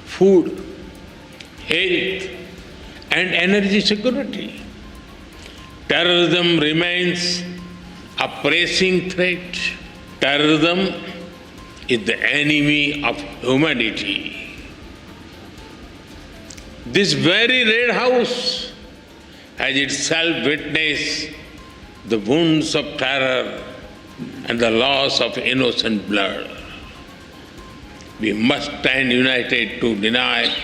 food, health, and energy security. Terrorism remains a pressing threat. Terrorism is the enemy of humanity. This very Red House has itself witnessed the wounds of terror and the loss of innocent blood. We must stand united to deny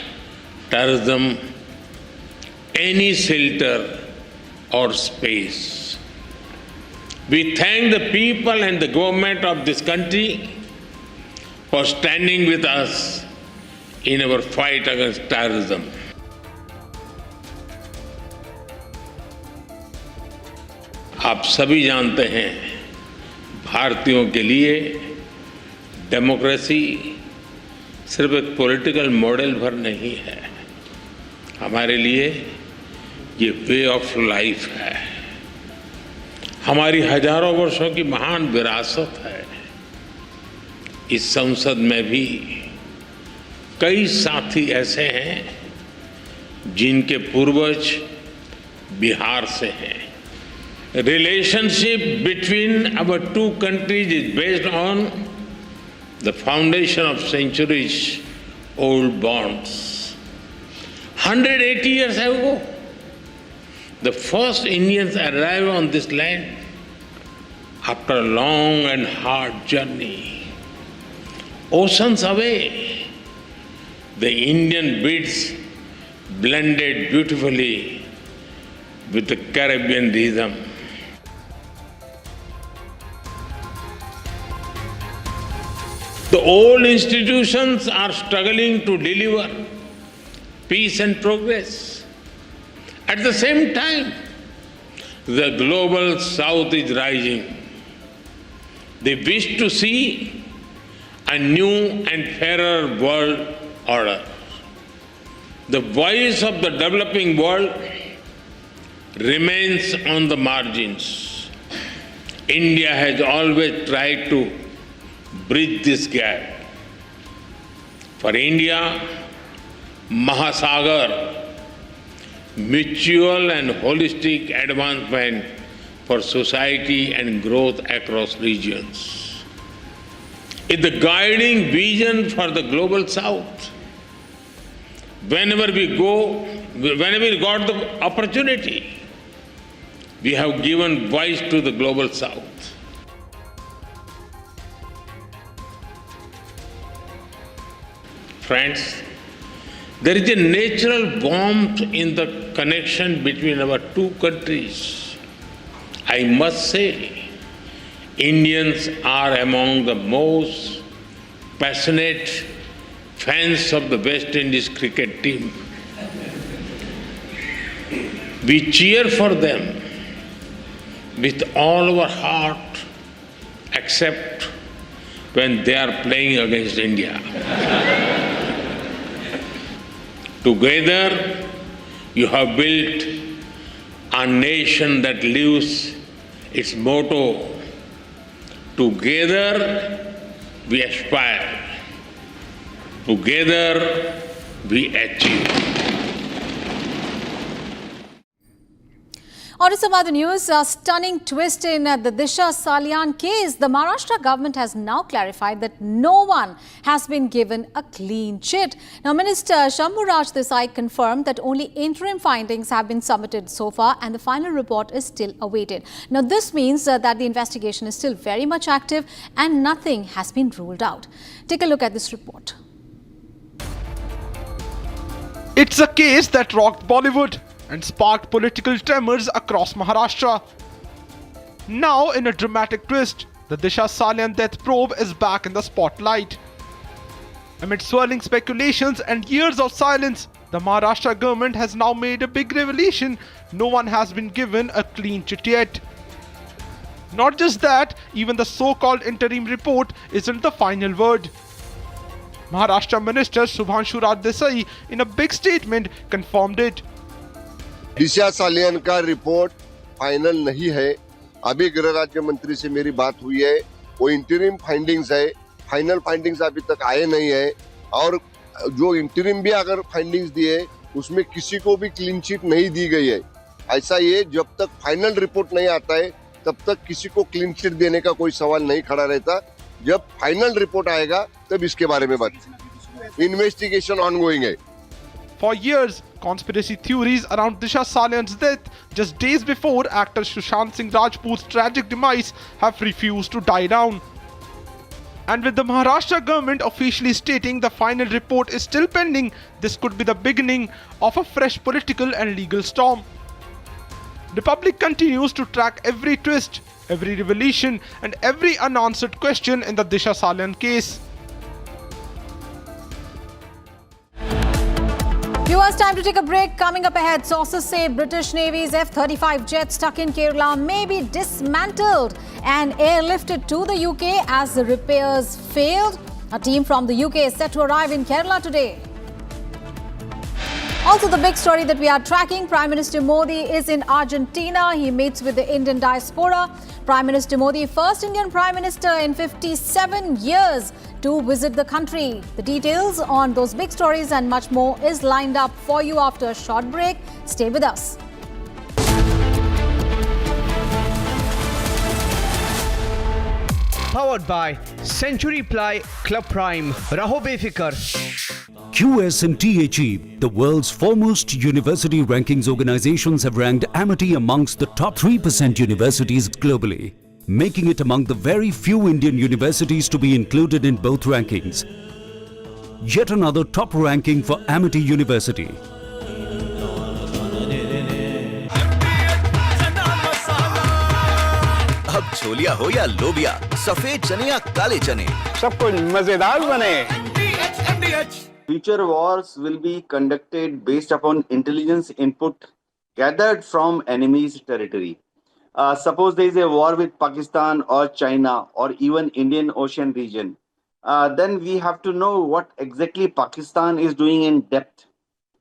terrorism any shelter or space. We thank the people and the government of this country for standing with us in our fight against terrorism. आप सभी जानते हैं, भारतीयों के लिए democracy सिर्फ एक political model भर नहीं है, हमारे लिए ये वे ऑफ लाइफ है, हमारी हजारों वर्षों की महान विरासत है। इस संसद में भी कई साथी ऐसे हैं जिनके पूर्वज बिहार से हैं। Relationship between our two countries is based on the foundation of centuries-old bonds. 180 years ago, the first Indians arrived on this land after a long and hard journey. Oceans away, the Indian beats blended beautifully with the Caribbean rhythm. The old institutions are struggling to deliver peace and progress. At the same time, the global south is rising. They wish to see a new and fairer world order. The voice of the developing world remains on the margins. India has always tried to bridge this gap. For India, Mahasagar, mutual and holistic advancement for society and growth across regions is the guiding vision for the global south. Whenever we got the opportunity, we have given voice to the global south. Friends, there is a natural warmth in the connection between our two countries. I must say, Indians are among the most passionate fans of the West Indies cricket team. We cheer for them with all our heart, except when they are playing against India. Together, you have built a nation that lives its motto, together we aspire, together we achieve. On to some other news, a stunning twist in the Disha Salian case. The Maharashtra government has now clarified that no one has been given a clean chit. Now, Minister Shambhuraj Desai confirmed that only interim findings have been submitted so far and the final report is still awaited. Now, this means that the investigation is still very much active and nothing has been ruled out. Take a look at this report. It's a case that rocked Bollywood and sparked political tremors across Maharashtra. Now, in a dramatic twist, the Disha Salian death probe is back in the spotlight. Amid swirling speculations and years of silence, the Maharashtra government has now made a big revelation: no one has been given a clean chit yet. Not just that, even the so-called interim report isn't the final word. Maharashtra Minister Subhanshu Desai, in a big statement, confirmed it. दिशा सालियन का report final नहीं है। अभी गृह राज्य मंत्री से मेरी बात हुई है, वो इंटरिम फाइंडिंग्स है, फाइनल फाइंडिंग्स अभी तक आए नहीं है। और जो इंटरिम भी अगर फाइंडिंग्स दिए उसमें किसी को भी क्लीन चिट नहीं दी गई है। ऐसा ये जब तक फाइनल रिपोर्ट नहीं आता है तब तक किसी को क्लीन चिट देने का कोई सवाल नहीं खड़ा रहता। जब फाइनल रिपोर्ट आएगा तब इसके बारे में बात। इन्वेस्टिगेशन ऑनगोइंग है। For years, conspiracy theories around Disha Salian's death just days before actor Sushant Singh Rajput's tragic demise have refused to die down. And with the Maharashtra government officially stating the final report is still pending, this could be the beginning of a fresh political and legal storm. The public continues to track every twist, every revelation and every unanswered question in the Disha Salian case. Viewers, time to take a break. Coming up ahead, sources say British Navy's F-35 jet stuck in Kerala may be dismantled and airlifted to the UK as the repairs failed. A team from the UK is set to arrive in Kerala today. Also, the big story that we are tracking, Prime Minister Modi is in Argentina. He meets with the Indian diaspora. Prime Minister Modi, first Indian Prime Minister in 57 years to visit the country. The details on those big stories and much more is lined up for you after a short break. Stay with us. Powered by Century Ply Club Prime. Raho Befikar. QS and THE, the world's foremost university rankings organizations, have ranked Amity amongst the top 3% universities globally, making it among the very few Indian universities to be included in both rankings. Yet another top ranking for Amity University. अब छोलिया हो या लोबिया, सफेद चने या काले चने, सब कुछ मजेदार बने। Future wars will be conducted based upon intelligence input gathered from enemy's territory. Suppose there is a war with Pakistan or China or even Indian Ocean region, then we have to know what exactly Pakistan is doing in depth,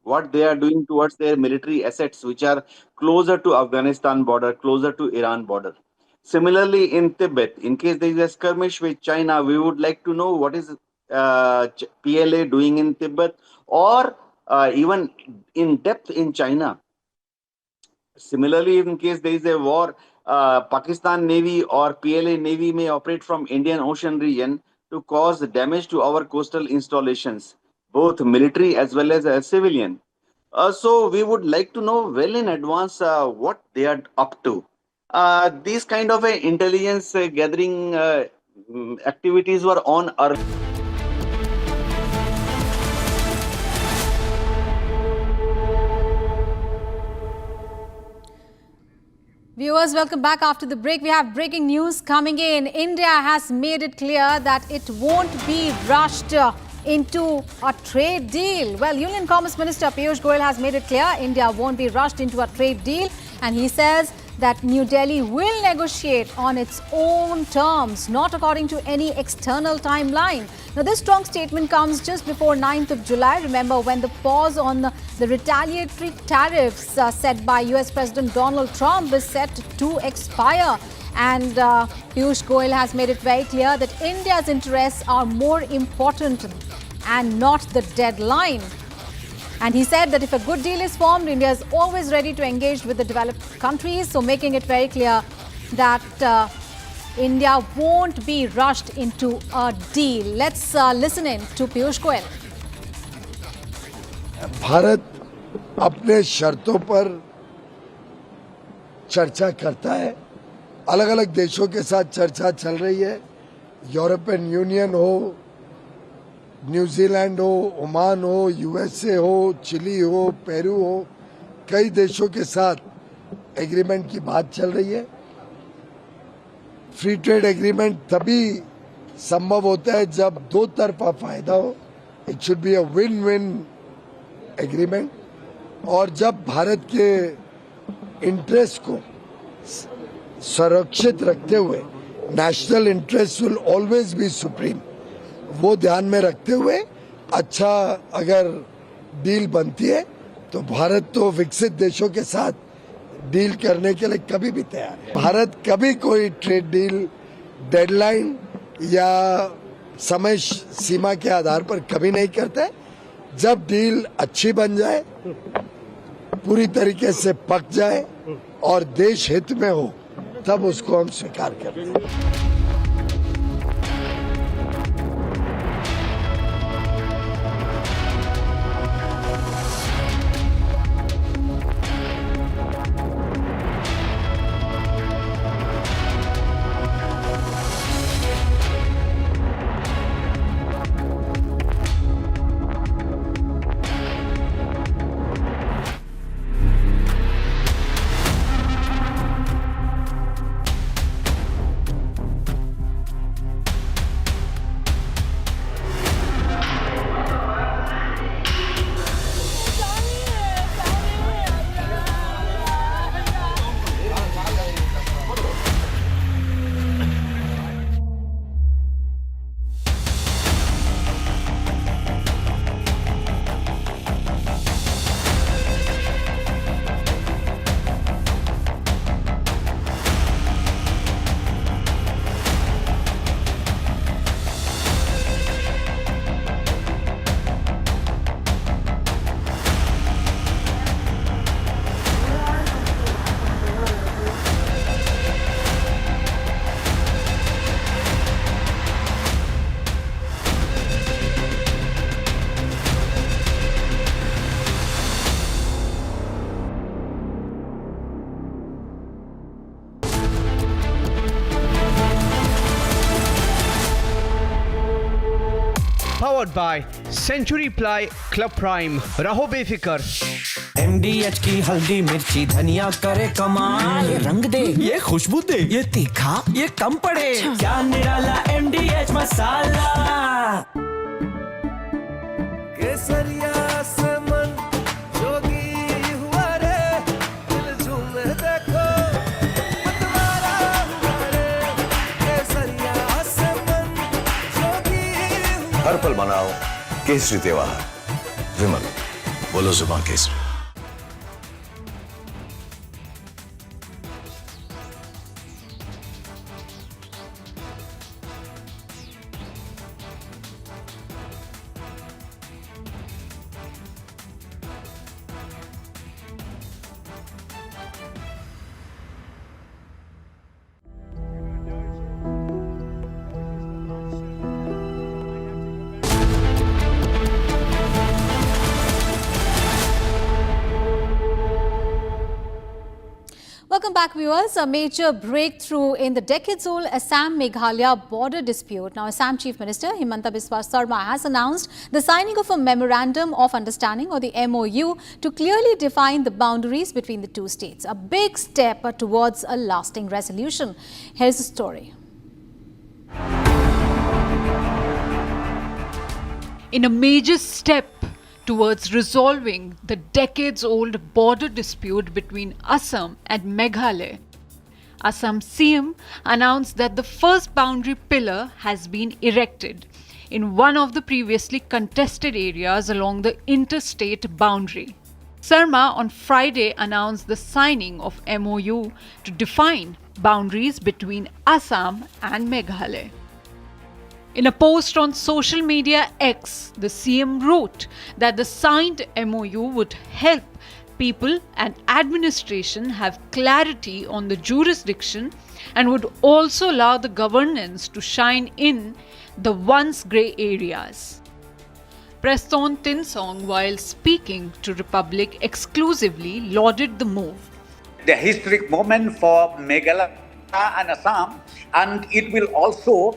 what they are doing towards their military assets which are closer to Afghanistan border, closer to Iran border. Similarly, in Tibet, in case there is a skirmish with China, we would like to know what is PLA doing in Tibet or even in depth in China. Similarly, in case there is a war, Pakistan Navy or PLA Navy may operate from Indian Ocean region to cause damage to our coastal installations, both military as well as civilian. So we would like to know well in advance what they are up to. These kind of intelligence gathering activities were on Earth. Viewers, welcome back after the break. We have breaking news coming in. India has made it clear that it won't be rushed into a trade deal. Well, Union Commerce Minister Piyush Goyal has made it clear India won't be rushed into a trade deal, and he says that New Delhi will negotiate on its own terms, not according to any external timeline. Now, this strong statement comes just before 9th of July. Remember, when the pause on the retaliatory tariffs set by US President Donald Trump is set to expire. And Piyush Goyal has made it very clear that India's interests are more important and not the deadline. And he said that if a good deal is formed, India is always ready to engage with the developed countries. So making it very clear that India won't be rushed into a deal. Let's listen in to Piyush Goyal. Bharat अपने शर्तों पर चर्चा करता है, अलग अलग देशों के साथ चर्चा चल रही है, यूरोपियन यूनियन हो, न्यूजीलैंड हो, ओमान हो, यूएसए हो, चिली हो, पेरू हो, कई देशों के साथ एग्रीमेंट की बात चल रही है। फ्री ट्रेड एग्रीमेंट तभी संभव होता है जब दो तरफा फायदा हो। It should be a win win agreement, और जब भारत के इंटरेस्ट को सुरक्षित रखते हुए national interest will always be supreme, वो ध्यान में रखते हुए अच्छा अगर डील बनती है तो भारत तो विकसित देशों के साथ डील करने के लिए कभी भी तैयार है। भारत कभी कोई ट्रेड डील डेडलाइन या समय सीमा के आधार पर कभी नहीं करते। जब डील अच्छी बन जाए, पूरी तरीके से पक जाए और देश हित में हो, तब उसको हम स्वीकार करते हैं। Powered by Century Ply Club Prime. रहो बेफिकर। MDH की हल्दी मिर्ची धनिया करे कमाल। ये रंग दे, ये खुशबू दे, ये तीखा, ये कम पड़े। क्या निराला MDH मसाला। केसरिया से मन जोगी हुआ रे, दिल झूमे देखो मतवारा हुआ रे। केसरिया से मन जोगी हुआ। हर पल मनाओ केसरी त्योहार। विमल, बोलो जुबान Kesari. Welcome back, viewers. A major breakthrough in the decades-old Assam-Meghalaya border dispute. Now, Assam Chief Minister Himanta Biswa Sarma has announced the signing of a Memorandum of Understanding, or the MOU, to clearly define the boundaries between the two states. A big step towards a lasting resolution. Here's the story. In a major step towards resolving the decades-old border dispute between Assam and Meghalaya, Assam CM announced that the first boundary pillar has been erected in one of the previously contested areas along the interstate boundary. Sarma on Friday announced the signing of MOU to define boundaries between Assam and Meghalaya. In a post on social media X, the CM wrote that the signed MOU would help people and administration have clarity on the jurisdiction and would also allow the governance to shine in the once grey areas. Preston Tinsong, while speaking to Republic exclusively, lauded the move. The historic moment for Meghalaya and Assam, and it will also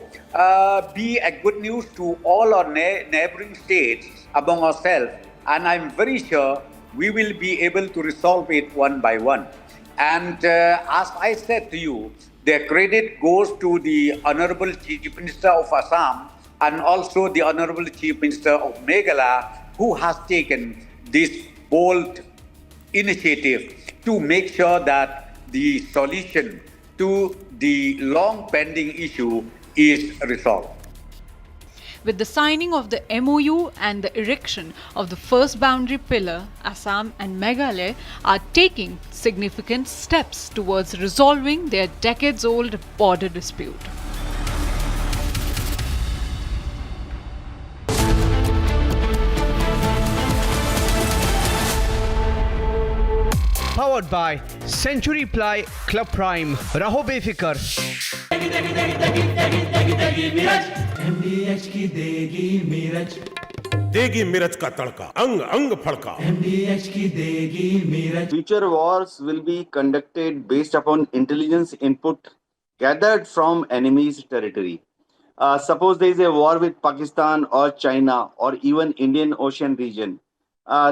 be a good news to all our neighboring states among ourselves, and I'm very sure we will be able to resolve it one by one. And as I said to you, the credit goes to the Honorable Chief Minister of Assam and also the Honorable Chief Minister of Meghalaya, who has taken this bold initiative to make sure that the solution to the long pending issue is resolved. With the signing of the MOU and the erection of the first boundary pillar, Assam and Meghalaya are taking significant steps towards resolving their decades-old border dispute. powered by Century Ply Club Prime. Raho befikar. MDH की देगी मीरज, देगी मिर्च का तड़का, अंग अंग फड़का। MDH की देगी Miraj. Future wars will be conducted based upon intelligence input gathered from enemy's territory. Suppose there is a war with Pakistan or China or even Indian Ocean region.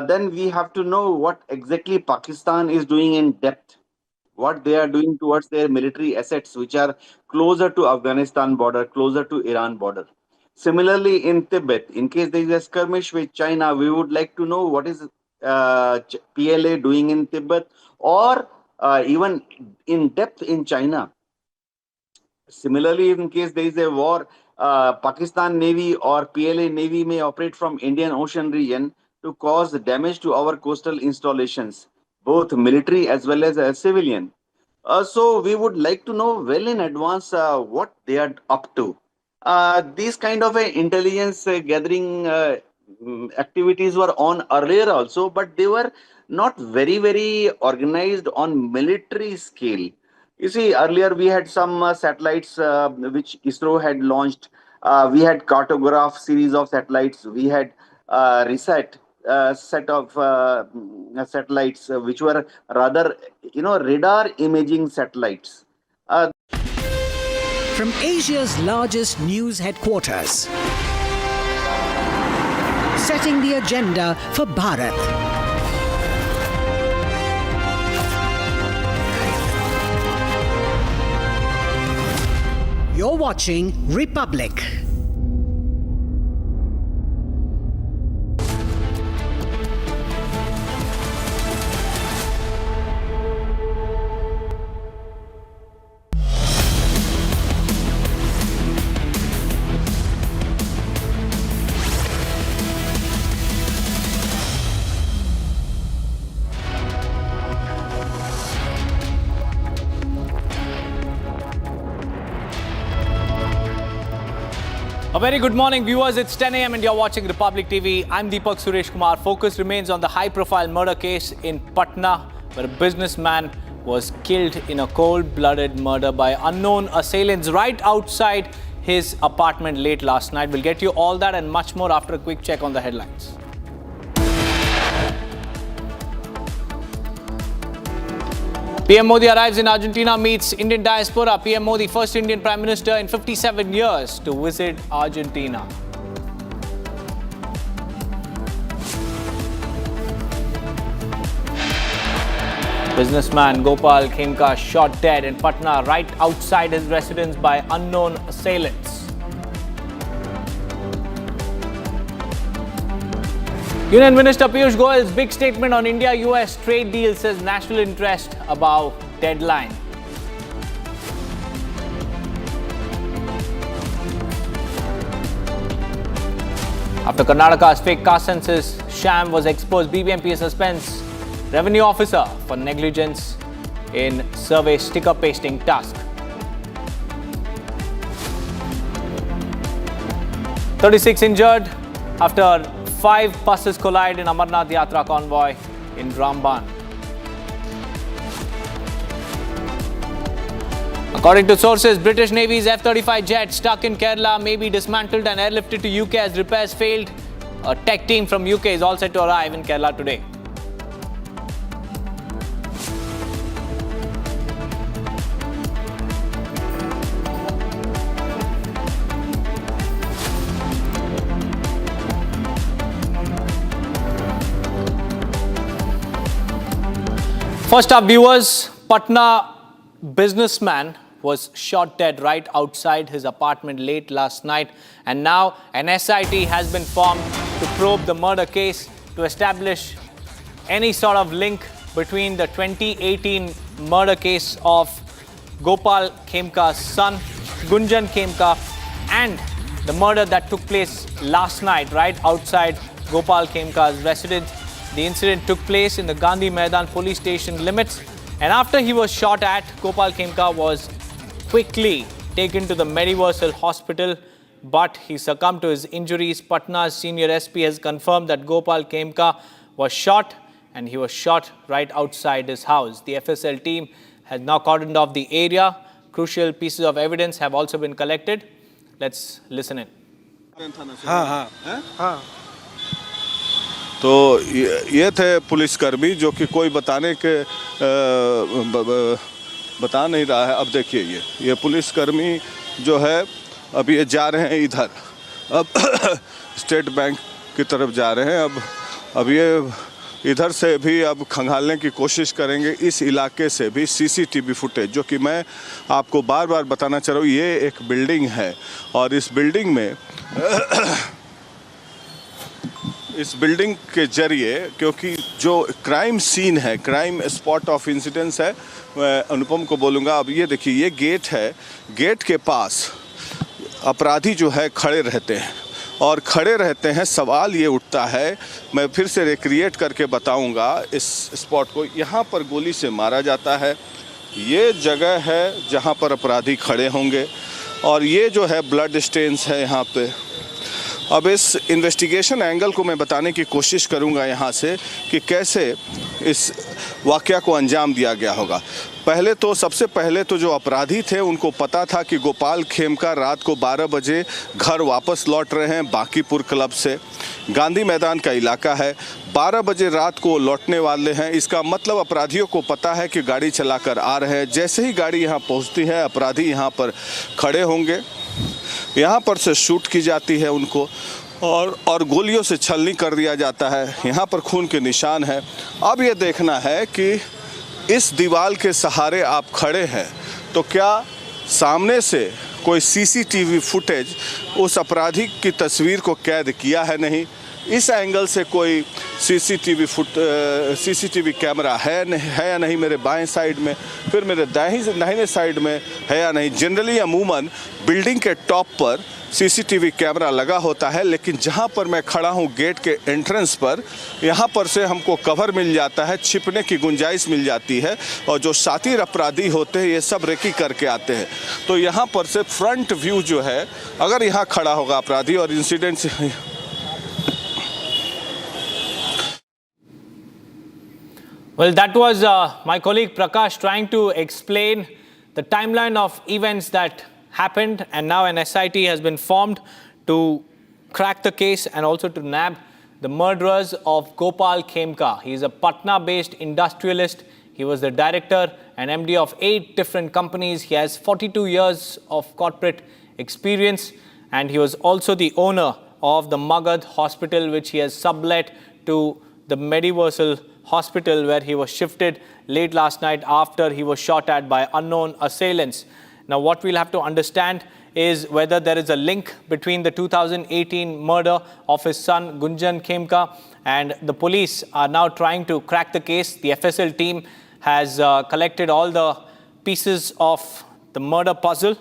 Then we have to know what exactly Pakistan is doing in depth, what they are doing towards their military assets, which are closer to Afghanistan border, closer to Iran border. Similarly, in Tibet, in case there is a skirmish with China, we would like to know what is PLA doing in Tibet or even in depth in China. Similarly, in case there is a war, Pakistan Navy or PLA Navy may operate from Indian Ocean region to cause damage to our coastal installations, both military as well as civilian. So we would like to know well in advance what they are up to. These kind of intelligence gathering activities were on earlier also, but they were not very organized on military scale. You see, earlier we had some satellites which ISRO had launched. We had cartograph series of satellites. We had reset set of satellites which were rather, radar imaging satellites. From Asia's largest news headquarters, setting the agenda for Bharat. You're watching Republic. A very good morning, viewers. It's 10 a.m. and you're watching Republic TV. I'm Deepak Suresh Kumar. Focus remains on the high-profile murder case in Patna, where a businessman was killed in a cold-blooded murder by unknown assailants right outside his apartment late last night. We'll get you all that and much more after a quick check on the headlines. PM Modi arrives in Argentina, meets Indian diaspora. PM Modi, first Indian Prime Minister in 57 years to visit Argentina. Businessman Gopal Kimka shot dead in Patna right outside his residence by unknown assailants. Union Minister Piyush Goyal's big statement on India-US trade deal says national interest above deadline. After Karnataka's fake caste census sham was exposed, BBMP suspends revenue officer for negligence in survey sticker pasting task. 36 injured after 5 buses collide in Amarnath Yatra convoy in Ramban. According to sources, British Navy's F-35 jet stuck in Kerala may be dismantled and airlifted to UK as repairs failed. A tech team from UK is all set to arrive in Kerala today. First up, viewers, Patna businessman was shot dead right outside his apartment late last night, and now an SIT has been formed to probe the murder case to establish any sort of link between the 2018 murder case of Gopal Khemka's son, Gunjan Khemka, and the murder that took place last night right outside Gopal Khemka's residence. The incident took place in the Gandhi Maidan police station limits, and after he was shot at, Gopal Khemka was quickly taken to the Mediversal Hospital, but he succumbed to his injuries. Patna's senior SP has confirmed that Gopal Khemka was shot and he was shot right outside his house. The FSL team has now cordoned off the area. Crucial pieces of evidence have also been collected. Let's listen in. हाँ। तो ये थे पुलिसकर्मी जो कि कोई बता नहीं रहा है। अब देखिए ये पुलिसकर्मी जो है अब ये जा रहे हैं इधर, अब स्टेट बैंक की तरफ जा रहे हैं। अब ये इधर से भी अब खंगालने की कोशिश करेंगे। इस इलाके से भी CCTV फुटेज, जो कि मैं आपको बार बार बताना चाह रहा हूँ, ये एक बिल्डिंग है और इस बिल्डिंग में इस बिल्डिंग के जरिए, क्योंकि जो क्राइम सीन है, क्राइम स्पॉट ऑफ इंसिडेंस है, मैं अनुपम को बोलूँगा। अब ये देखिए, ये गेट है, गेट के पास अपराधी जो है खड़े रहते हैं और खड़े रहते हैं। सवाल ये उठता है, मैं फिर से रिक्रिएट करके बताऊंगा इस स्पॉट को। यहाँ पर गोली से मारा जाता है, ये जगह है जहाँ पर अपराधी खड़े होंगे और ये जो है ब्लड स्टेन्स है यहाँ पे। अब इस इन्वेस्टिगेशन एंगल को मैं बताने की कोशिश करूंगा यहाँ से कि कैसे इस वाक़या को अंजाम दिया गया होगा। सबसे पहले तो जो अपराधी थे उनको पता था कि गोपाल खेमका रात को 12 बजे घर वापस लौट रहे हैं बांकीपुर क्लब से। गांधी मैदान का इलाका है, 12 बजे रात को लौटने वाले हैं। इसका मतलब अपराधियों को पता है कि गाड़ी चलाकर आ रहे हैं। जैसे ही गाड़ी यहाँ पहुँचती है, अपराधी यहाँ पर खड़े होंगे, यहाँ पर से शूट की जाती है उनको और गोलियों से छलनी कर दिया जाता है। यहाँ पर खून के निशान है। अब ये देखना है कि इस दीवार के सहारे आप खड़े हैं तो क्या सामने से कोई CCTV फुटेज उस अपराधी की तस्वीर को कैद किया है नहीं, इस एंगल से कोई CCTV कैमरा है या नहीं, मेरे बाएं साइड में, फिर मेरे दाहिने साइड में है या नहीं। जनरली अमूमन बिल्डिंग के टॉप पर CCTV कैमरा लगा होता है, लेकिन जहां पर मैं खड़ा हूं गेट के एंट्रेंस पर, यहां पर से हमको कवर मिल जाता है, छिपने की गुंजाइश मिल जाती है और जो शातिर अपराधी होते हैं ये सब रेकी करके आते हैं। तो यहां पर से फ्रंट व्यू जो है, अगर यहां खड़ा होगा अपराधी और incident Well, that was my colleague Prakash trying to explain the timeline of events that happened, and now an SIT has been formed to crack the case and also to nab the murderers of Gopal Khemka. He is a Patna-based industrialist. He was the director and MD of 8 different companies. He has 42 years of corporate experience, and he was also the owner of the Magad Hospital, which he has sublet to the Mediversal Hospital, where he was shifted late last night after he was shot at by unknown assailants. Now, what we'll have to understand is whether there is a link between the 2018 murder of his son Gunjan Khemka, and the police are now trying to crack the case. The FSL team has collected all the pieces of the murder puzzle,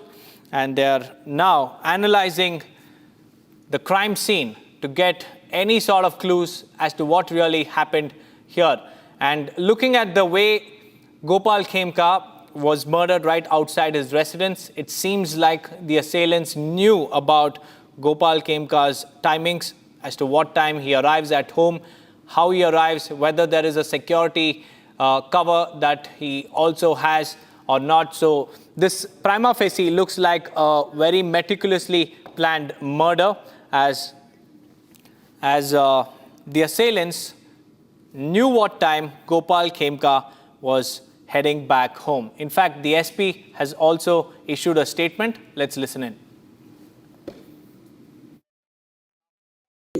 and they are now analyzing the crime scene to get any sort of clues as to what really happened here. And looking at the way Gopal Khemka was murdered right outside his residence, it seems like the assailants knew about Gopal Khemka's timings, as to what time he arrives at home, how he arrives, whether there is a security cover that he also has or not. So this prima facie looks like a very meticulously planned murder, as the assailants knew what time Gopal Khemka was heading back home. In fact, the SP has also issued a statement. Let's listen in.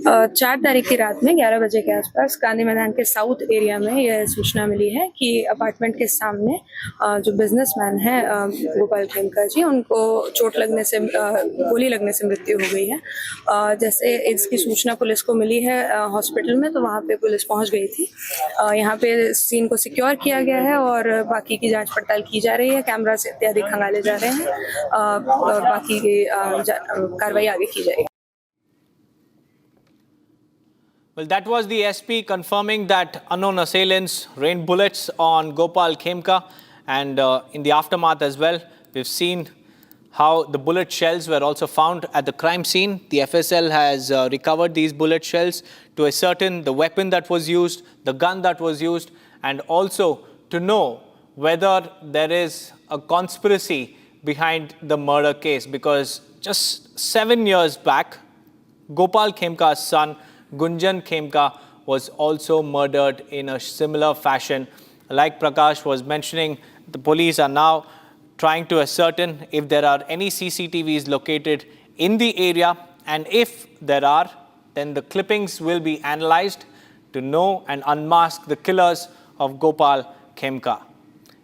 4 तारीख की रात में 11 बजे के आसपास गांधी मैदान के south area में यह सूचना मिली है कि अपार्टमेंट के सामने जो बिजनेसमैन है गोपाल खेमका जी, उनको चोट लगने से, गोली लगने से मृत्यु हो गई है। जैसे इसकी सूचना पुलिस को मिली है हॉस्पिटल में, तो वहाँ पे पुलिस पहुँच गई थी। यहाँ पे सीन को सिक्योर किया गया है और बाकी की जाँच पड़ताल की जा रही है। कैमरा से इत्यादि खंगाले जा रहे हैं और बाकी की कार्रवाई आगे की जाएगी। Well, that was the SP confirming that unknown assailants rained bullets on Gopal Khemka, and in the aftermath as well, we've seen how the bullet shells were also found at the crime scene. The FSL has recovered these bullet shells to ascertain the weapon that was used, the gun that was used, and also to know whether there is a conspiracy behind the murder case. Because just 7 years back, Gopal Khemka's son, Gunjan Khemka, was also murdered in a similar fashion. Like Prakash was mentioning, the police are now trying to ascertain if there are any CCTVs located in the area, and if there are, then the clippings will be analyzed to know and unmask the killers of Gopal Khemka.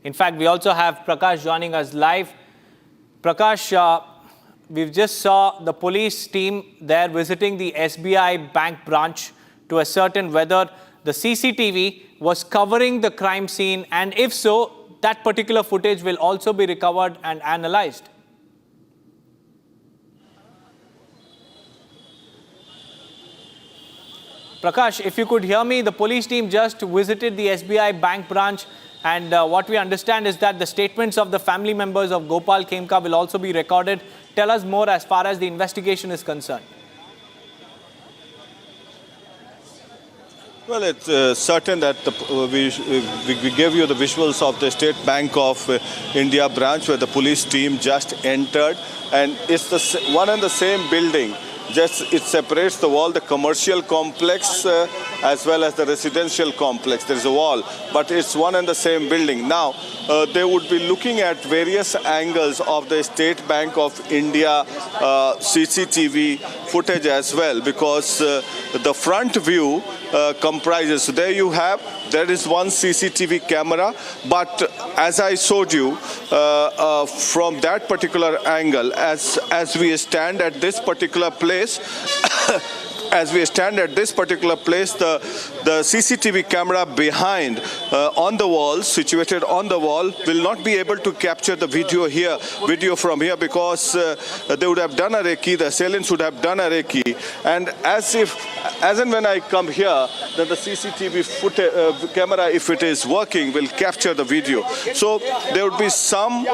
In fact, we also have Prakash joining us live. Prakash, we've just saw the police team there visiting the SBI bank branch to ascertain whether the CCTV was covering the crime scene, and if so, that particular footage will also be recovered and analyzed. Prakash, if you could hear me, the police team just visited the SBI bank branch, and what we understand is that the statements of the family members of Gopal Khemka will also be recorded. Tell us more as far as the investigation is concerned. Well, it's certain that we gave you the visuals of the State Bank of India branch where the police team just entered, and it's the one and the same building. Just it separates the wall, the commercial complex as well as the residential complex. There is a wall, but it's one and the same building. Now, they would be looking at various angles of the State Bank of India CCTV footage as well, because the front view comprises. So there you have, there is one CCTV camera, but as I showed you, from that particular angle, as we stand at this particular place, the CCTV camera behind on the wall, situated on the wall, will not be able to capture the video from here, because they would have done a recce, the assailants would have done a recce, and as and when I come here, then the CCTV camera, if it is working, will capture the video. So there would be some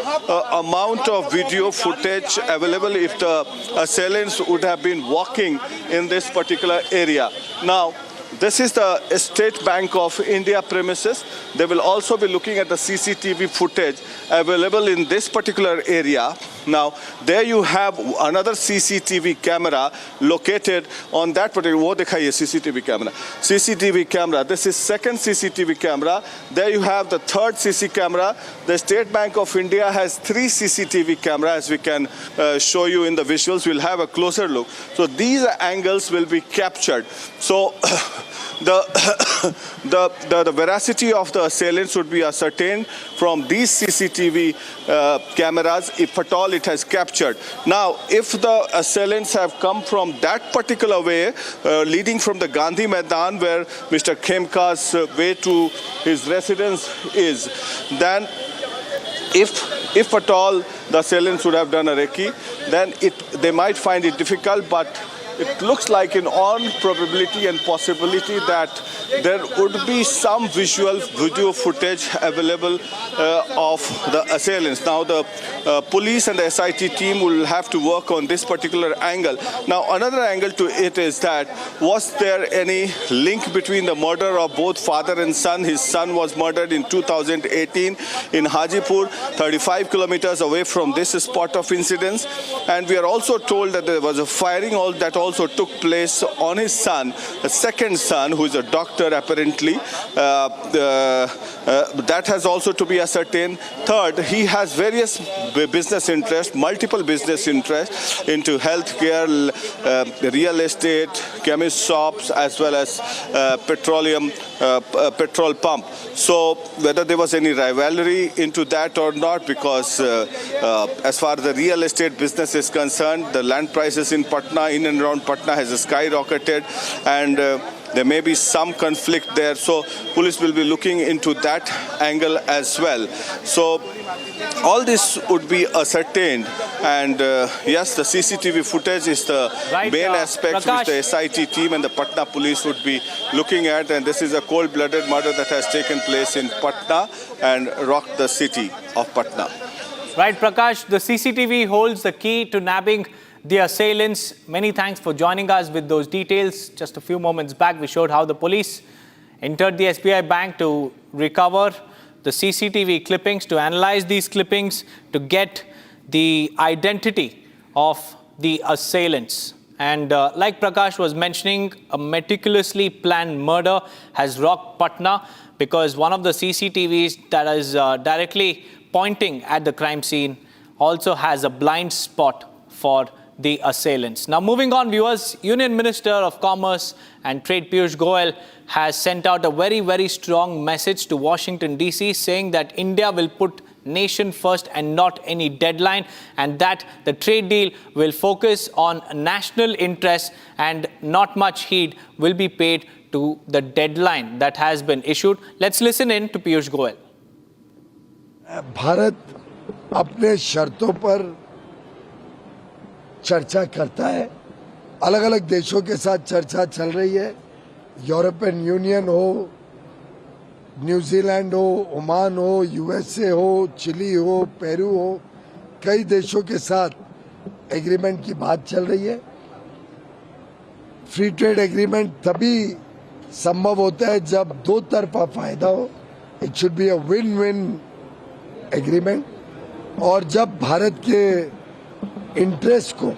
amount of video footage available if the assailants would have been walking in this particular area. Now, this is the State Bank of India premises. They will also be looking at the CCTV footage available in this particular area. Now, there you have another CCTV camera located on that particular. Wo dikhaiye CCTV camera. This is second CCTV camera. There you have the third CC camera. The State Bank of India has 3 CCTV cameras, as we can show you in the visuals. We'll have a closer look. So these angles will be captured. So the veracity of the assailants would be ascertained from these CCTV cameras, if at all it has captured. Now, if the assailants have come from that particular way, leading from the Gandhi Maidan, where Mr. Khemka's way to his residence is, then if at all the assailants would have done a recce, then they might find it difficult, but it looks like in all probability and possibility that there would be some video footage available of the assailants. Now, the police and the SIT team will have to work on this particular angle. Now, another angle to it is that, was there any link between the murder of both father and son? His son was murdered in 2018 in Hajipur, 35 kilometers away from this spot of incidents. And we are also told that there was a firing that also took place on his son, a second son, who is a doctor apparently. That has also to be ascertained. Third, he has various business interests, multiple business interests into healthcare, real estate, chemist shops, as well as petrol pump. So whether there was any rivalry into that or not, because as far as the real estate business is concerned, the land prices in Patna, in and around Patna, has skyrocketed, and there may be some conflict there. So police will be looking into that angle as well. So all this would be ascertained, and yes, the CCTV footage is the main aspect which the SIT team and the Patna police would be looking at, and this is a cold-blooded murder that has taken place in Patna and rocked the city of Patna. Right, Prakash, the CCTV holds the key to nabbing the assailants. Many thanks for joining us with those details. Just a few moments back, we showed how the police entered the SBI bank to recover the CCTV clippings, to analyze these clippings, to get the identity of the assailants. And like Prakash was mentioning, a meticulously planned murder has rocked Patna, because one of the CCTVs that is directly pointing at the crime scene also has a blind spot for the assailants. Now, moving on, viewers, Union Minister of Commerce and Trade Piyush Goyal has sent out a very, very strong message to Washington, D.C., saying that India will put nation first and not any deadline, and that the trade deal will focus on national interests and not much heed will be paid to the deadline that has been issued. Let's listen in to Piyush Goyal. Bharat अपने शर्तों पर चर्चा करता है, अलग अलग देशों के साथ चर्चा चल रही है, यूरोपियन यूनियन हो, न्यूजीलैंड हो, ओमान हो, यूएसए हो, चिली हो, पेरू हो, कई देशों के साथ एग्रीमेंट की बात चल रही है। फ्री ट्रेड एग्रीमेंट तभी संभव होता है जब दो तरफा फायदा हो। It should be a win win agreement, और जब भारत के इंटरेस्ट को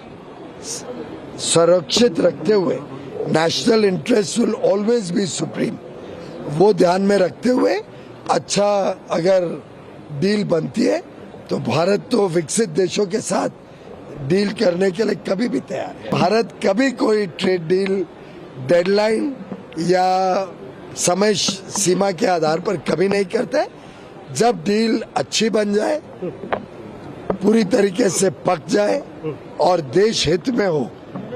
सुरक्षित रखते हुए national interest will always be supreme, वो ध्यान में रखते हुए अच्छा अगर डील बनती है तो भारत तो विकसित देशों के साथ डील करने के लिए कभी भी तैयार है। भारत कभी कोई ट्रेड डील डेडलाइन या समय सीमा के आधार पर कभी नहीं करता है। जब डील अच्छी बन जाए, पूरी तरीके से पक जाए और देश हित में हो,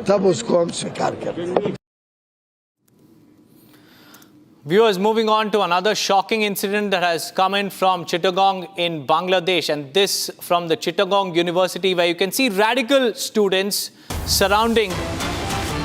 तब उसको हम स्वीकार करते हैं। Viewers, moving on to another shocking incident that has come in from Chittagong in Bangladesh, and this from the Chittagong University, where you can see radical students surrounding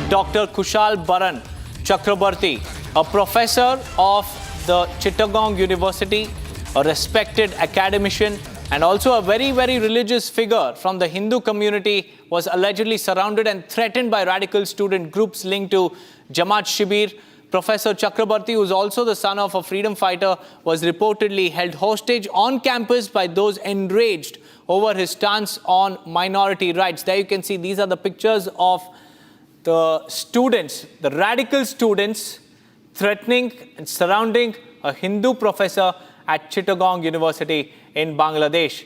Dr. Kushal Baran Chakrabarti, a professor of the Chittagong University, a respected academician, and also a very, very religious figure from the Hindu community, was allegedly surrounded and threatened by radical student groups linked to Jamaat Shibir. Professor Chakrabarti, who is also the son of a freedom fighter, was reportedly held hostage on campus by those enraged over his stance on minority rights. There you can see these are the pictures of the students, the radical students, threatening and surrounding a Hindu professor at Chittagong University in Bangladesh.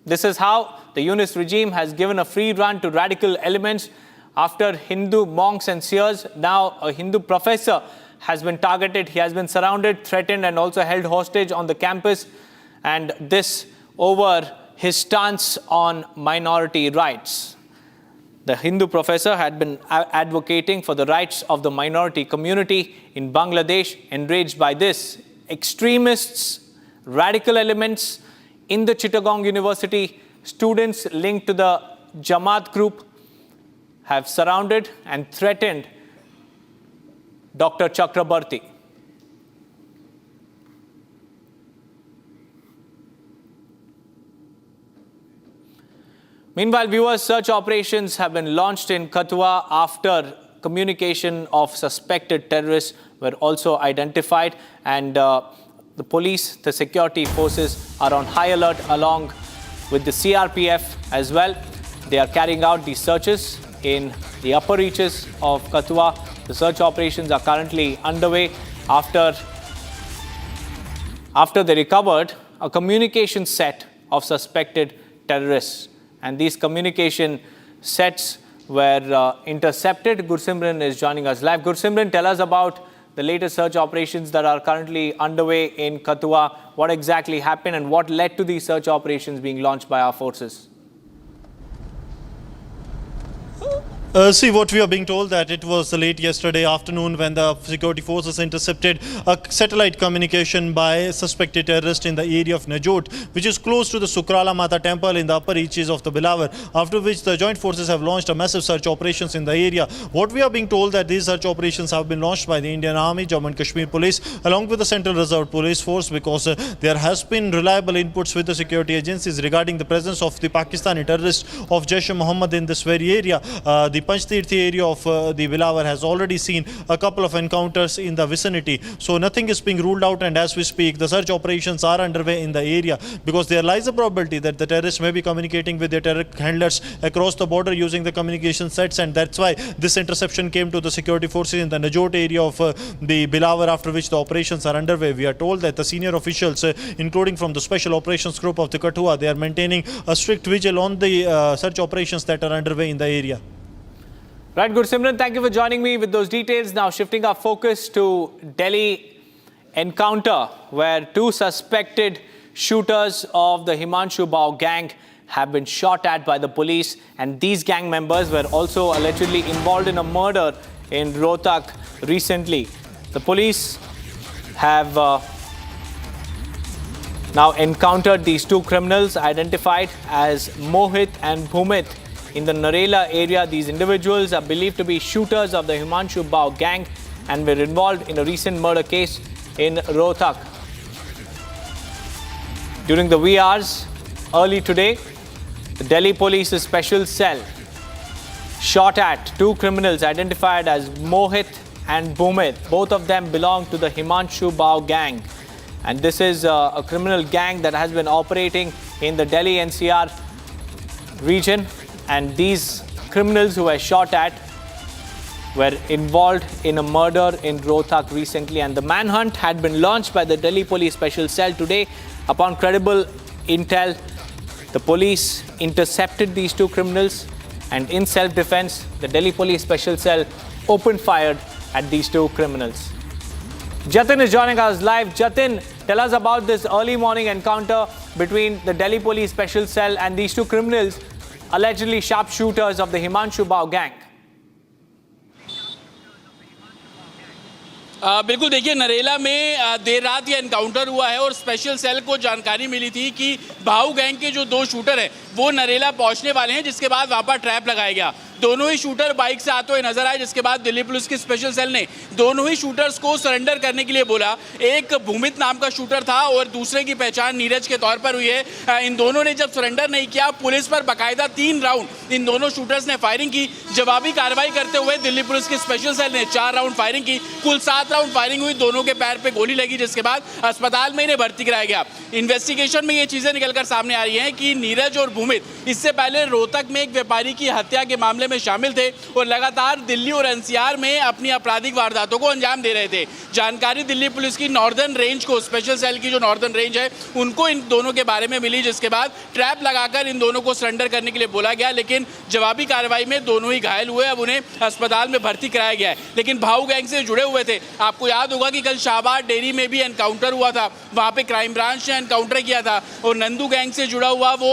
This is how the Yunus regime has given a free run to radical elements. After Hindu monks and seers, now a Hindu professor has been targeted. He has been surrounded, threatened, and also held hostage on the campus. And this over his stance on minority rights. The Hindu professor had been advocating for the rights of the minority community in Bangladesh. Enraged by this, extremists, radical elements in the Chittagong University, students linked to the Jamaat group, have surrounded and threatened Dr. Chakrabarti. Meanwhile, viewers, search operations have been launched in Kathua after communication of suspected terrorists were also identified, and the police, the security forces are on high alert along with the CRPF as well. They are carrying out these searches in the upper reaches of Kathua. The search operations are currently underway after they recovered a communication set of suspected terrorists. And these communication sets were intercepted. Gursimran is joining us live. Gursimran, tell us about the latest search operations that are currently underway in Kathua. What exactly happened and what led to these search operations being launched by our forces? See, what we are being told that it was late yesterday afternoon when the security forces intercepted a satellite communication by suspected terrorist in the area of Najot, which is close to the Sukrala Mata temple in the upper reaches of the Bijapur, after which the joint forces have launched a massive search operations in the area. What we are being told that these search operations have been launched by the Indian Army, Jammu and Kashmir Police, along with the Central Reserve Police Force, because there has been reliable inputs with the security agencies regarding the presence of the Pakistani terrorists of Jaish-e-Mohammed in this very area. The Panchtirthi area of the Bijapur has already seen a couple of encounters in the vicinity. So nothing is being ruled out, and as we speak, the search operations are underway in the area, because there lies a probability that the terrorists may be communicating with their terror handlers across the border using the communication sets, and that's why this interception came to the security forces in the Najot area of the Bijapur, after which the operations are underway. We are told that the senior officials, including from the Special Operations Group of the Kathua, they are maintaining a strict vigil on the search operations that are underway in the area. Right, Gursimran, thank you for joining me with those details. Now shifting our focus to Delhi encounter, where two suspected shooters of the Himanshu Bao gang have been shot at by the police, and these gang members were also allegedly involved in a murder in Rohtak recently. The police have now encountered these two criminals identified as Mohit and Bhumit in the Narela area. These individuals are believed to be shooters of the Himanshu Bao gang and were involved in a recent murder case in Rohtak. During the wee hours early today, the Delhi Police's special cell shot at two criminals identified as Mohit and Bhumit. Both of them belong to the Himanshu Bao gang. And this is a criminal gang that has been operating in the Delhi NCR region. And these criminals who were shot at were involved in a murder in Rohtak recently. And the manhunt had been launched by the Delhi Police Special Cell today. Upon credible intel, the police intercepted these two criminals, and in self-defense, the Delhi Police Special Cell opened fire at these two criminals. Jatin is joining us live. Jatin, tell us about this early morning encounter between the Delhi Police Special Cell and these two criminals, allegedly sharpshooters of the Himanshu Bao gang. बिल्कुल, देखिए, नरेला में देर रात ये encounter हुआ है और special cell को जानकारी मिली थी कि भाऊ गैंग के जो दो शूटर हैं वो नरेला पहुंचने वाले हैं, जिसके बाद वहां पर ट्रैप लगाया गया। दोनों ही शूटर बाइक से आते हुए नजर आए, जिसके बाद दिल्ली पुलिस की स्पेशल सेल ने दोनों ही शूटर्स को सरेंडर करने के लिए बोला। एक भूमित नाम का शूटर था और दूसरे की पहचान नीरज के तौर पर हुई है। इन दोनों ने जब सरेंडर नहीं किया, पुलिस पर बाकायदा 3 राउंड इन दोनों शूटर्स ने फायरिंग की। जवाबी कार्रवाई करते हुए दिल्ली पुलिस की स्पेशल सेल ने 4 राउंड फायरिंग की। कुल 7 राउंड फायरिंग हुई, दोनों के पैर पे गोली लगी, जिसके बाद अस्पताल में इन्हें भर्ती कराया गया। इन्वेस्टिगेशन में ये चीजें निकलकर सामने आ रही हैं कि नीरज और भूमित इससे पहले रोहतक में एक व्यापारी की हत्या के मामले में शामिल थे और लगातार दिल्ली और एनसीआर में अपनी आपराधिक वारदातों को अंजाम दे रहे थे। जानकारी दिल्ली पुलिस की नॉर्दर्न रेंज को, स्पेशल सेल की जो नॉर्दर्न रेंज है, उनको इन दोनों के बारे में मिली, जिसके बाद ट्रैप लगाकर इन दोनों को सरेंडर करने के लिए बोला गया। लेकिन जवाबी कार्रवाई में दोनों ही घायल हुए। अब उन्हें अस्पताल में भर्ती कराया गया है। लेकिन भाऊ गैंग से जुड़े हुए थे। आपको याद होगा कि कल शाहबाद डेयरी में भी एनकाउंटर हुआ था, वहां पे क्राइम ब्रांच ने एनकाउंटर किया था और नंदू गैंग से जुड़ा हुआ वो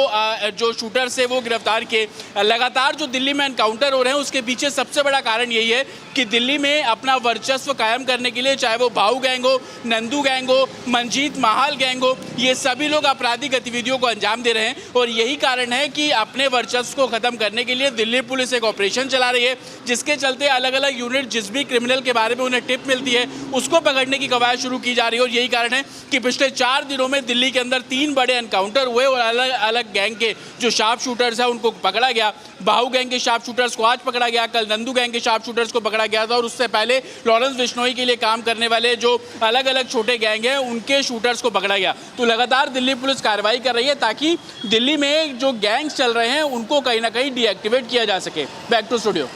जो शूटर से वो गिरफ्तार किए। लगातार जो दिल्ली में एनकाउंटर हो रहे हैं उसके पीछे सबसे बड़ा कारण यही है कि दिल्ली में अपना वर्चस्व कायम करने के लिए, चाहे वो भाऊ गैंग हो, नंदू गैंग हो, मंजीत महाल गैंग हो, ये सभी लोग आपराधिक गतिविधियों को अंजाम दे रहे हैं। और यही कारण है कि अपने वर्चस्व को खत्म करने के लिए दिल्ली पुलिस एक ऑपरेशन चला रही है, जिसके चलते अलग अलग यूनिट जिस भी क्रिमिनल के बारे में उन्हें टिप मिलती है उसको पकड़ने की कवायद शुरू की जा रही है। और यही कारण है कि पिछले 4 दिनों में दिल्ली के अंदर 3 बड़े एनकाउंटर हुए और अलग अलग गैंग के जो शार्प शूटर्स हैं उनको पकड़ा गया। भाऊ गैंग के शार्प शूटर्स को आज पकड़ा गया, कल नंदू गैंग के शार्प शूटर्स को पकड़ा गया था और उससे पहले लॉरेंस बिश्नोई के लिए काम करने वाले जो अलग अलग छोटे गैंग हैं उनके शूटर्स को पकड़ा गया। तो लगातार दिल्ली पुलिस कार्रवाई कर रही है ताकि दिल्ली में जो गैंग्स चल रहे हैं उनको कहीं ना कहीं डीएक्टिवेट किया जा सके। Back to studio.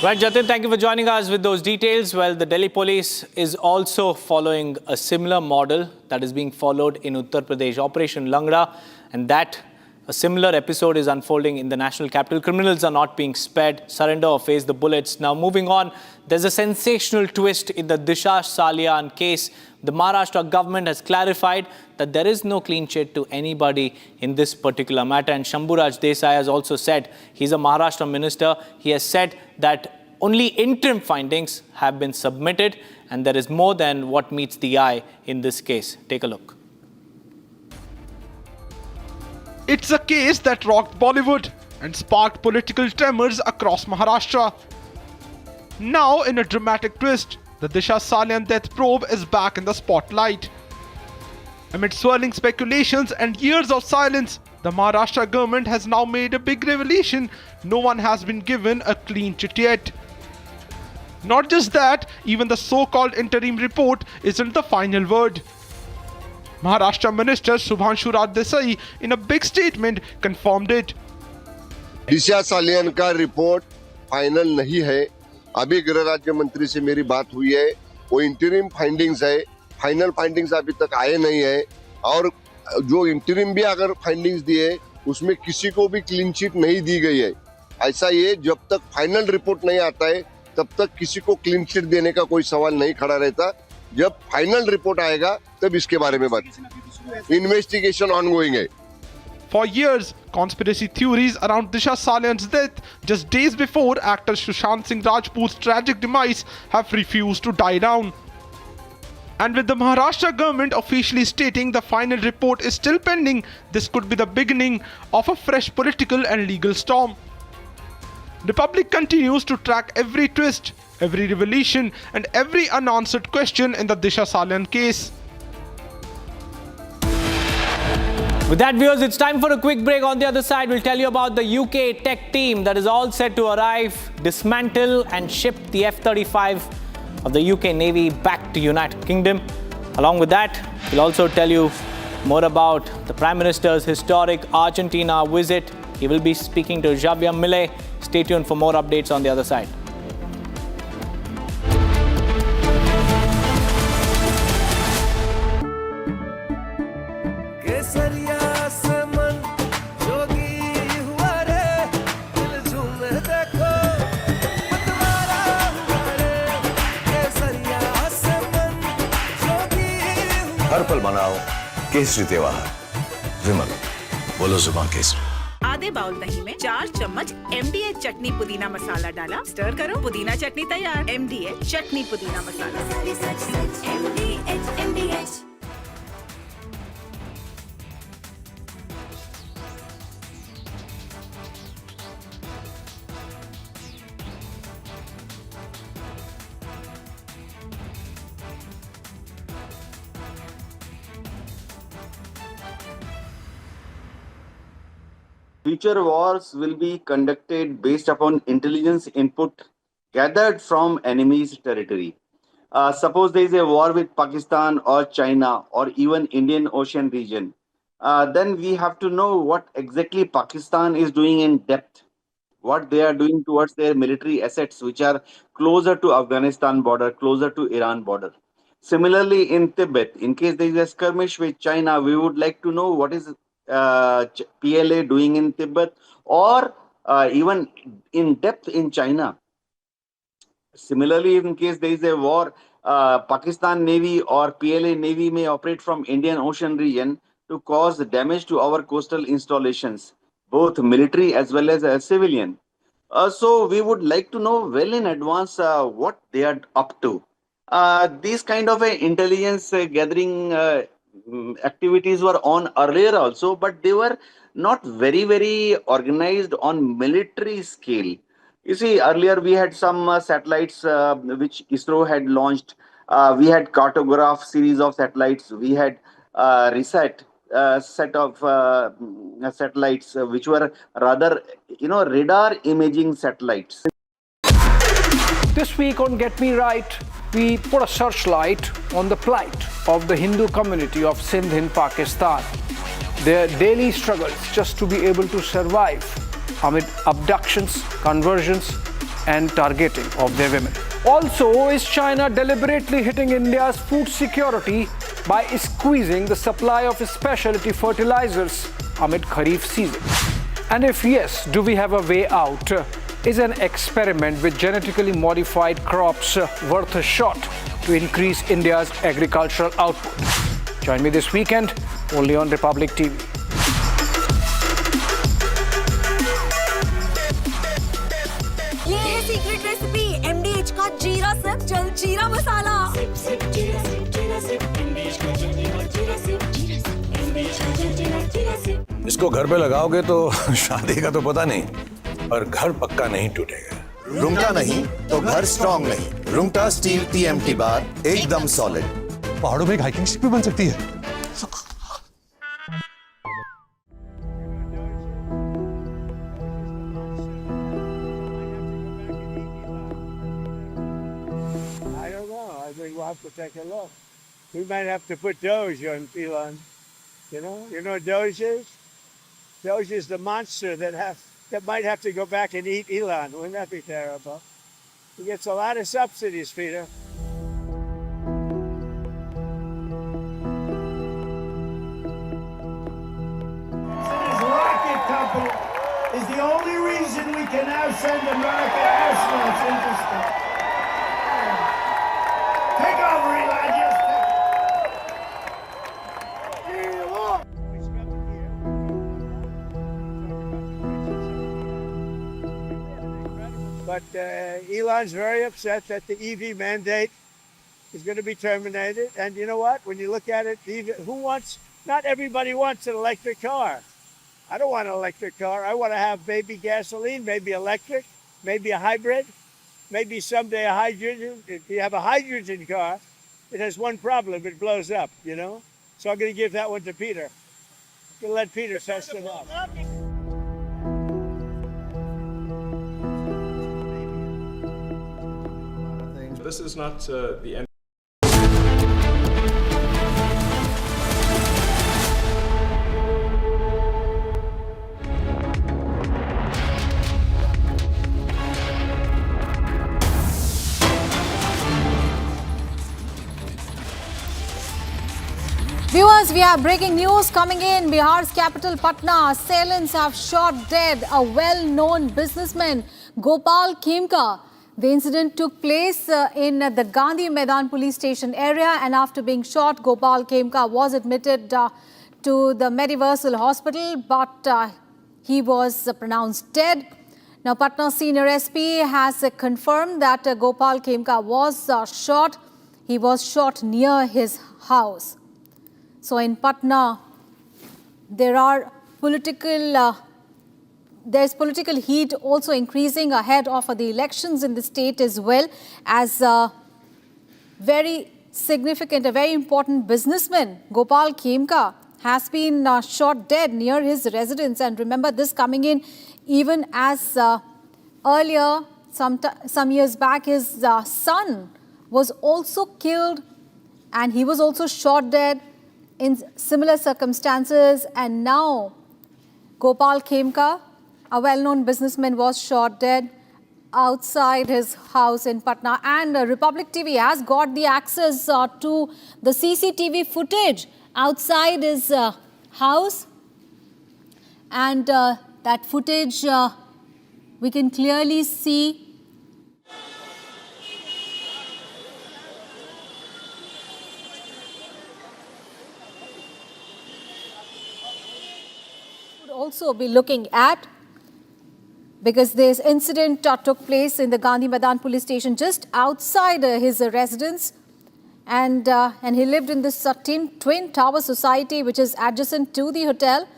Right, Jatin, thank you for joining us with those details. Well, the Delhi police is also following a similar model that is being followed in Uttar Pradesh, Operation Langra, and that A similar episode is unfolding in the national capital. Criminals are not being spared, surrender or face the bullets. Now moving on, there's a sensational twist in the Disha Salian case. The Maharashtra government has clarified that there is no clean chit to anybody in this particular matter. And Shamburaj Desai has also said, he's a Maharashtra minister, he has said that only interim findings have been submitted and there is more than what meets the eye in this case. Take a look. It's a case that rocked Bollywood and sparked political tremors across Maharashtra. Now, in a dramatic twist, the Disha Salian death probe is back in the spotlight. Amid swirling speculations and years of silence, the Maharashtra government has now made a big revelation: no one has been given a clean chit yet. Not just that, even the so-called interim report isn't the final word. Maharashtra Minister Subhanshu Desai, in a big statement, confirmed it. दिशा सालियन का report final नहीं है. अभी गृह राज्य मंत्री से मेरी बात हुई है, वो इंटरिम फाइंडिंग्स है, फाइनल फाइंडिंग्स अभी तक आए नहीं है. और जो इंटरिम भी अगर फाइंडिंग्स दिए, उसमें किसी को भी क्लीन चिट नहीं दी गई है. ऐसा ये जब तक फाइनल रिपोर्ट नहीं आता है, तब तक किसी को क्लीन चिट देने का कोई सवाल नहीं खड़ा रहता. जब फाइनल रिपोर्ट आएगा तब इसके बारे में बात. इन्वेस्टिगेशन ऑनगोइंग है. For years, conspiracy theories around Disha Salian's death just days before actor Sushant Singh Rajput's tragic demise have refused to die down. And with the Maharashtra government officially stating the final report is still pending, this could be the beginning of a fresh political and legal storm. The public continues to track every twist, every revelation and every unanswered question in the Disha Salian case. With that, viewers, it's time for a quick break. On the other side, we'll tell you about the UK tech team that is all set to arrive, dismantle and ship the F-35 of the UK Navy back to United Kingdom. Along with that, we'll also tell you more about the Prime Minister's historic Argentina visit. He will be speaking to Javier Milei. Stay tuned for more updates on the other side. हर पल मनाओ केसरी त्योहार. विमल, बोलो जुबान केसरी. आधे bowl दही में 4 चम्मच MDH chutney pudina मसाला डाला, स्टर करो, पुदीना चटनी तैयार. MDH chutney pudina masala. MDH. Future wars will be conducted based upon intelligence input gathered from enemy's territory. Suppose there is a war with Pakistan or China or even Indian Ocean region, then we have to know what exactly Pakistan is doing in depth, what they are doing towards their military assets, which are closer to Afghanistan border, closer to Iran border. Similarly, in Tibet, in case there is a skirmish with China, we would like to know what is PLA doing in Tibet or even in depth in China. Similarly, in case there is a war, Pakistan Navy or PLA Navy may operate from Indian Ocean region to cause damage to our coastal installations, both military as well as civilian. So we would like to know well in advance what they are up to. These kind of intelligence gathering activities were on earlier also, but they were not very organized on military scale. You see, earlier we had some satellites which ISRO had launched. We had cartograph series of satellites. We had reset set of satellites which were rather, radar imaging satellites. This week on Get Me Right, we put a searchlight on the plight of the Hindu community of Sindh in Pakistan. Their daily struggles just to be able to survive amid abductions, conversions and targeting of their women. Also, is China deliberately hitting India's food security by squeezing the supply of specialty fertilizers amid Kharif season? And if yes, do we have a way out? Is an experiment with genetically modified crops worth a shot to increase India's agricultural output? Join me this weekend only on Republic TV. ये है secret recipe MDH का जीरा SIP जल जीरा मसाला। इसको घर पे लगाओगे तो शादी का तो पता नहीं, पर घर पक्का नहीं टूटेगा। रुंगटा नहीं तो घर स्ट्रॉन्ग नहीं। रुंगटा स्टील TMT बार एकदम सॉलिड। पहाड़ों में एक हाइकिंग शिप भी बन सकती है। We'll have to take a look. We might have to put Doge on Elon. You know what Doge is? Doge is the monster that might have to go back and eat Elon. Wouldn't that be terrible? He gets a lot of subsidies, Peter. His rocket company is the only reason we can now send America astronauts into space. Take over, Elon. Just But Elon's very upset that the EV mandate is going to be terminated. And you know what? When you look at it, not everybody wants an electric car. I don't want an electric car. I want to have maybe gasoline, maybe electric, maybe a hybrid, maybe someday a hydrogen. If you have a hydrogen car, it has one problem. It blows up, So I'm going to give that one to Peter. I'm going to let Peter test it out. This is not the end. Viewers, we have breaking news coming in. Bihar's capital Patna, assailants have shot dead a well-known businessman, Gopal Kimka. The incident took place in the Gandhi Maidan police station area, and after being shot, Gopal Kimka was admitted to the Mediversal Hospital, but he was pronounced dead. Now, Patna senior SP has confirmed that Gopal Kimka was shot. He was shot near his house. So in Patna, there's political heat also increasing ahead of the elections in the state as well, as very significant, a very important businessman, Gopal Kimka, has been shot dead near his residence. And remember this coming in even as earlier, some years back, his son was also killed and he was also shot dead in similar circumstances. And now Gopal Kimka, a well-known businessman, was shot dead outside his house in Patna. And Republic TV has got the access to the CCTV footage outside his house. And that footage we can clearly see also be looking at, because this incident took place in the Gandhi Maidan police station just outside his residence, and he lived in this twin tower society which is adjacent to the hotel,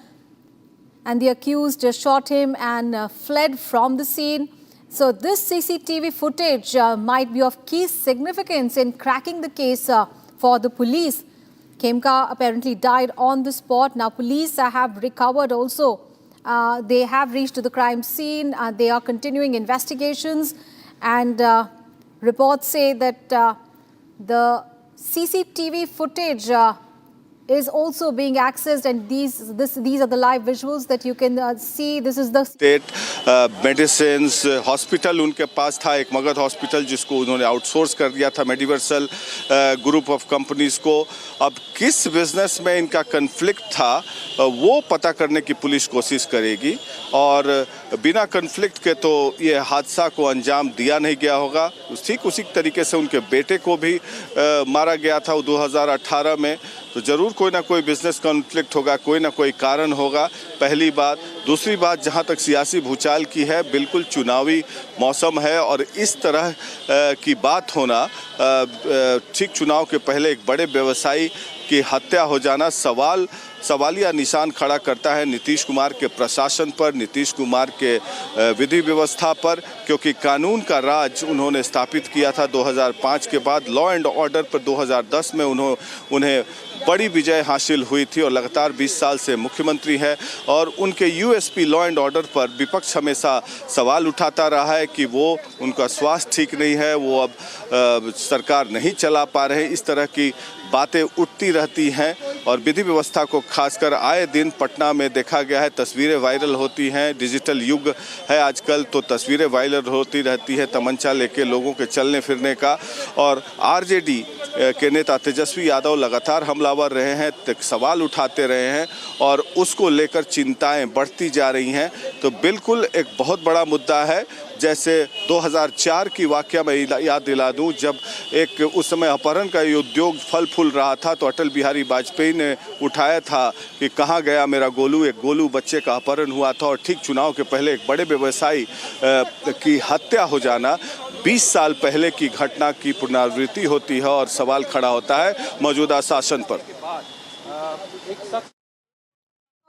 and the accused shot him and fled from the scene. So this CCTV footage might be of key significance in cracking the case for the police. Kimka apparently died on the spot. Now police have recovered also. They have reached to the crime scene. They are continuing investigations, and reports say that the CCTV footage is also being accessed, and these are the live visuals that you can see. This is the state medicine hospital उनके पास था, एक Magadh hospital जिसको उन्होंने outsource कर दिया था मेडिवर्सल group of companies को। अब किस बिजनेस में इनका कन्फ्लिक्ट था वो पता करने की पुलिस कोशिश करेगी, और बिना कन्फ्लिक्ट के तो ये हादसा को अंजाम दिया नहीं गया होगा। ठीक उसी तरीके से उनके बेटे को भी मारा गया था 2018 में, तो ज़रूर कोई ना कोई बिजनेस कॉन्फ्लिक्ट होगा, कोई ना कोई कारण होगा, पहली बात। दूसरी बात, जहाँ तक सियासी भूचाल की है, बिल्कुल चुनावी मौसम है, और इस तरह की बात होना ठीक चुनाव के पहले एक बड़े व्यवसायी की हत्या हो जाना सवालिया निशान खड़ा करता है नीतीश कुमार के प्रशासन पर, नीतीश कुमार के विधि व्यवस्था पर, क्योंकि कानून का राज उन्होंने स्थापित किया था 2005 के बाद। लॉ एंड ऑर्डर पर 2010 में उन्हें बड़ी विजय हासिल हुई थी, और लगातार 20 साल से मुख्यमंत्री है। और उनके यूएसपी लॉ एंड ऑर्डर पर विपक्ष हमेशा सवाल उठाता रहा है कि वो उनका स्वास्थ्य ठीक नहीं है, वो अब सरकार नहीं चला पा रहे। इस तरह की बातें उठती रहती हैं, और विधि व्यवस्था को खासकर आए दिन पटना में देखा गया है। तस्वीरें वायरल होती हैं, डिजिटल युग है आजकल, तो तस्वीरें वायरल होती रहती है तमंचा लेके लोगों के चलने फिरने का। और आरजेडी के नेता तेजस्वी यादव लगातार हमलावर रहे हैं, सवाल उठाते रहे हैं, और उसको लेकर चिंताएं बढ़ती जा रही हैं। तो बिल्कुल एक बहुत बड़ा मुद्दा है। जैसे 2004 की वाकया में याद दिला दूं, जब एक उस समय अपहरण का उद्योग फल फूल रहा था, तो अटल बिहारी वाजपेयी ने उठाया था कि कहाँ गया मेरा गोलू। एक गोलू बच्चे का अपहरण हुआ था, और ठीक चुनाव के पहले एक बड़े व्यवसायी की हत्या हो जाना 20 साल पहले की घटना की पुनरावृत्ति होती है, और सवाल खड़ा होता है मौजूदा शासन पर।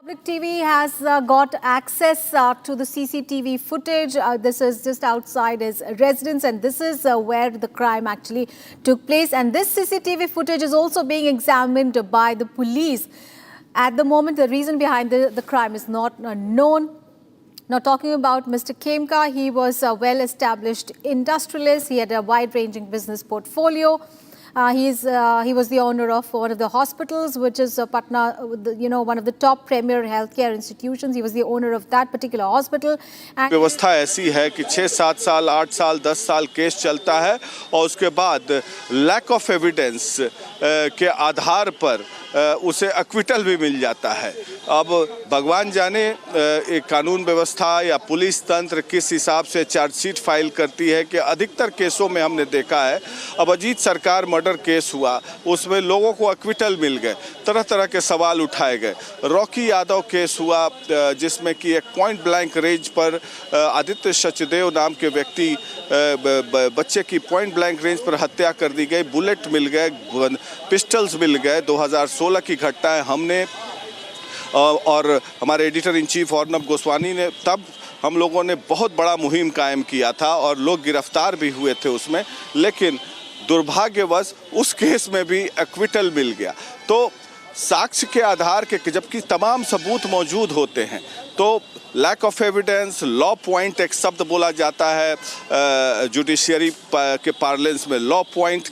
Public TV has got access to the CCTV footage. This is just outside his residence, and this is where the crime actually took place. And this CCTV footage is also being examined by the police. At the moment, the reason behind the crime is not known. Now, talking about Mr. Kimka, he was a well-established industrialist. He had a wide-ranging business portfolio. He was the owner of one of the hospitals, which is Patna, one of the top premier healthcare institutions. He was the owner of that particular hospital. And व्यवस्था ऐसी है कि 6, 7 साल, 8 साल, 10 साल case चलता है, और उसके बाद लैक ऑफ एविडेंस के आधार पर उसे एक्विटल भी मिल जाता है। अब भगवान जाने कानून व्यवस्था या पुलिस तंत्र किस हिसाब से चार्जशीट फाइल करती है, कि अधिकतर केसों में हमने देखा है। अब अजीत सरकार मर्डर केस हुआ, उसमें लोगों को एक्विटल मिल गए, तरह तरह के सवाल उठाए गए। रॉकी यादव केस हुआ, जिसमें कि एक पॉइंट ब्लैंक रेंज पर आदित्य सचदेव नाम के व्यक्ति बच्चे की पॉइंट ब्लैंक रेंज पर हत्या कर दी गई, बुलेट मिल गए, पिस्टल्स मिल गए। 2016 की घटना है। हमने और हमारे editor in chief Arnab Goswami ने, तब हम लोगों ने बहुत बड़ा मुहिम कायम किया था, और लोग गिरफ्तार भी हुए थे उसमें, लेकिन दुर्भाग्यवश उस केस में भी एक्विटल मिल गया। तो साक्ष्य के आधार के जबकि तमाम सबूत मौजूद होते हैं, तो lack of evidence, law point एक शब्द बोला जाता है जुडिशियरी के पार्लेंस में, लॉ पॉइंट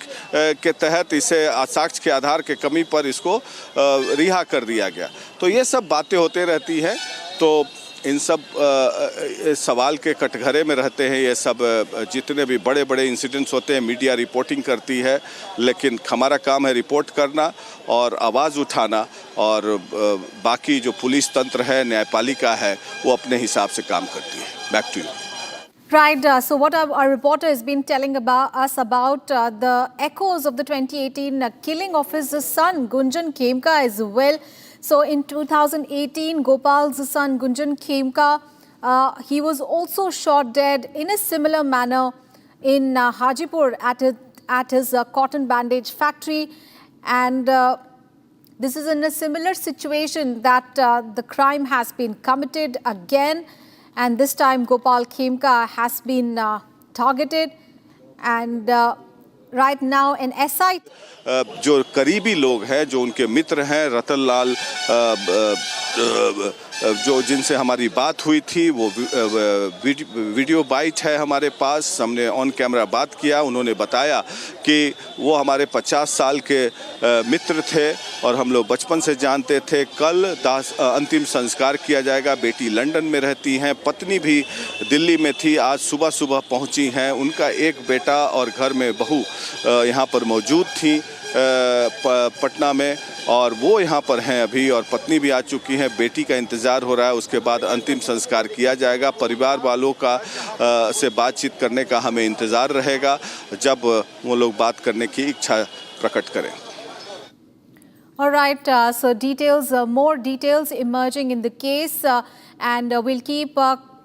के तहत इसे साक्ष्य के आधार के कमी पर इसको रिहा कर दिया गया। तो ये सब बातें होते रहती हैं। तो इन सब सवाल के कटघरे में रहते हैं ये सब, जितने भी बड़े बड़े इंसिडेंट्स होते हैं मीडिया रिपोर्टिंग करती है, लेकिन हमारा काम है रिपोर्ट करना और आवाज़ उठाना, और बाकी जो पुलिस तंत्र है, न्यायपालिका है, वो अपने हिसाब से काम करती है। Back to you. Right. So what our reporter has been telling us about the echoes of the 2018 killing of his son, Gunjan Kimka, as well. So in 2018, Gopal's son, Gunjan Kimka, he was also shot dead in a similar manner in Hajipur at his cotton bandage factory. And this is in a similar situation that the crime has been committed again. And this time, Gopal Kimka has been targeted. And right now an SI. जो करीबी लोग हैं, जो उनके मित्र हैं, रतन लाल जो जिनसे हमारी बात हुई थी, वो वीडियो बाइट है हमारे पास, हमने ऑन कैमरा बात किया। उन्होंने बताया कि वो हमारे 50 साल के मित्र थे और हम लोग बचपन से जानते थे। कल अंतिम संस्कार किया जाएगा। बेटी लंदन में रहती हैं, पत्नी भी दिल्ली में थी, आज सुबह सुबह पहुंची हैं। उनका एक बेटा और घर में बहू यहाँ पर मौजूद थी पटना में, और वो यहाँ पर हैं अभी, और पत्नी भी आ चुकी हैं। बेटी का इंतज़ार हो रहा है, उसके बाद अंतिम संस्कार किया जाएगा। परिवार वालों का से बातचीत करने का हमें इंतज़ार रहेगा जब वो लोग बात करने की इच्छा प्रकट करें। All right, so details, more details emerging in the case, and we'll keep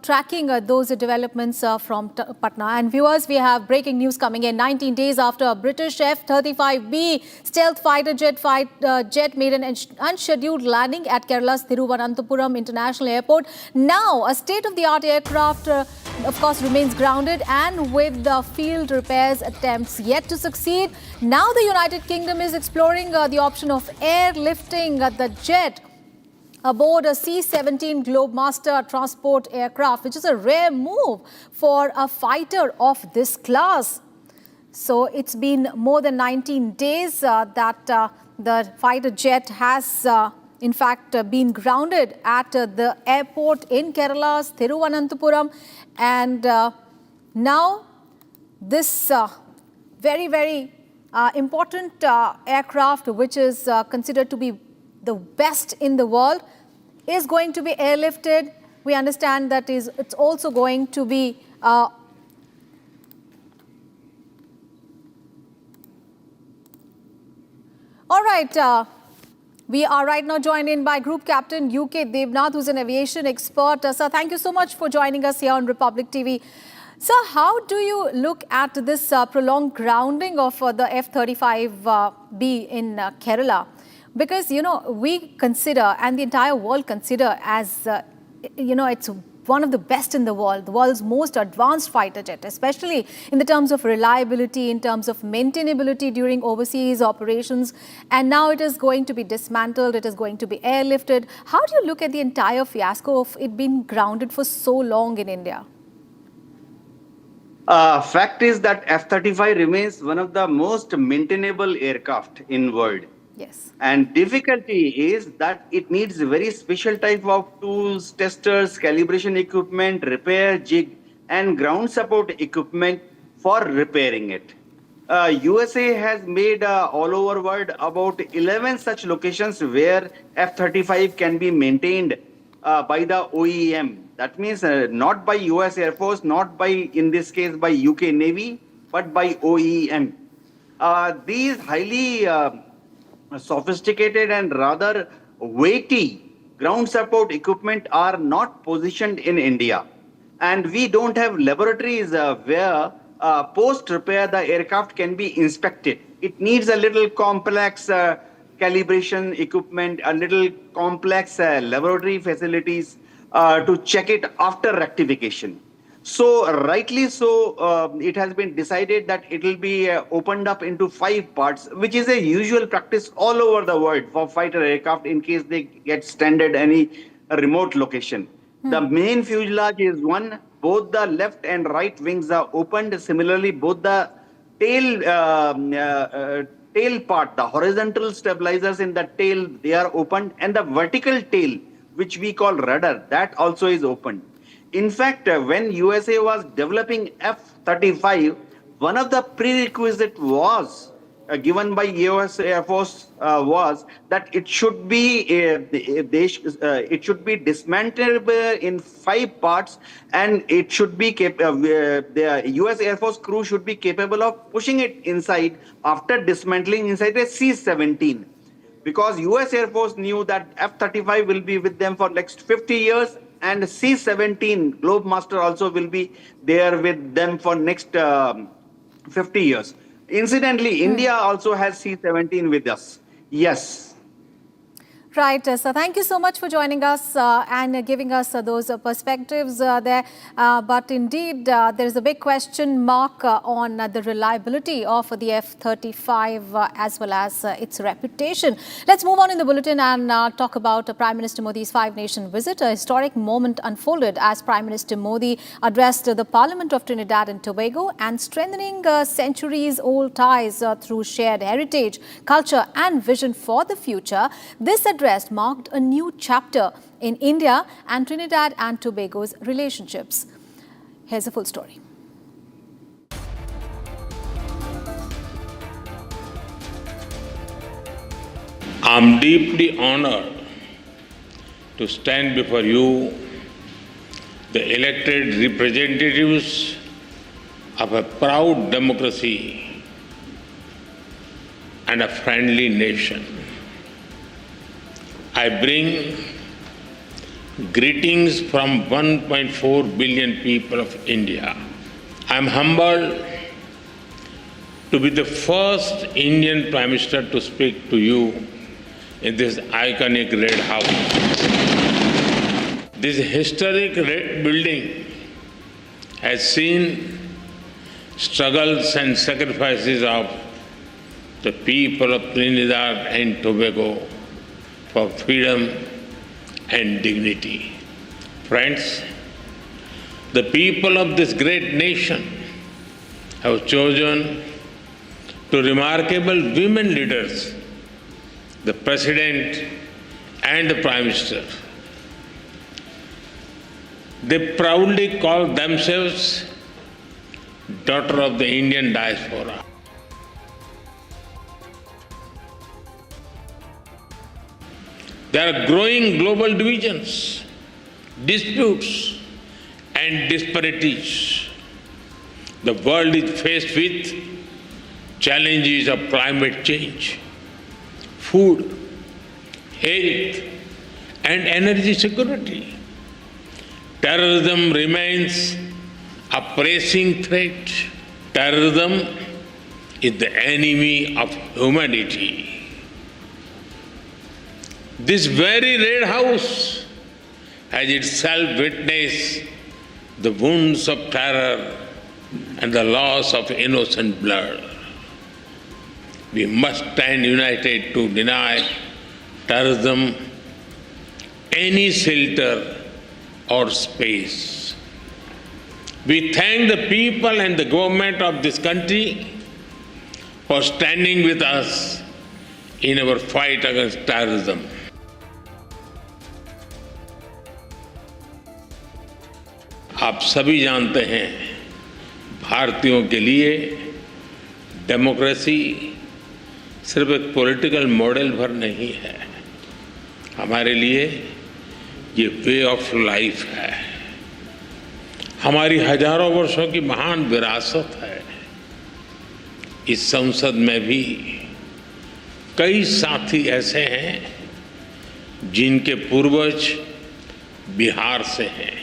tracking those developments from Patna. And viewers, we have breaking news coming in. 19 days after a British F-35B stealth fighter jet made an unscheduled landing at Kerala's Thiruvananthapuram International Airport, now a state-of-the-art aircraft, of course, remains grounded, and with the field repairs attempts yet to succeed, now the United Kingdom is exploring the option of airlifting the jet aboard a C-17 Globemaster transport aircraft, which is a rare move for a fighter of this class. So it's been more than 19 days that the fighter jet has in fact been grounded at the airport in Kerala's Thiruvananthapuram, and now this very, very important aircraft, which is considered to be the best in the world, is going to be airlifted. We understand that it's also going to be all right. We are right now joined in by Group Captain UK Devnath, who's an aviation expert. Sir, thank you so much for joining us here on Republic TV. Sir, how do you look at this prolonged grounding of the F-35B in Kerala? Because, you know, we consider, and the entire world consider as, you know, it's one of the best in the world's most advanced fighter jet, especially in the terms of reliability, in terms of maintainability during overseas operations. And now it is going to be dismantled, it is going to be airlifted. How do you look at the entire fiasco of it being grounded for so long in India? Fact is that F-35 remains one of the most maintainable aircraft in world. Yes. And difficulty is that it needs a very special type of tools, testers, calibration equipment, repair jig, and ground support equipment for repairing it. USA has made all over world about 11 such locations where F-35 can be maintained by the OEM. That means not by US Air Force, not by, in this case, by UK Navy, but by OEM. These highly sophisticated and rather weighty ground support equipment are not positioned in India. And we don't have laboratories where post-repair the aircraft can be inspected. It needs a little complex calibration equipment, a little complex laboratory facilities to check it after rectification. So rightly so, it has been decided that it will be opened up into 5 parts, which is a usual practice all over the world for fighter aircraft in case they get stranded any remote location. The main fuselage is one, both the left and right wings are opened. Similarly, both the tail part, the horizontal stabilizers in the tail, they are opened, and the vertical tail, which we call rudder, that also is opened. In fact, when USA was developing F-35, one of the prerequisites was given by US Air Force was that it should be dismantlable in 5 parts, and it should be the US Air Force crew should be capable of pushing it inside after dismantling inside a C-17. Because US Air Force knew that F-35 will be with them for next 50 years, and C-17 Globemaster also will be there with them for next 50 years. Incidentally, India also has C-17 with us. Yes. Right, so thank you so much for joining us and giving us those perspectives there. But indeed, there is a big question mark on the reliability of the F-35 as well as its reputation. Let's move on in the bulletin and talk about Prime Minister Modi's five-nation visit. A historic moment unfolded as Prime Minister Modi addressed the Parliament of Trinidad and Tobago and strengthening centuries-old ties through shared heritage, culture and vision for the future. This address marked a new chapter in India and Trinidad and Tobago's relationships. Here's a full story. I'm deeply honored to stand before you, the elected representatives of a proud democracy and a friendly nation. I bring greetings from 1.4 billion people of India. I am humbled to be the first Indian Prime Minister to speak to you in this iconic Red House. This historic red building has seen struggles and sacrifices of the people of Trinidad and Tobago for freedom and dignity. Friends, the people of this great nation have chosen two remarkable women leaders, the President and the Prime Minister. They proudly call themselves daughter of the Indian diaspora. There are growing global divisions, disputes, and disparities. The world is faced with challenges of climate change, food, health, and energy security. Terrorism remains a pressing threat. Terrorism is the enemy of humanity. This very Red House has itself witnessed the wounds of terror and the loss of innocent blood. We must stand united to deny terrorism any shelter or space. We thank the people and the government of this country for standing with us in our fight against terrorism. आप सभी जानते हैं, भारतीयों के लिए democracy सिर्फ एक political model भर नहीं है, हमारे लिए ये वे ऑफ लाइफ है, हमारी हजारों वर्षों की महान विरासत है। इस संसद में भी कई साथी ऐसे हैं जिनके पूर्वज बिहार से हैं।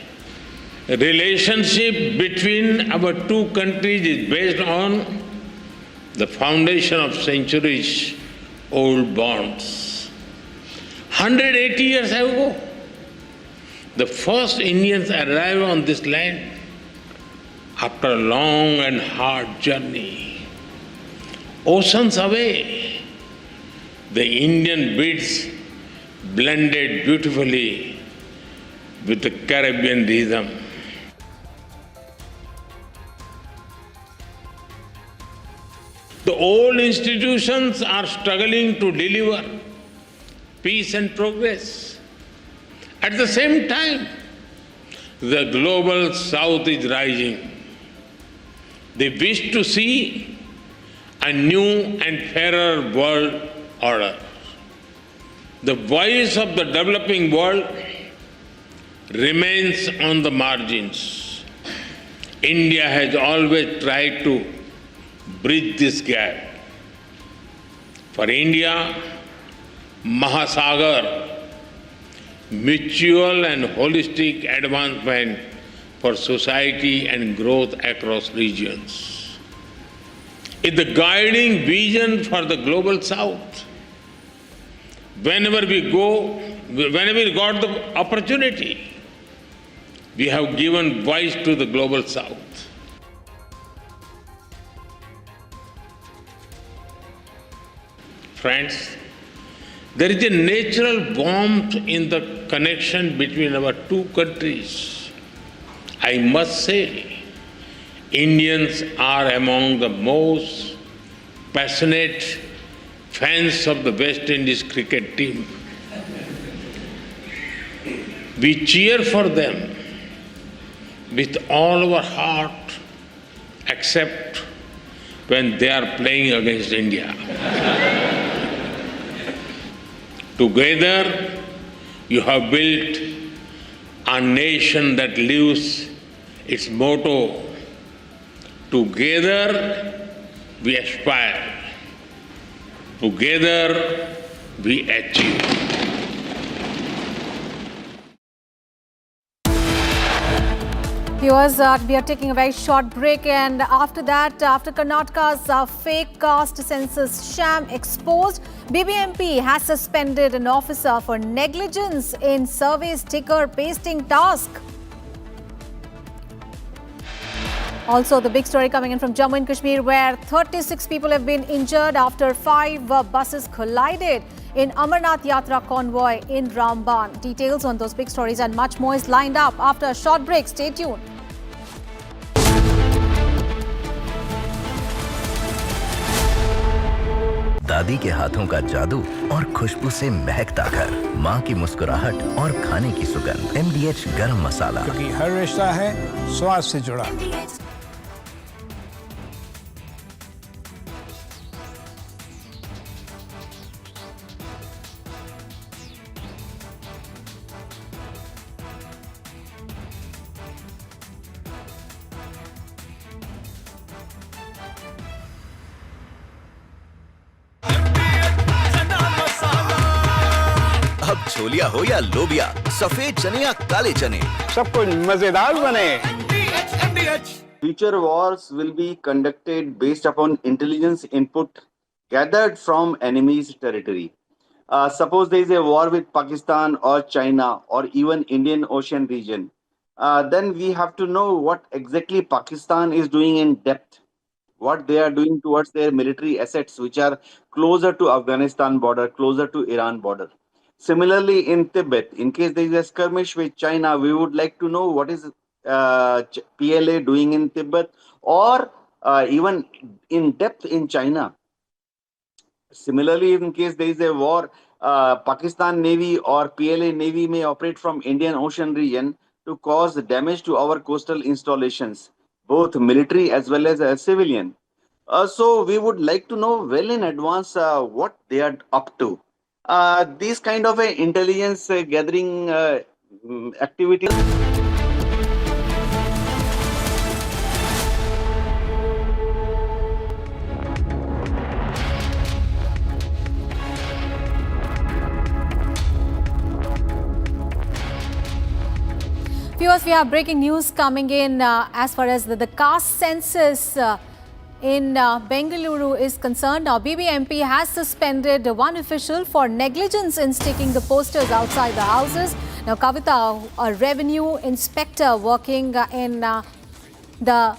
Relationship between our two countries is based on the foundation of centuries-old bonds. 180 years ago, the first Indians arrived on this land after a long and hard journey. Oceans away, the Indian beats blended beautifully with the Caribbean rhythm. The old institutions are struggling to deliver peace and progress. At the same time, the global south is rising. They wish to see a new and fairer world order. The voice of the developing world remains on the margins. India has always tried to bridge this gap. For India, Mahasagar, mutual and holistic advancement for society and growth across regions, is the guiding vision for the global South. whenever we go, whenever we got the opportunity, we have given voice to the global south. Friends, there is a natural warmth in the connection between our two countries. I must say, Indians are among the most passionate fans of the West Indies cricket team. We cheer for them with all our heart, except when they are playing against India. Together, you have built a nation that lives its motto, together we aspire, together we achieve. Viewers, we are taking a very short break, and after that, after Karnataka's fake caste census sham exposed, BBMP has suspended an officer for negligence in survey sticker pasting task. Also, the big story coming in from Jammu and Kashmir, where 36 people have been injured after 5 buses collided in Amarnath Yatra convoy in Ramban. Details on those big stories and much more is lined up after a short break. Stay tuned. दादी के हाथों का जादू और खुशबू से महकता घर, माँ की मुस्कुराहट और खाने की सुगंध। MDH गरम मसाला, क्योंकि हर रिश्ता है स्वाद से जुड़ा। अब छोलिया हो या लोबिया, सफेद चने या काले चने, सब कुछ मजेदार बने। Future wars will be conducted based upon intelligence input gathered from enemy's territory. Suppose there is a war with Pakistan or China or even Indian Ocean region, then we have to know what exactly Pakistan is doing in depth, what they are doing towards their military assets, which are closer to Afghanistan border, closer to Iran border. Similarly, in Tibet, in case there is a skirmish with China, we would like to know what is PLA doing in Tibet or even in depth in China. Similarly, in case there is a war, Pakistan Navy or PLA Navy may operate from Indian Ocean region to cause damage to our coastal installations, both military as well as civilian. So we would like to know well in advance what they are up to. These kind of intelligence gathering activities. Viewers, we have breaking news coming in as far as the caste census in Bengaluru is concerned. Now, BBMP has suspended one official for negligence in sticking the posters outside the houses. Now, Kavita, a revenue inspector working in the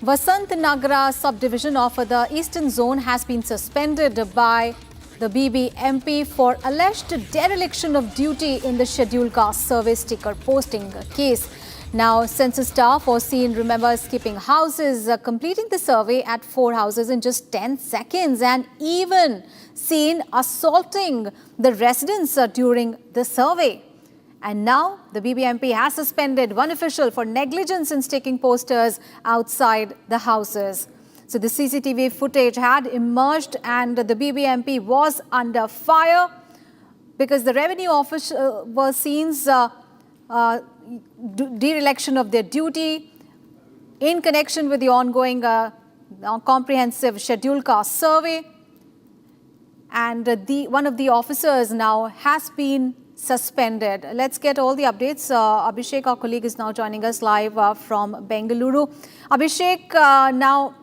Vasant Nagara subdivision of the Eastern Zone, has been suspended by the BBMP for alleged dereliction of duty in the scheduled caste survey sticker posting case. Now, census staff was seen, remember, skipping houses, completing the survey at 4 houses in just 10 seconds, and even seen assaulting the residents during the survey. And now, the BBMP has suspended one official for negligence in sticking posters outside the houses. So, the CCTV footage had emerged and the BBMP was under fire because the revenue official was seen dereliction of their duty in connection with the ongoing comprehensive scheduled caste survey, and one of the officers now has been suspended. Let's get all the updates. Abhishek, our colleague, is now joining us live from Bengaluru. Abhishek, now,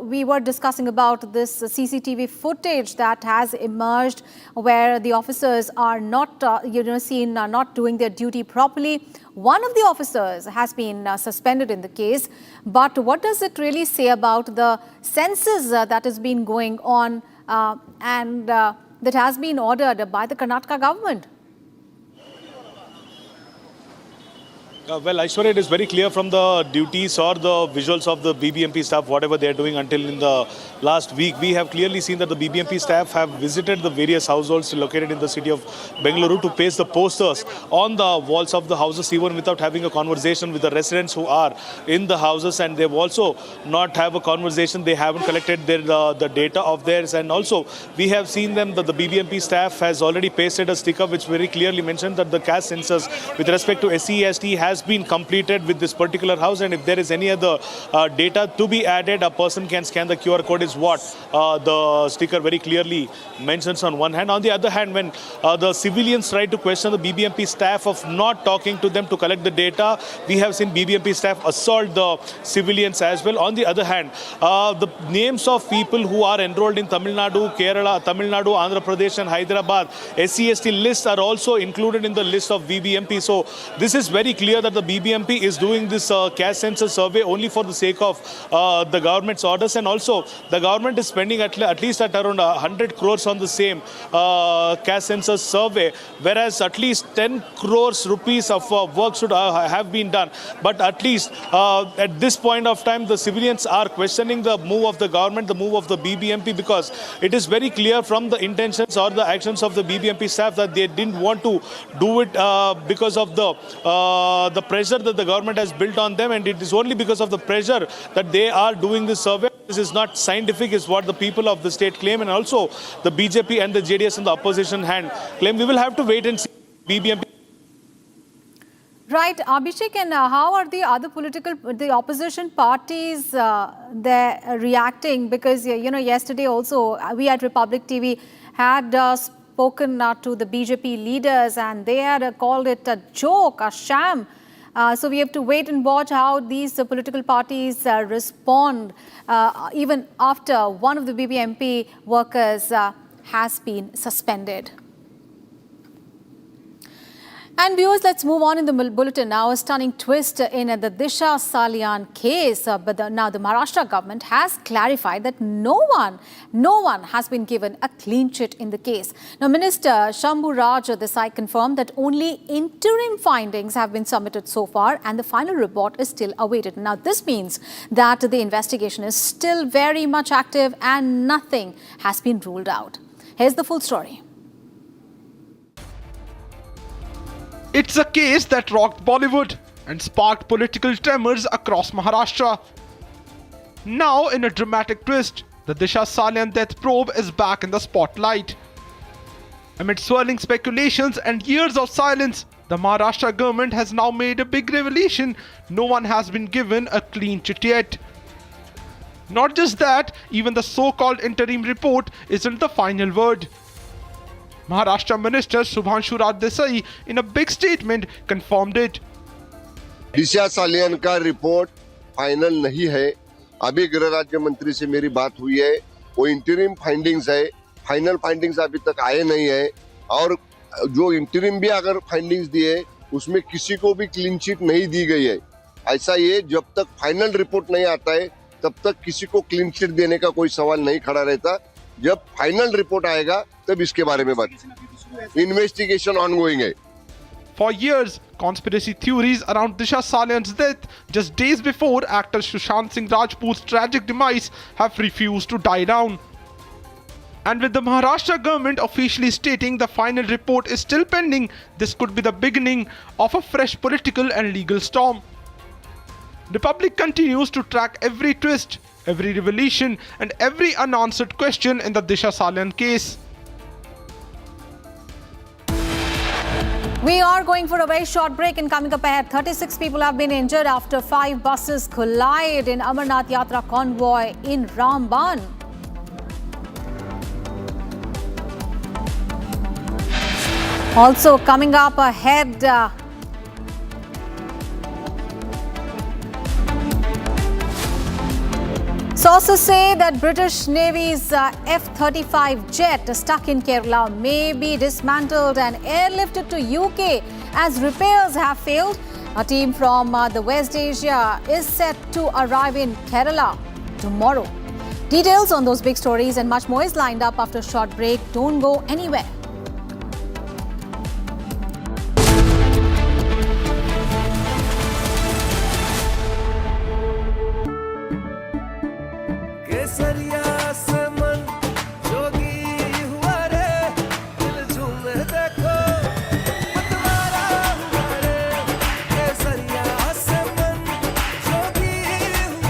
we were discussing about this CCTV footage that has emerged where the officers are not, seen not doing their duty properly. One of the officers has been suspended in the case. But what does it really say about the census that has been going on and that has been ordered by the Karnataka government? Well, Aishwarya, it is very clear from the duties or the visuals of the BBMP staff, whatever they are doing until in the last week. We have clearly seen that the BBMP staff have visited the various households located in the city of Bengaluru to paste the posters on the walls of the houses, even without having a conversation with the residents who are in the houses. And they've also not have a conversation. They haven't collected their the data of theirs. And also, we have seen them that the BBMP staff has already pasted a sticker which very clearly mentioned that the caste census with respect to SC/ST has been completed with this particular house, and if there is any other data to be added, a person can scan the QR code is what the sticker very clearly mentions on one hand. On the other hand, when the civilians try to question the BBMP staff of not talking to them to collect the data, we have seen BBMP staff assault the civilians as well. On the other hand, the names of people who are enrolled in Tamil Nadu, Kerala, Tamil Nadu, Andhra Pradesh and Hyderabad SC/ST lists are also included in the list of BBMP. So this is very clear that the BBMP is doing this caste census survey only for the sake of the government's orders, and also the government is spending at least at around 100 crores on the same caste census survey, whereas at least 10 crores rupees of work should have been done. But at least at this point of time, the civilians are questioning the move of the government, the move of the BBMP, because it is very clear from the intentions or the actions of the BBMP staff that they didn't want to do it because of the pressure that the government has built on them, and it is only because of the pressure that they are doing this survey. This is not scientific, is what the people of the state claim, and also the BJP and the JDS and the opposition hand claim. We will have to wait and see BBMP. Right, Abhishek, and how are the opposition parties they're reacting? Because, yesterday also we at Republic TV had spoken to the BJP leaders, and they had called it a joke, a sham. So we have to wait and watch how these political parties respond even after one of the BBMP workers has been suspended. And viewers, let's move on in the bulletin now. A stunning twist in the Disha Salian case. Now the Maharashtra government has clarified that no one has been given a clean chit in the case. Now Minister Shamburaj Desai confirmed that only interim findings have been submitted so far and the final report is still awaited. Now this means that the investigation is still very much active and nothing has been ruled out. Here's the full story. It's a case that rocked Bollywood and sparked political tremors across Maharashtra. Now, in a dramatic twist, the Disha Salian death probe is back in the spotlight. Amid swirling speculations and years of silence, the Maharashtra government has now made a big revelation: no one has been given a clean chit yet. Not just that, even the so-called interim report isn't the final word. Maharashtra Minister Subhanshu Raj Desai, in a big statement, confirmed it. दिशा सालियन का report final नहीं है. अभी गृह राज्य मंत्री से मेरी बात हुई है. वो इंटरिम फाइंडिंग्स है. फाइनल फाइंडिंग्स अभी तक आए नहीं है. और जो इंटरिम भी अगर फाइंडिंग्स दिए, उसमें किसी को भी क्लीन चिट नहीं दी गई है. ऐसा ये जब तक फाइनल रिपोर्ट नहीं आता है, तब तक किसी को क्लीन चिट देने का कोई सवाल नहीं खड़ा रहता. जब फाइनल रिपोर्ट आएगा तब इसके बारे में बात. इन्वेस्टिगेशन ऑनगोइंग है. For years, conspiracy theories around Disha Salian's death just days before actor Sushant Singh Rajput's tragic demise have refused to die down. And with the Maharashtra government officially stating the final report is still pending, this could be the beginning of a fresh political and legal storm. The public continues to track every twist, every revelation and every unanswered question in the Disha Salian case. We are going for a very short break, and coming up ahead, 36 people have been injured after 5 buses collide in Amarnath Yatra convoy in Ramban. Also coming up ahead, sources say that British Navy's F-35 jet stuck in Kerala may be dismantled and airlifted to UK as repairs have failed. A team from the West Asia is set to arrive in Kerala tomorrow. Details on those big stories and much more is lined up after a short break. Don't go anywhere.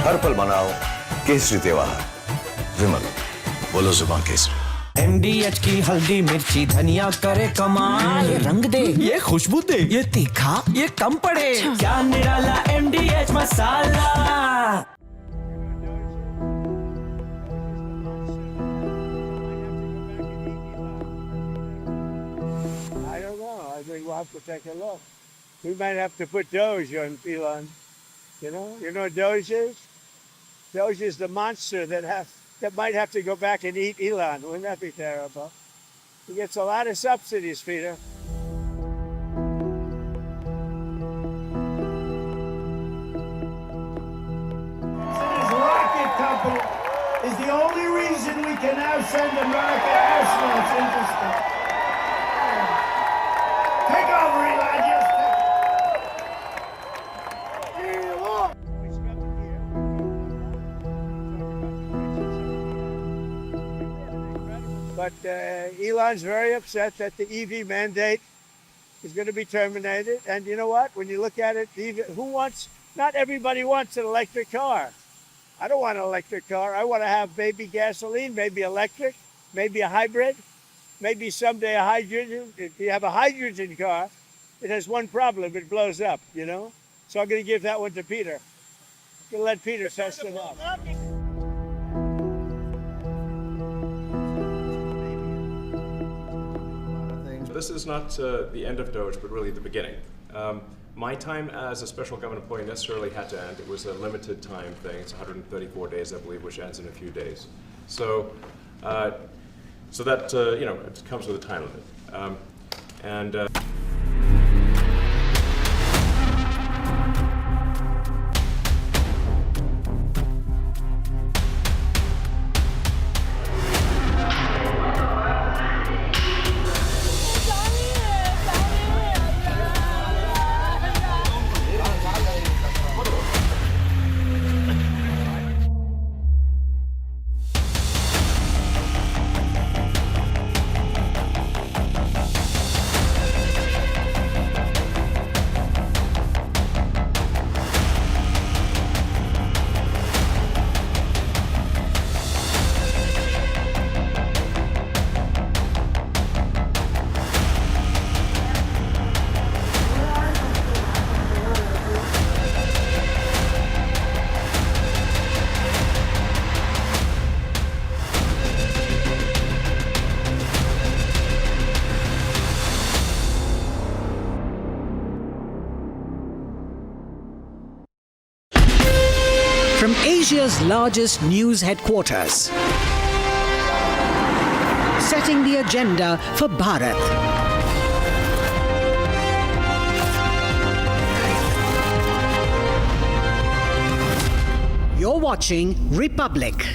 हर पल मनाओ केसरी त्योहार विमल बोलो जुबान Kesari MDH की हल्दी मिर्ची धनिया करे कमाल, ये रंग दे, ये खुशबू दे, ये तीखा, ये कम पड़े, क्या निराला MDH masala. I don't know. I think we'll have to take a look. We might have to put Doge on Elon. You know what Doge is? Doge is the monster that might have to go back and eat Elon. Wouldn't that be terrible? He gets a lot of subsidies, Peter. His rocket company is the only reason we can now send America astronauts into space. Take over, Elon. Just But Elon's very upset that the EV mandate is going to be terminated. And you know what? When you look at it, not everybody wants an electric car. I don't want an electric car. I want to have maybe gasoline, maybe electric, maybe a hybrid, maybe someday a hydrogen. If you have a hydrogen car, it has one problem. It blows up, So I'm going to give that one to Peter. I'm going to let Peter test it out. This is not the end of Doge, but really the beginning. My time as a special government employee necessarily had to end. It was a limited time thing. It's 134 days, I believe, which ends in a few days. So that it comes with a time limit. From Asia's largest news headquarters, setting the agenda for Bharat. You're watching Republic.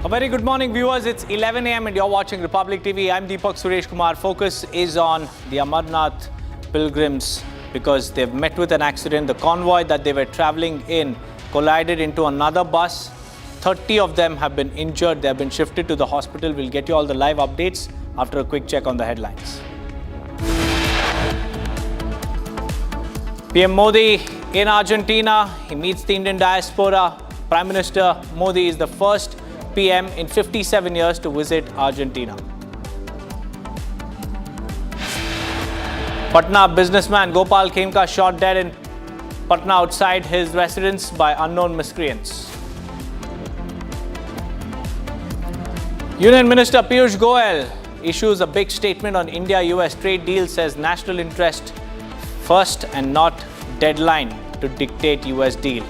A very good morning, viewers. It's 11 a.m. and you're watching Republic TV. I'm Deepak Suresh Kumar. Focus is on the Amarnath pilgrims because they've met with an accident. The convoy that they were traveling in collided into another bus. 30 of them have been injured. They have been shifted to the hospital. We'll get you all the live updates after a quick check on the headlines. PM Modi In Argentina, he meets the Indian diaspora. Prime Minister Modi is the first PM in 57 years to visit Argentina. Patna businessman Gopal Kimka shot dead in Patna outside his residence by unknown miscreants. Union Minister Piyush Goyal issues a big statement on India-US trade deal, says national interest first and not deadline to dictate US deal.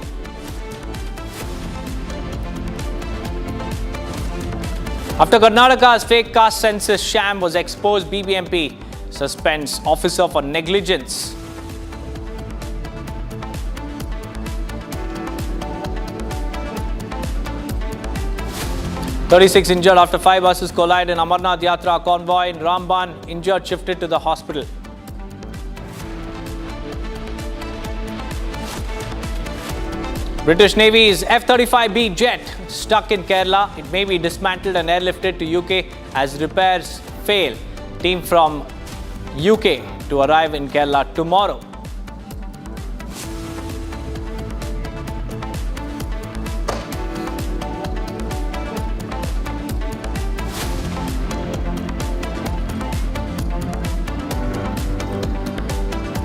After Karnataka's fake caste census sham was exposed, BBMP suspends officer for negligence. "36 injured after 5 buses collide in Amarnath Yatra convoy in Ramban. Injured shifted to the hospital." British Navy's F-35B jet stuck in Kerala. It may be dismantled and airlifted to UK as repairs fail. Team from UK to arrive in Kerala tomorrow.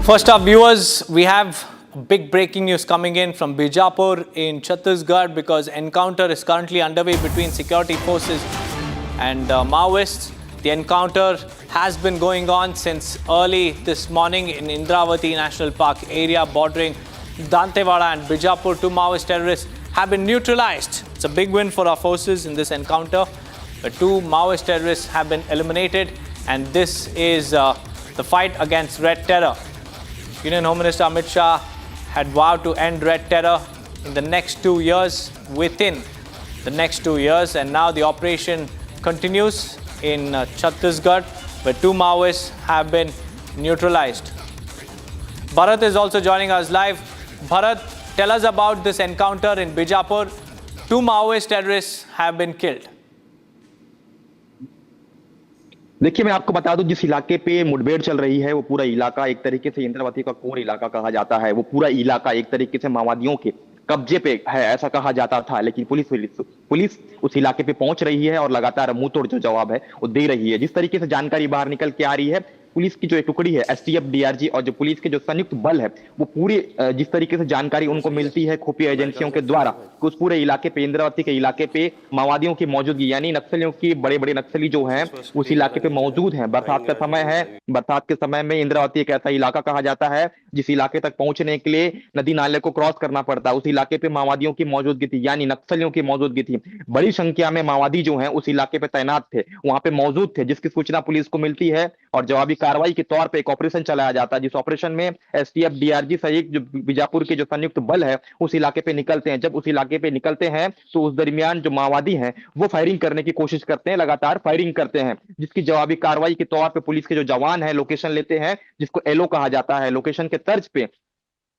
First up, viewers, we have big breaking news coming in from Bijapur in Chhattisgarh, because encounter is currently underway between security forces and Maoists. The encounter has been going on since early this morning in Indravati National Park area bordering Dantewada and Bijapur. 2 Maoist terrorists have been neutralized. It's a big win for our forces in this encounter. The 2 Maoist terrorists have been eliminated, and this is the fight against Red Terror. Union Home Minister Amit Shah had vowed to end Red Terror in the next 2 years, within the next 2 years, and now the operation continues in Chhattisgarh, where 2 Maoists have been neutralized. Bharat is also joining us live. Bharat, tell us about this encounter in Bijapur. 2 Maoist terrorists have been killed. देखिए, मैं आपको बता दूं, जिस इलाके पे मुठभेड़ चल रही है वो पूरा इलाका एक तरीके से इंद्रावती का कोर इलाका कहा जाता है। वो पूरा इलाका एक तरीके से माओवादियों के कब्जे पे है, ऐसा कहा जाता था। लेकिन पुलिस उस इलाके पे पहुंच रही है और लगातार मुंह तोड़ जो जवाब है वो दे रही है। जिस तरीके से जानकारी बाहर निकल के आ रही है, पुलिस की जो एक टुकड़ी है एसटीएफ डीआरजी और जो पुलिस के जो संयुक्त बल है, वो पूरे जिस तरीके से जानकारी उनको मिलती है खुफिया एजेंसियों के द्वारा, उस पूरे इलाके पे, इंद्रावती के इलाके पे माओवादियों की मौजूदगी, यानी नक्सलियों की बड़े बड़े नक्सली जो हैं उस इलाके पे मौजूद हैं। बरसात का समय है, बरसात के समय में इंद्रावती एक ऐसा इलाका कहा जाता है जिस इलाके तक पहुंचने के लिए नदी नाले को क्रॉस करना पड़ता है। उस इलाके पे माओवादियों की मौजूदगी थी, यानी नक्सलियों की मौजूदगी थी। बड़ी संख्या में माओवादी जो हैं उस इलाके पे तैनात थे, वहां पे मौजूद थे, जिसकी सूचना पुलिस को मिलती है और जवाबी कार्रवाई के तौर पे एक ऑपरेशन चलाया जाता है, जिस ऑपरेशन में एसटीएफ डीआरजी सहित जो बीजापुर के जो संयुक्त बल है उस इलाके पे निकलते हैं। जब उस इलाके पे निकलते हैं तो उस दरमियान जो माओवादी हैं वो फायरिंग करने की कोशिश करते हैं, लगातार फायरिंग करते हैं, जिसकी जवाबी कार्रवाई के तौर पे पुलिस के जो जवान है लोकेशन लेते हैं, जिसको एलओ कहा जाता है। लोकेशन के तर्ज पे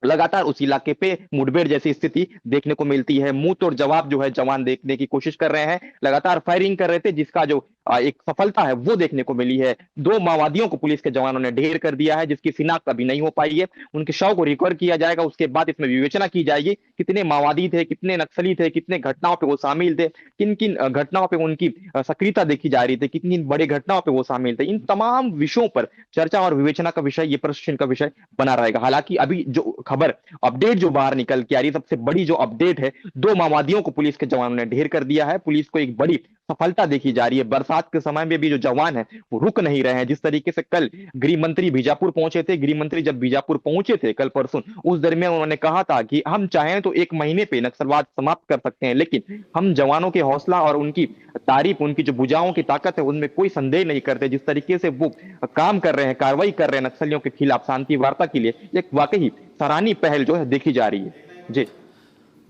लगातार उस इलाके पे मुठभेड़ जैसी स्थिति देखने को मिलती है। मुंह तोड़ जवाब जो है जवान देखने की कोशिश कर रहे हैं, लगातार फायरिंग कर रहे थे, जिसका जो एक सफलता है वो देखने को मिली है। 2 माओवादियों को पुलिस के जवानों ने ढेर कर दिया है, जिसकी शिनाख्त अभी नहीं हो पाई है। उनके शव को रिकवर किया जाएगा, उसके बाद इसमें विवेचना की जाएगी कितने माओवादी थे, कितने नक्सली थे, कितने घटनाओं पे वो शामिल थे, किन किन घटनाओं पे उनकी सक्रियता देखी जा रही थी, कितनी बड़ी घटनाओं पे वो शामिल थे। इन तमाम विषयों पर चर्चा और विवेचना का विषय, ये प्रश्न का विषय बना रहेगा। हालांकि अभी जो खबर अपडेट जो बाहर निकल के आ रही है, सबसे बड़ी जो अपडेट है, 2 माओवादियों को पुलिस के जवानों ने ढेर कर दिया है। पुलिस को एक बड़ी सफलता देखी जा रही है। बरसात के समय में भी जो जवान है वो रुक नहीं रहे हैं। जिस तरीके से कल गृह मंत्री बीजापुर पहुंचे थे, गृह मंत्री जब बीजापुर पहुंचे थे कल परसों, उस दरमियान उन्होंने कहा था कि हम चाहें तो 1 महीने पे नक्सलवाद समाप्त कर सकते हैं, लेकिन हम जवानों के हौसला और उनकी तारीफ, उनकी जो भुजाओं की ताकत है उनमें कोई संदेह नहीं करते। जिस तरीके से वो काम कर रहे हैं, कार्रवाई कर रहे हैं नक्सलियों के खिलाफ शांति वार्ता के लिए, एक वाकई सराहनीय पहल जो है देखी जा रही है। जी,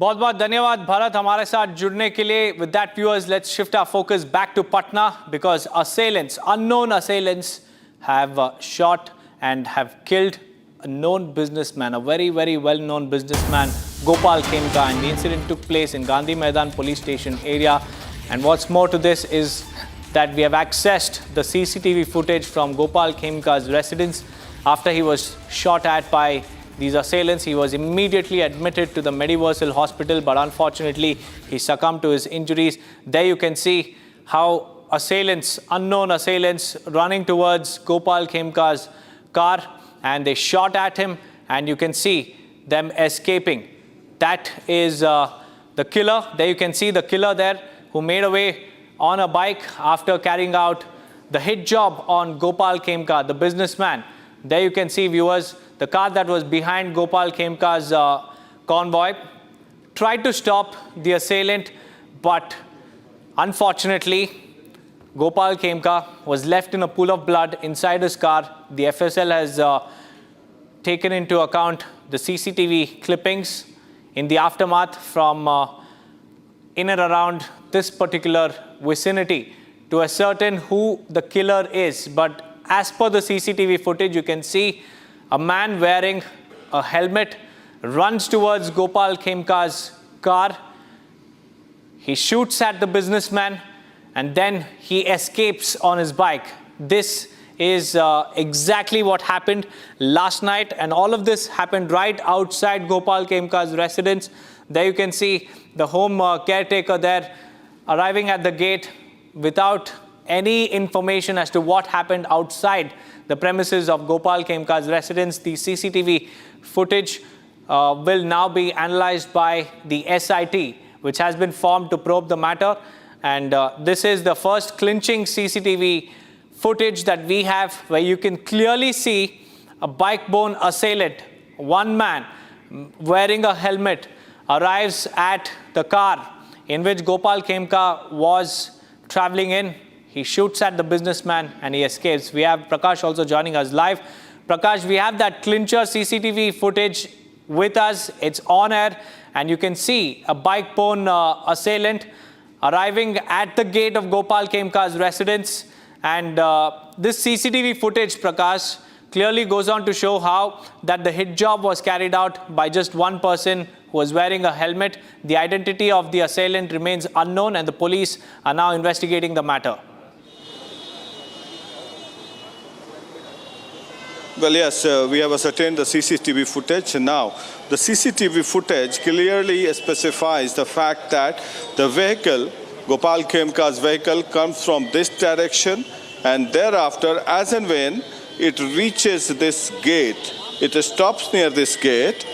बहुत बहुत धन्यवाद भारत हमारे साथ जुड़ने के लिए। With that, viewers, let's shift our focus back to Patna, because assailants, unknown assailants, have shot and have killed a known businessman, a very, very well-known businessman, Gopal Kimka, and the incident took place in Gandhi Maidan police station area. And what's more to this is that we have accessed the CCTV footage from Gopal Kimka's residence after he was shot at by these assailants. He was immediately admitted to the Mediversal Hospital, but unfortunately, he succumbed to his injuries. There you can see how assailants, unknown assailants, running towards Gopal Khemka's car, and they shot at him, and you can see them escaping. That is the killer. There you can see the killer there, who made away on a bike after carrying out the hit job on Gopal Khemka, the businessman. There you can see, viewers, the car that was behind Gopal Khemka's convoy tried to stop the assailant, but unfortunately, Gopal Khemka was left in a pool of blood inside his car. The FSL has taken into account the CCTV clippings in the aftermath from in and around this particular vicinity to ascertain who the killer is. But as per the CCTV footage, you can see a man wearing a helmet runs towards Gopal Khemka's car. He shoots at the businessman and then he escapes on his bike. This is exactly what happened last night, and all of this happened right outside Gopal Khemka's residence. There you can see the home caretaker there arriving at the gate without any information as to what happened outside the premises of Gopal Khemka's residence. The CCTV footage will now be analyzed by the SIT, which has been formed to probe the matter. And this is the first clinching CCTV footage that we have, where you can clearly see a bike-borne assailant, one man wearing a helmet, arrives at the car in which Gopal Khemka was traveling in. He shoots at the businessman and he escapes. We have Prakash also joining us live. Prakash, we have that clincher CCTV footage with us. It's on air, and you can see a bike-borne assailant arriving at the gate of Gopal Khemka's residence. And this CCTV footage, Prakash, clearly goes on to show how that the hit job was carried out by just one person who was wearing a helmet. The identity of the assailant remains unknown, and the police are now investigating the matter. Well, yes, we have ascertained the CCTV footage. Now, the CCTV footage clearly specifies the fact that the vehicle, Gopal Khemka's vehicle, comes from this direction, and thereafter, as and when it reaches this gate, it stops near this gate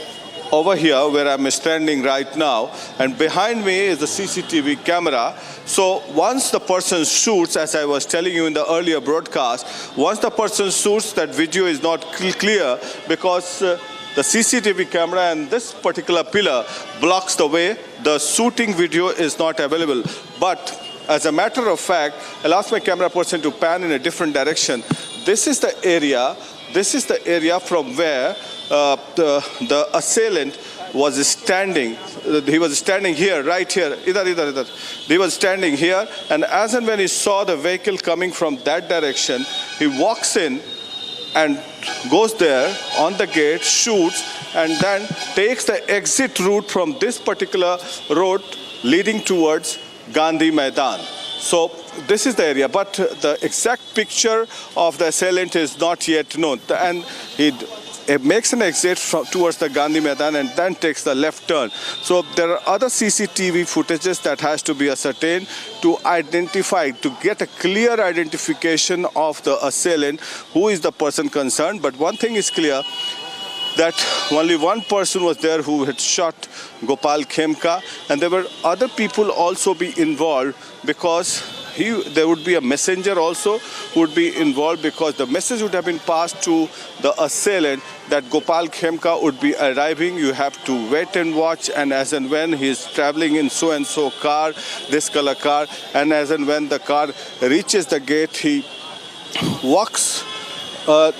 over here where I'm standing right now, and behind me is the CCTV camera. So once the person shoots, as I was telling you in the earlier broadcast, once the person shoots, that video is not clear because the CCTV camera and this particular pillar blocks the way. The shooting video is not available. But as a matter of fact, I'll ask my camera person to pan in a different direction. This is the area from where the assailant was standing. He was standing here, right here. Idhar. He was standing here, and as and when he saw the vehicle coming from that direction, he walks in and goes there on the gate, shoots, and then takes the exit route from this particular road leading towards Gandhi Maidan. So this is the area, but the exact picture of the assailant is not yet known. And he makes an exit towards the Gandhi Maidan and then takes the left turn. So there are other CCTV footages that has to be ascertained to identify, to get a clear identification of the assailant, who is the person concerned. But one thing is clear, that only one person was there who had shot Gopal Khemka, and there were other people also be involved because there would be a messenger also who would be involved, because the message would have been passed to the assailant that Gopal Khemka would be arriving. You have to wait and watch, and as and when he is traveling in so-and-so car, this color car, and as and when the car reaches the gate, he walks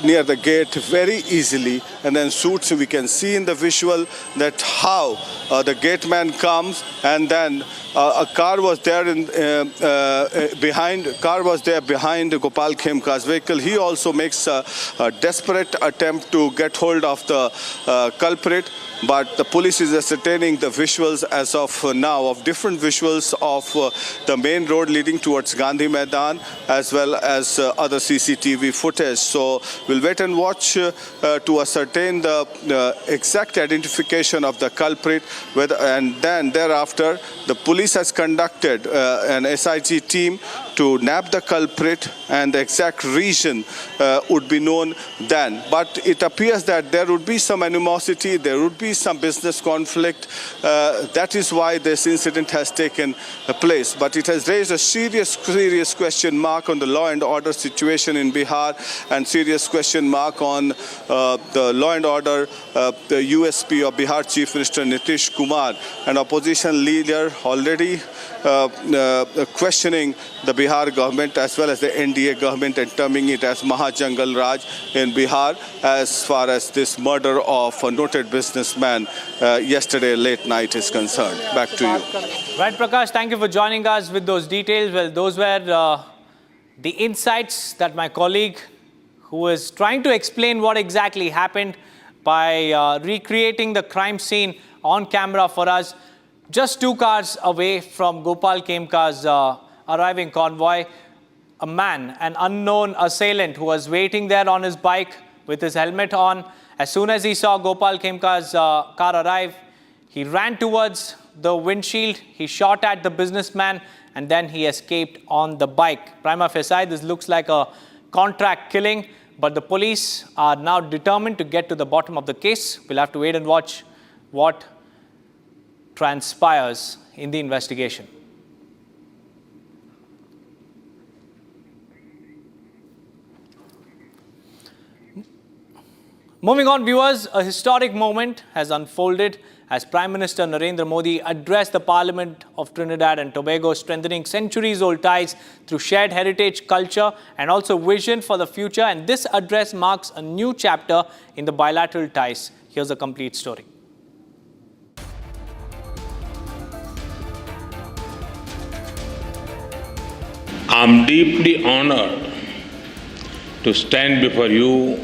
near the gate very easily and then shoots. We can see in the visual that how the gate man comes, and then a car was there behind Gopal Khemka's vehicle. He also makes a desperate attempt to get hold of the culprit, but the police is ascertaining the visuals as of now, of different visuals of the main road leading towards Gandhi Maidan, as well as other CCTV footage. So we'll wait and watch to ascertain the exact identification of the culprit, and then thereafter the police has conducted an SIT team to nab the culprit, and the exact reason would be known then. But it appears that there would be some animosity, there would be some business conflict. That is why this incident has taken place. But it has raised a serious question mark on the law and order situation in Bihar, and serious question mark on the law and order, the USP of Bihar Chief Minister Nitish Kumar, and opposition leader already questioning the Bihar government as well as the NDA government and terming it as Mahajangal Raj in Bihar as far as this murder of a noted businessman yesterday late night is concerned. Back to you. Right, Prakash, thank you for joining us with those details. Well, those were the insights that my colleague, who is trying to explain what exactly happened by recreating the crime scene on camera for us, just 2 cars away from Gopal Kimka's arriving convoy. A man, an unknown assailant who was waiting there on his bike with his helmet on. As soon as he saw Gopal Kimka's car arrive, he ran towards the windshield, he shot at the businessman, and then he escaped on the bike. Prima facie, this looks like a contract killing, but the police are now determined to get to the bottom of the case. We'll have to wait and watch what transpires in the investigation. Moving on, viewers, a historic moment has unfolded as Prime Minister Narendra Modi addressed the Parliament of Trinidad and Tobago, strengthening centuries-old ties through shared heritage, culture, and also vision for the future. And this address marks a new chapter in the bilateral ties. Here's a complete story. I'm deeply honored to stand before you,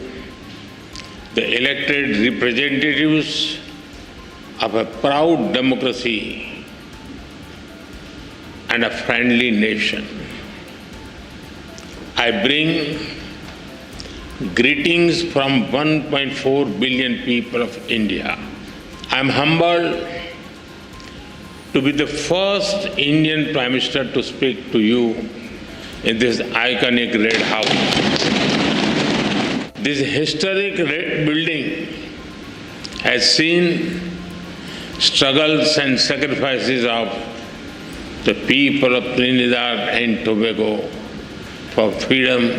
the elected representatives of a proud democracy and a friendly nation. I bring greetings from 1.4 billion people of India. I'm humbled to be the first Indian Prime Minister to speak to you in this iconic Red House. This historic red building has seen struggles and sacrifices of the people of Trinidad and Tobago for freedom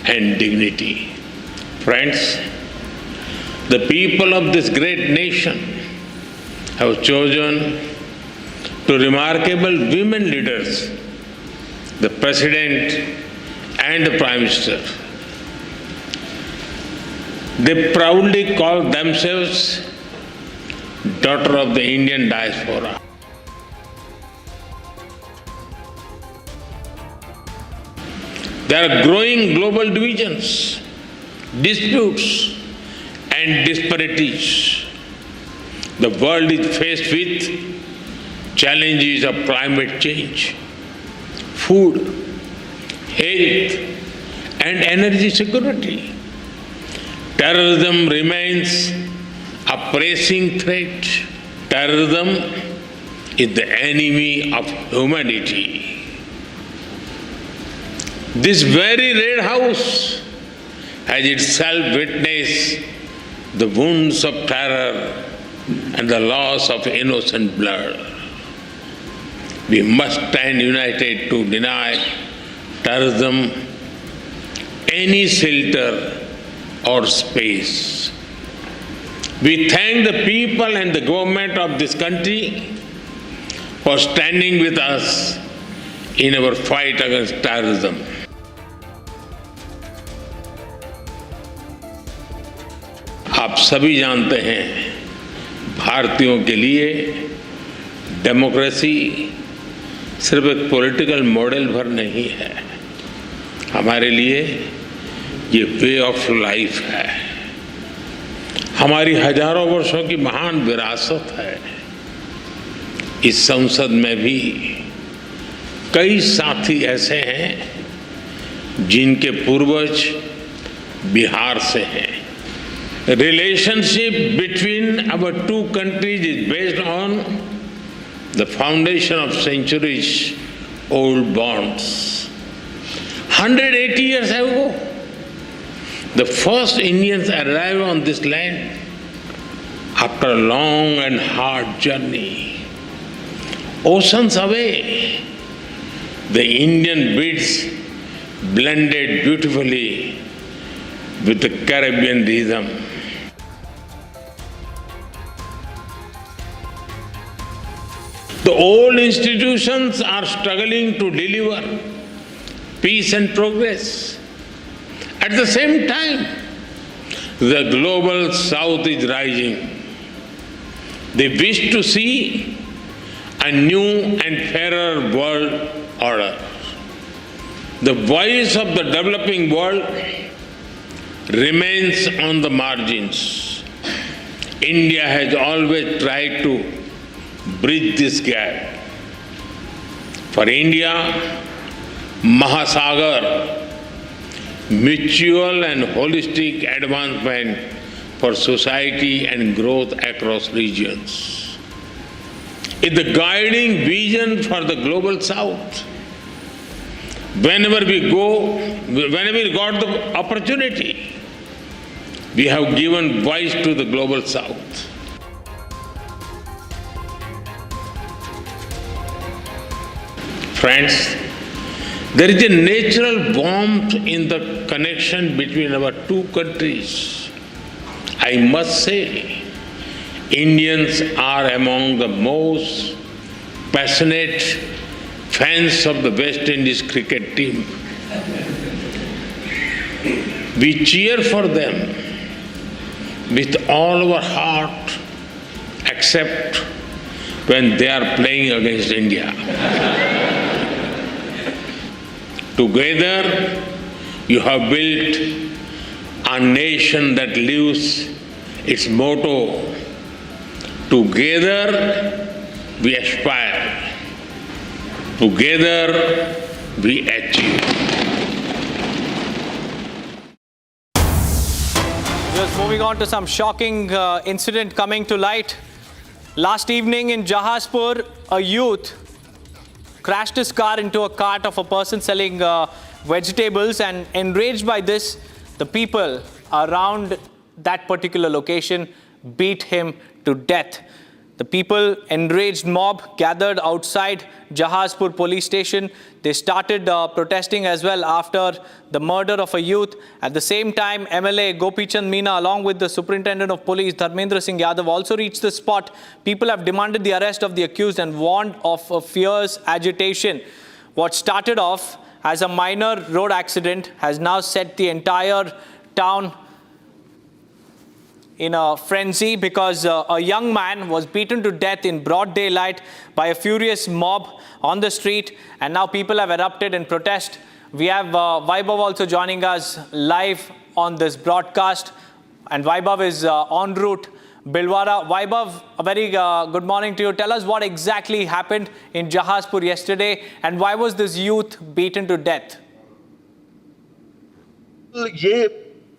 and dignity. Friends, the people of this great nation have chosen two remarkable women leaders, the President and the Prime Minister. They proudly call themselves daughter of the Indian diaspora. There are growing global divisions, disputes, and disparities. The world is faced with challenges of climate change, food, health, and energy security. Terrorism remains a pressing threat. Terrorism is the enemy of humanity. This very Red House has itself witnessed the wounds of terror and the loss of innocent blood. We must stand united to deny terrorism any shelter or space. We thank the people and the government of this country for standing with us in our fight against terrorism. आप सभी जानते हैं, भारतीयों के लिए democracy सिर्फ एक political model भर नहीं है, हमारे लिए ये वे ऑफ लाइफ है, हमारी हजारों वर्षों की महान विरासत है। इस संसद में भी कई साथी ऐसे हैं जिनके पूर्वज बिहार से हैं, relationship between our two countries is based on the foundation of centuries-old bonds. 180 years ago, the first Indians arrived on this land after a long and hard journey. Oceans away, the Indian beats blended beautifully with the Caribbean rhythm. The old institutions are struggling to deliver peace and progress. At the same time, the global south is rising. They wish to see a new and fairer world order. The voice of the developing world remains on the margins. India has always tried to bridge this gap. For India, Mahasagar, mutual and holistic advancement for society and growth across regions, is the guiding vision for the global south. Whenever we got the opportunity, we have given voice to the global south. Friends, there is a natural warmth in the connection between our two countries. I must say, Indians are among the most passionate fans of the West Indies cricket team. We cheer for them with all our heart, except when they are playing against India. Together, you have built a nation that lives its motto, together we aspire, together we achieve. Just moving on to some shocking incident coming to light. Last evening in Jahazpur, a youth crashed his car into a cart of a person selling vegetables, and enraged by this, the people around that particular location beat him to death. The people, enraged mob, gathered outside Jahazpur police station. They started protesting as well after the murder of a youth. At the same time, MLA Gopichand Meena, along with the Superintendent of Police Dharmendra Singh Yadav, also reached the spot. People have demanded the arrest of the accused and warned of a fierce agitation. What started off as a minor road accident has now set the entire town in a frenzy, because a young man was beaten to death in broad daylight by a furious mob on the street, and now people have erupted in protest. We have Vaibhav also joining us live on this broadcast, and Vaibhav is en route Bhilwara. Vaibhav, a very good morning to you. Tell us what exactly happened in Jahazpur yesterday, and why was this youth beaten to death? ये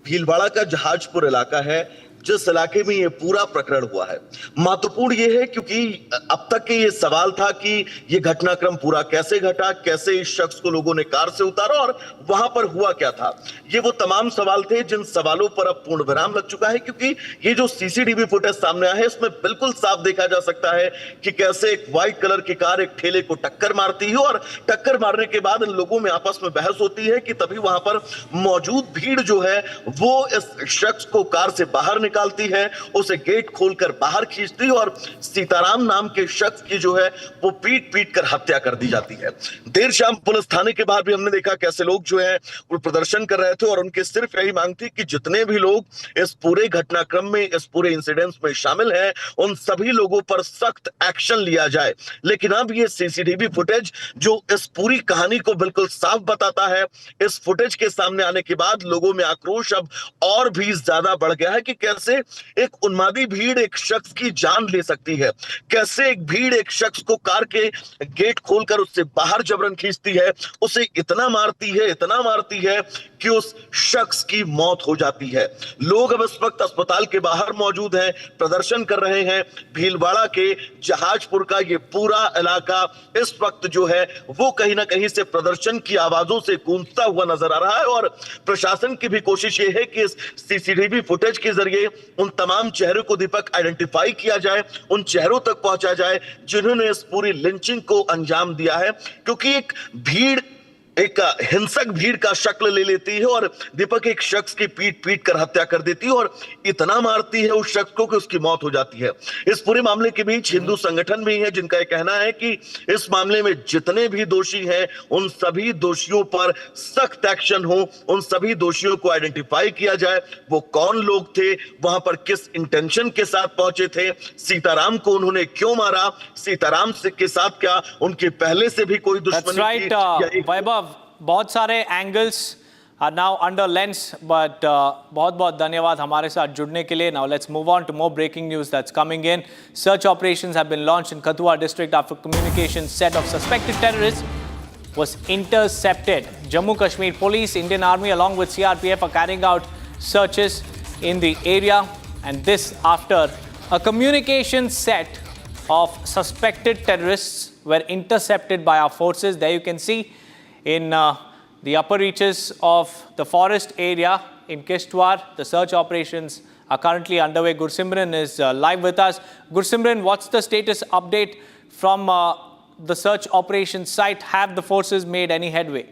भीलवाड़ा का जहाजपुर इलाका है जिस इलाके में ये पूरा प्रकरण हुआ है। महत्वपूर्ण ये है क्योंकि अब तक के ये सवाल था कि ये घटनाक्रम पूरा कैसे घटा, कैसे इस शख्स को लोगों ने कार से उतारा और वहां पर हुआ क्या था। ये वो तमाम सवाल थे जिन सवालों पर अब पूर्ण विराम लग चुका है, क्योंकि ये जो सीसीटीवी फुटेज सामने आया है इसमें बिल्कुल साफ देखा जा सकता है कि कैसे एक व्हाइट कलर की कार एक ठेले को टक्कर मारती है और टक्कर मारने के बाद इन लोगों में आपस में बहस होती है कि तभी वहां पर मौजूद भीड़ जो है वो इस शख्स को कार से बाहर निकालती है, उसे गेट खोलकर बाहर खींचती है और सीताराम नाम के शख्स की जो है वो पीट पीट कर हत्या कर दी जाती है। देर शाम पुलिस थाने के बाहर भी हमने देखा कैसे लोग जो है वो प्रदर्शन कर रहे थे और उनकी सिर्फ यही मांग थी कि जितने भी लोग इस पूरे घटनाक्रम में, इस पूरे इंसिडेंट्स में शामिल हैं, उन सभी लोगों पर सख्त एक्शन लिया जाए। लेकिन अब ये सीसीटीवी फुटेज जो इस पूरी कहानी को बिल्कुल साफ बताता है, इस फुटेज के सामने आने के बाद लोगों में आक्रोश अब और भी ज्यादा बढ़ गया है कि कैसे कैसे एक उन्मादी भीड़ एक शख्स की जान ले सकती है, कैसे एक भीड़ एक शख्स को कार के गेट खोलकर उससे बाहर जबरन खींचती है, उसे इतना मारती है कि उस शख्स की मौत हो जाती है। लोग अब इस वक्त अस्पताल के बाहर मौजूद हैं, प्रदर्शन कर रहे हैं। भीलवाड़ा के जहाजपुर का ये पूरा इलाका इस वक्त जो है वो कहीं ना कहीं से प्रदर्शन की आवाजों से गूंजता हुआ नजर आ रहा है और प्रशासन की भी कोशिश ये है कि इस सीसीटीवी फुटेज के जरिए उन तमाम चेहरों को दीपक आइडेंटिफाई किया जाए, उन चेहरों तक पहुंचा जाए जिन्होंने इस पूरी लिंचिंग को अंजाम दिया है। क्योंकि एक भीड़ एक हिंसक भीड़ का शक्ल ले लेती है और दीपक एक शख्स की पीट कर हत्या कर देती है और इतना मारती है उस शख्स को कि उसकी मौत हो जाती है। इस पूरे मामले के बीच हिंदू संगठन भी है जिनका यह कहना है कि इस मामले में जितने भी दोषी हैं उन सभी दोषियों पर सख्त एक्शन हो, उन सभी दोषियों को आइडेंटिफाई किया जाए, वो कौन लोग थे, वहां पर किस इंटेंशन के साथ पहुंचे थे, सीताराम को उन्होंने क्यों मारा, सीताराम के साथ क्या उनके पहले से भी कोई दुश्मनी थी। बहुत सारे angles are now under lens, but बहुत बहुत धन्यवाद हमारे साथ जुड़ने के लिए. Now let's move on to more breaking news that's coming in. Search operations have been launched in Kathua district after communication set of suspected terrorists was intercepted. Jammu Kashmir Police, Indian Army along with CRPF are carrying out searches in the area, and this after a communication set of suspected terrorists were intercepted by our forces. There you can see in the upper reaches of the forest area in Kishtwar, the search operations are currently underway. Gursimran is live with us. Gursimran, what's the status update from the search operation site? Have the forces made any headway?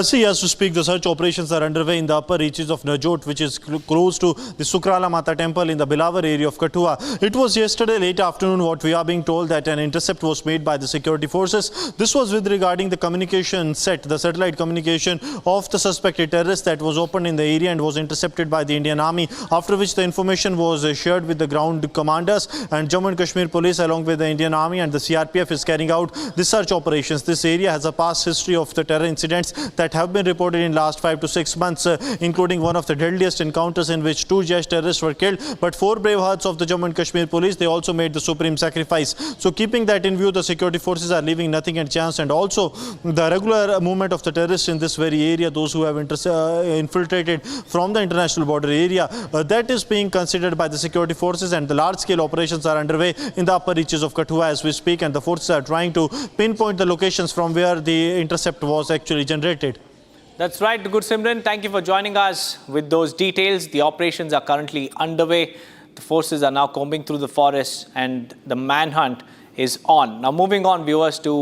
See, as we speak, the search operations are underway in the upper reaches of Najot, which is close to the Sukrala Mata temple in the Bilawar area of Kathua. It was yesterday late afternoon what we are being told that an intercept was made by the security forces. This was with regarding the communication set, the satellite communication of the suspected terrorist that was opened in the area and was intercepted by the Indian Army, after which the information was shared with the ground commanders, and Jammu and Kashmir Police along with the Indian Army and the CRPF is carrying out the search operations. This area has a past history of the terror incidents that have been reported in last 5 to 6 months, including one of the deadliest encounters in which 2 Jaish terrorists were killed, but 4 brave hearts of the Jammu and Kashmir Police, they also made the supreme sacrifice. So keeping that in view, the security forces are leaving nothing and chance, and also the regular movement of the terrorists in this very area, those who have infiltrated from the international border area, that is being considered by the security forces, and the large-scale operations are underway in the upper reaches of Kathua as we speak, and the forces are trying to pinpoint the locations from where the intercept was actually generated. That's right, Gursimran. Thank you for joining us with those details. The operations are currently underway. The forces are now combing through the forest and the manhunt is on. Now moving on, viewers, to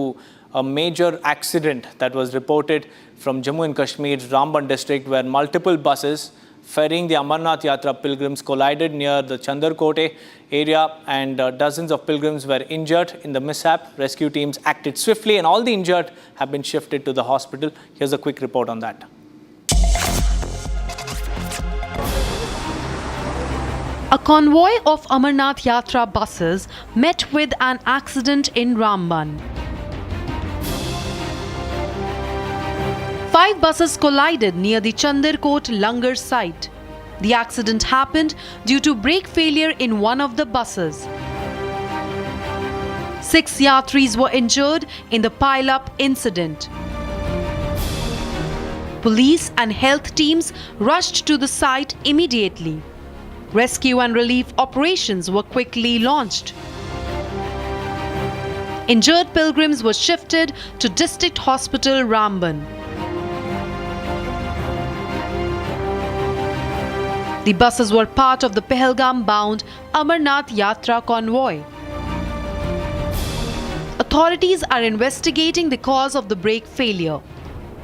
a major accident that was reported from Jammu and Kashmir's Ramban district, where multiple buses ferrying the Amarnath Yatra pilgrims collided near the Chandarkote area, and dozens of pilgrims were injured in the mishap. Rescue teams acted swiftly and all the injured have been shifted to the hospital. Here's a quick report on that. A convoy of Amarnath Yatra buses met with an accident in Ramban. 5 buses collided near the Chandarkot Langar site. The accident happened due to brake failure in one of the buses. 6 yatris were injured in the pile-up incident. Police and health teams rushed to the site immediately. Rescue and relief operations were quickly launched. Injured pilgrims were shifted to District Hospital Ramban. The buses were part of the Pahalgam-bound Amarnath Yatra convoy. Authorities are investigating the cause of the brake failure.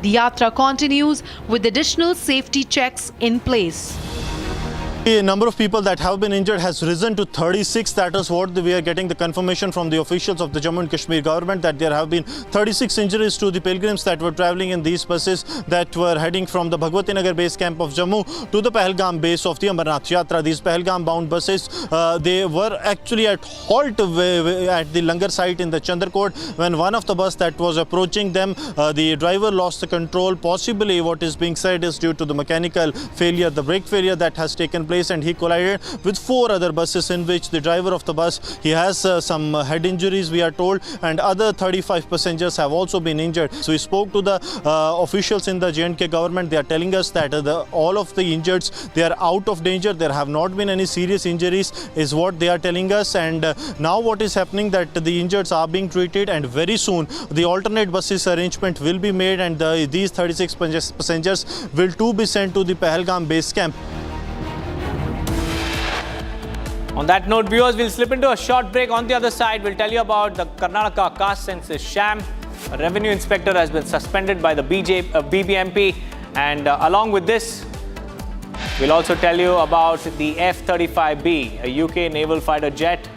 The Yatra continues with additional safety checks in place. The number of people that have been injured has risen to 36. That is what we are getting the confirmation from the officials of the Jammu and Kashmir government, that there have been 36 injuries to the pilgrims that were travelling in these buses that were heading from the Bhagwati Nagar base camp of Jammu to the Pahalgam base of the Amarnath Yatra. These Pahalgam bound buses, they were actually at halt at the Langar site in the Chandrakot when one of the bus that was approaching them, the driver lost the control. Possibly what is being said is due to the mechanical failure, the brake failure that has taken place, and he collided with 4 other buses in which the driver of the bus, he has some head injuries, we are told, and other 35 passengers have also been injured. So we spoke to the officials in the J&K government. They are telling us that all of the injureds, they are out of danger. There have not been any serious injuries is what they are telling us, and now what is happening, that the injureds are being treated, and very soon the alternate buses arrangement will be made, and these 36 passengers will too be sent to the Pahalgam base camp. On that note, viewers, we'll slip into a short break. On the other side, we'll tell you about the Karnataka Caste Census sham. A revenue inspector has been suspended by the BBMP, and along with this, we'll also tell you about the F-35B, a UK naval fighter jet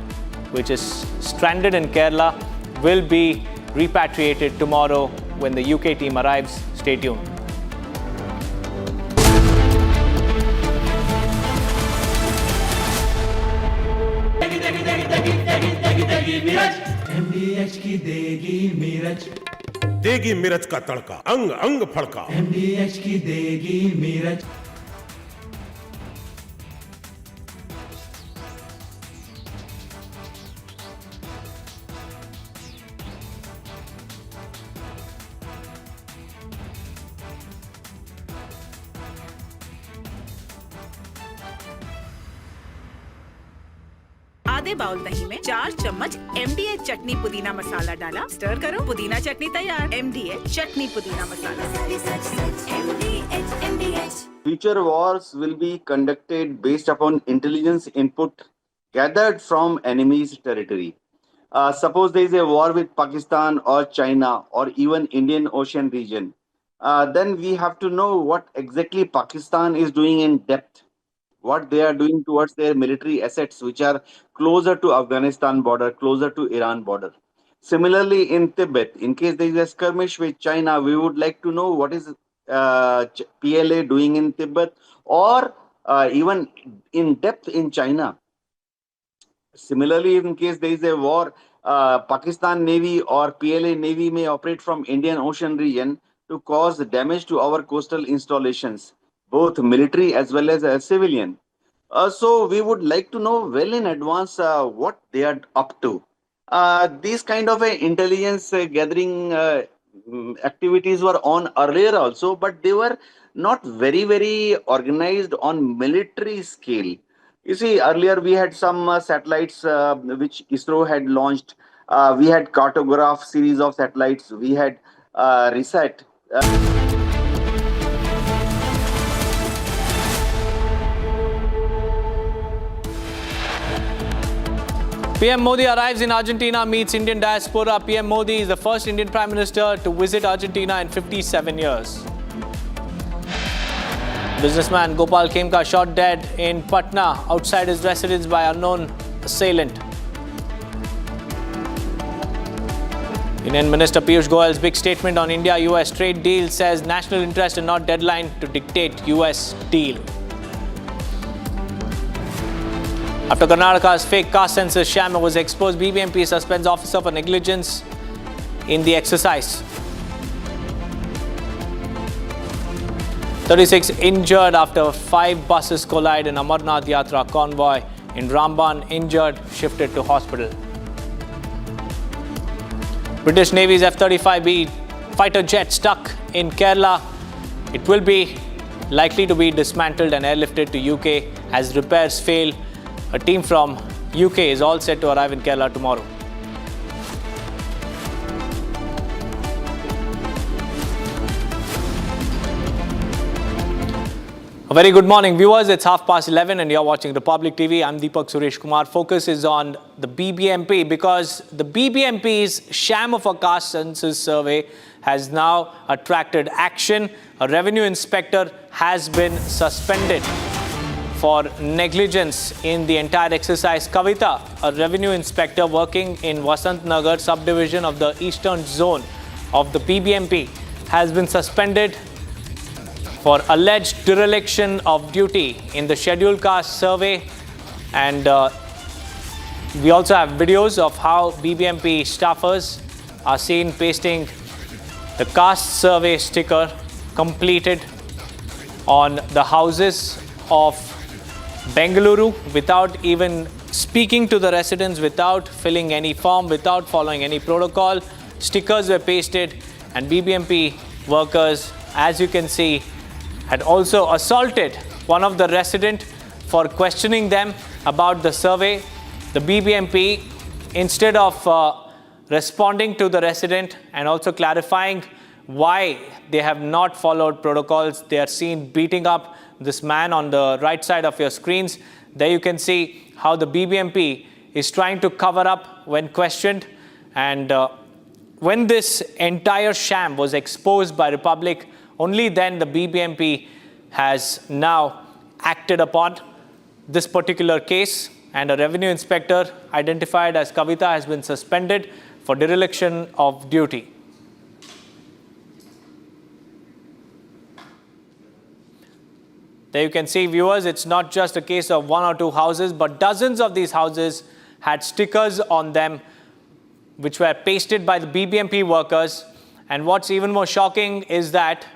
which is stranded in Kerala, will be repatriated tomorrow when the UK team arrives. Stay tuned. MDH की देगी मीरज, देगी मिर्च का तड़का, अंग अंग फड़का। MDH की देगी मीरज। आधे बाउल दही में 4 चम्मच MDH चटनी पुदीना मसाला डाला, स्टर करो, पुदीना चटनी तैयार। MDH chutney pudina masala. Future wars will be conducted based upon intelligence input gathered from enemy's territory. Suppose there is a war with Pakistan or China or even Indian Ocean region, then we have to know what exactly Pakistan is doing in depth, what they are doing towards their military assets, which are closer to Afghanistan border, closer to Iran border. Similarly, in Tibet, in case there is a skirmish with China, we would like to know what is PLA doing in Tibet, or even in depth in China. Similarly, in case there is a war, Pakistan Navy or PLA Navy may operate from Indian Ocean region to cause damage to our coastal installations, both military as well as civilian. So we would like to know well in advance what they are up to. These kind of intelligence gathering activities were on earlier also, but they were not very organized on military scale. You see, earlier we had some satellites which ISRO had launched. We had cartograph series of satellites. We had RISAT. PM Modi arrives in Argentina, meets Indian diaspora. PM Modi is the first Indian Prime Minister to visit Argentina in 57 years. Businessman Gopal Kimka shot dead in Patna outside his residence by unknown assailant. Union Minister Piyush Goyal's big statement on India-US trade deal says national interest and not deadline to dictate US deal. After Karnataka's fake caste census sham was exposed, BBMP suspends officer for negligence in the exercise. 36 injured after 5 buses collide in Amarnath Yatra convoy in Ramban. Injured shifted to hospital. British Navy's F-35B fighter jet stuck in Kerala. It will be likely to be dismantled and airlifted to UK as repairs fail. A team from UK is all set to arrive in Kerala tomorrow. A very good morning, viewers. It's 11:30 and you're watching Republic TV. I'm Deepak Suresh Kumar. Focus is on the BBMP because the BBMP's sham of a caste census survey has now attracted action. A revenue inspector has been suspended. for negligence in the entire exercise. Kavita, a revenue inspector working in Vasant Nagar subdivision of the eastern zone of the BBMP, has been suspended for alleged dereliction of duty in the scheduled caste survey. And we also have videos of how BBMP staffers are seen pasting the caste survey sticker completed on the houses of Bengaluru without even speaking to the residents, without filling any form, without following any protocol. Stickers were pasted, and BBMP workers, as you can see, had also assaulted one of the residents for questioning them about the survey. The BBMP, instead of responding to the resident and also clarifying why they have not followed protocols, they are seen beating up this man on the right side of your screens. There you can see how the BBMP is trying to cover up when questioned. And when this entire sham was exposed by Republic, only then the BBMP has now acted upon this particular case, and a revenue inspector identified as Kavita has been suspended for dereliction of duty. There you can see, viewers, it's not just a case of one or two houses, but dozens of these houses had stickers on them which were pasted by the BBMP workers. And what's even more shocking is that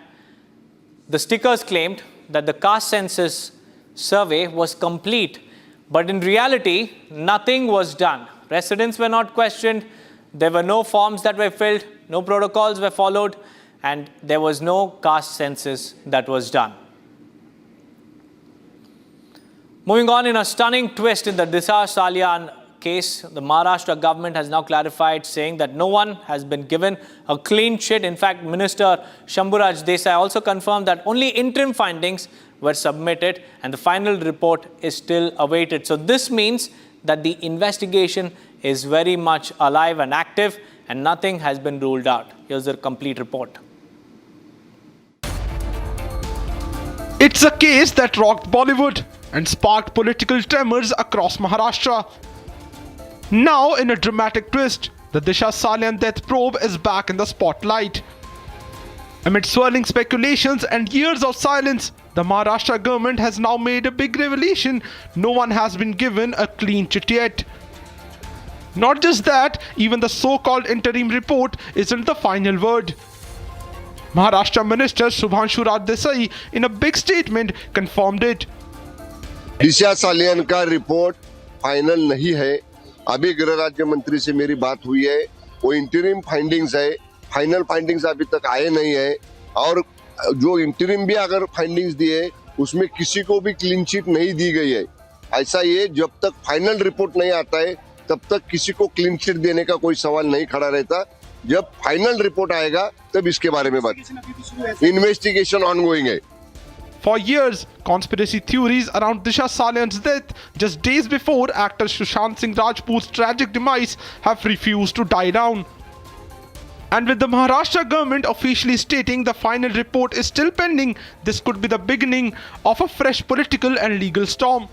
the stickers claimed that the Caste Census survey was complete, but in reality, nothing was done. Residents were not questioned, there were no forms that were filled, no protocols were followed, and there was no caste census that was done. Moving on, in a stunning twist in the Disha Salian case, the Maharashtra government has now clarified, saying that no one has been given a clean sheet. In fact, Minister Shambhuraj Desai also confirmed that only interim findings were submitted and the final report is still awaited. So this means that the investigation is very much alive and active and nothing has been ruled out. Here's the complete report. It's a case that rocked Bollywood and sparked political tremors across Maharashtra. Now, in a dramatic twist, the Disha Salian death probe is back in the spotlight. Amid swirling speculations and years of silence, the Maharashtra government has now made a big revelation. No one has been given a clean chit yet. Not just that, even the so-called interim report isn't the final word. Maharashtra Minister Subhanshu Raj Desai, in a big statement, confirmed it. दिशा सालियन का report final नहीं है. अभी गृह राज्य मंत्री से मेरी बात हुई है, वो इंटरिम फाइंडिंग्स है, फाइनल फाइंडिंग्स अभी तक आए नहीं है. और जो इंटरिम भी अगर फाइंडिंग्स दिए, उसमें किसी को भी क्लीन चिट नहीं दी गई है. ऐसा ये जब तक फाइनल रिपोर्ट नहीं आता है, तब तक किसी को क्लीन चिट देने का कोई सवाल नहीं खड़ा रहता. जब फाइनल रिपोर्ट आएगा, तब इसके बारे में बात. इन्वेस्टिगेशन ऑनगोइंग है. For years, conspiracy theories around Disha Salian's death just days before actor Sushant Singh Rajput's tragic demise have refused to die down. And with the Maharashtra government officially stating the final report is still pending, this could be the beginning of a fresh political and legal storm.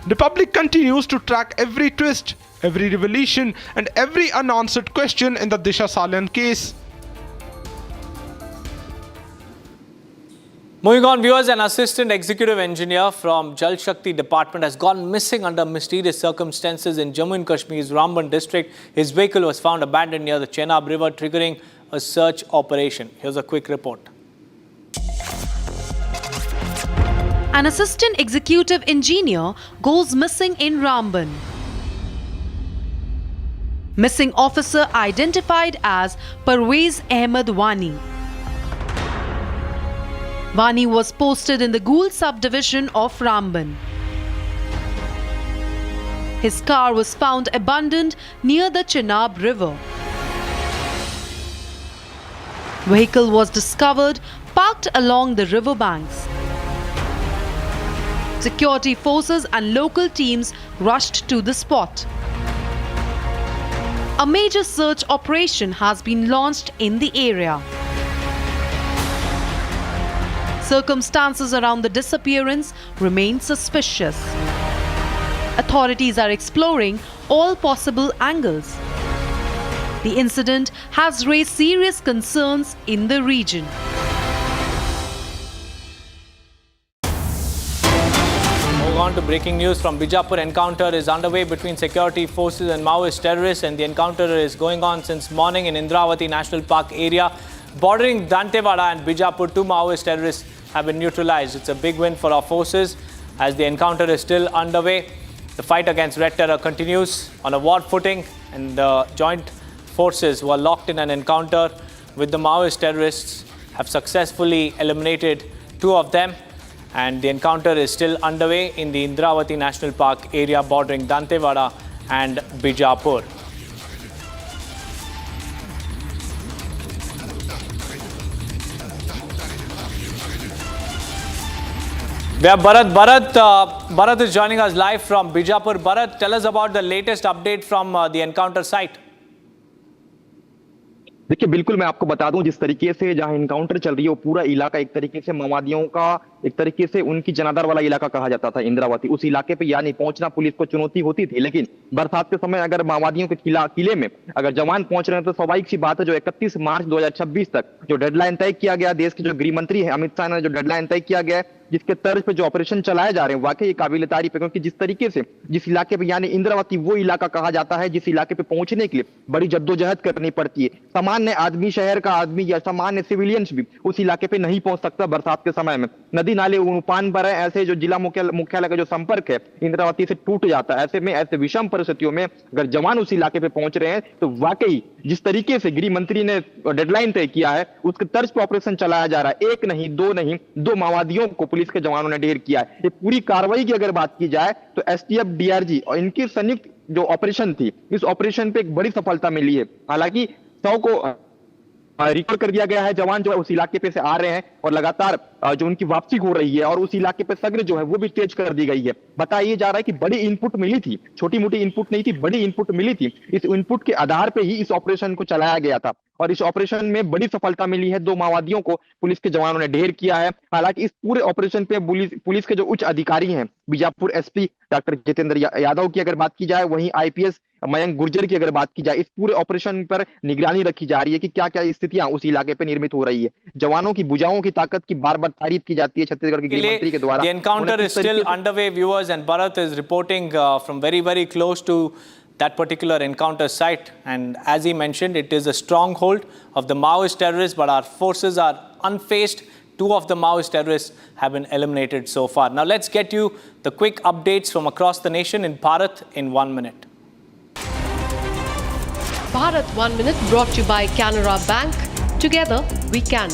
The public continues to track every twist, every revelation and every unanswered question in the Disha Salian case. Moving on, viewers, an assistant executive engineer from Jal Shakti department has gone missing under mysterious circumstances in Jammu and Kashmir's Ramban district. His vehicle was found abandoned near the Chenab river, triggering a search operation. Here's a quick report. An assistant executive engineer goes missing in Ramban. Missing officer identified as Parvez Ahmed Wani. Wani was posted in the Goul subdivision of Ramban. His car was found abandoned near the Chenab river. Vehicle was discovered parked along the river banks. Security forces and local teams rushed to the spot. A major search operation has been launched in the area. Circumstances around the disappearance remain suspicious. Authorities are exploring all possible angles. The incident has raised serious concerns in the region. On to breaking news from Bijapur. Encounter is underway between security forces and Maoist terrorists, and the encounter is going on since morning in Indravati National Park area bordering Dantewada and Bijapur. 2 Maoist terrorists have been neutralized. It's a big win for our forces as the encounter is still underway. The fight against red terror continues on a war footing, and the joint forces who are locked in an encounter with the Maoist terrorists have successfully eliminated 2 of them. And the encounter is still underway in the Indravati National Park area bordering Dantewada and Bijapur. We have Bharat. Bharat is joining us live from Bijapur. Bharat, tell us about the latest update from the encounter site. देखिए बिल्कुल मैं आपको बता दूं जिस तरीके से जहां इनकाउंटर चल रही है वो पूरा इलाका एक तरीके से माओवादियों का एक तरीके से उनकी जनाधार वाला इलाका कहा जाता था इंद्रावती। उस इलाके पे यानी पहुंचना पुलिस को चुनौती होती थी, लेकिन बरसात के समय अगर माओवादियों के किले में अगर जवान पहुंच रहे हैं तो स्वाभाविक सी बात है जो 31 मार्च 2026 तक जो डेडलाइन तय किया गया, देश के जो गृह मंत्री है अमित शाह ने जो डेडलाइन तय किया गया जिसके तर्ज पे जो ऑपरेशन चलाए जा रहे हैं वाकई काबिल तारीफ है, क्योंकि जिस तरीके से जिस इलाके पे यानी इंद्रावती वो इलाका कहा जाता है जिस इलाके पे पहुंचने के लिए बड़ी जद्दोजहद करनी पड़ती है। सामान्य आदमी, शहर का आदमी या सामान्य सिविलियंस भी उस इलाके पे नहीं पहुंच सकता बरसात के समय में। नदी नाले उफान पर है, ऐसे जो जिला मुख्यालय का जो संपर्क है इंद्रावती से टूट जाता है। ऐसे में ऐसे विषम परिस्थितियों में अगर जवान उस इलाके पे पहुंच रहे हैं तो वाकई जिस तरीके से गृह मंत्री ने डेडलाइन तय किया है उसके तर्ज पर ऑपरेशन चलाया जा रहा है। 1 नहीं 2 नहीं 2 माओवादियों को पुलिस के जवानों ने ढेर किया है। ये पूरी कार्रवाई की अगर बात की जाए तो एसटीएफ, डीआरजी और इनकी संयुक्त जो ऑपरेशन थी इस ऑपरेशन पे एक बड़ी सफलता मिली है। हालांकि 100 को रिकॉर्ड कर दिया गया है, जवान जो है उस इलाके पे से आ रहे हैं और लगातार जो उनकी वापसी हो रही है और उस इलाके पे सग्र जो है वो भी तेज कर दी गई है। बताया जा रहा है कि बड़ी इनपुट मिली थी, छोटी मोटी इनपुट नहीं थी, बड़ी इनपुट मिली थी। इस इनपुट के आधार पे ही इस ऑपरेशन को चलाया गया था और इस ऑपरेशन में बड़ी सफलता मिली है। 2 माओवादियों को पुलिस के जवानों ने ढेर किया है। हालांकि इस पूरे ऑपरेशन पे पुलिस के जो उच्च अधिकारी हैं, बीजापुर एसपी डॉक्टर जितेंद्र यादव की अगर बात की जाए, वहीं आईपीएस मयंक गुर्जर की अगर बात की जाए, इस पूरे ऑपरेशन पर निगरानी रखी जा रही है कि क्या क्या स्थितियां उस इलाके पे निर्मित हो रही है। जवानों की भुजाओं की ताकत की बार बार तारीफ की जाती है छत्तीसगढ़ के गृह मंत्री के द्वारा। The encounter is still underway, viewers, and Bharat is reporting from very close to that particular encounter site. And as he mentioned, it is a stronghold of the Maoist terrorists, but our forces are unfazed. 2 of the Maoist terrorists have been eliminated so far. Now let's get you the quick updates from across the nation in Bharat in 1 minute. Bharat 1 Minute brought to you by Canara Bank. Together we can.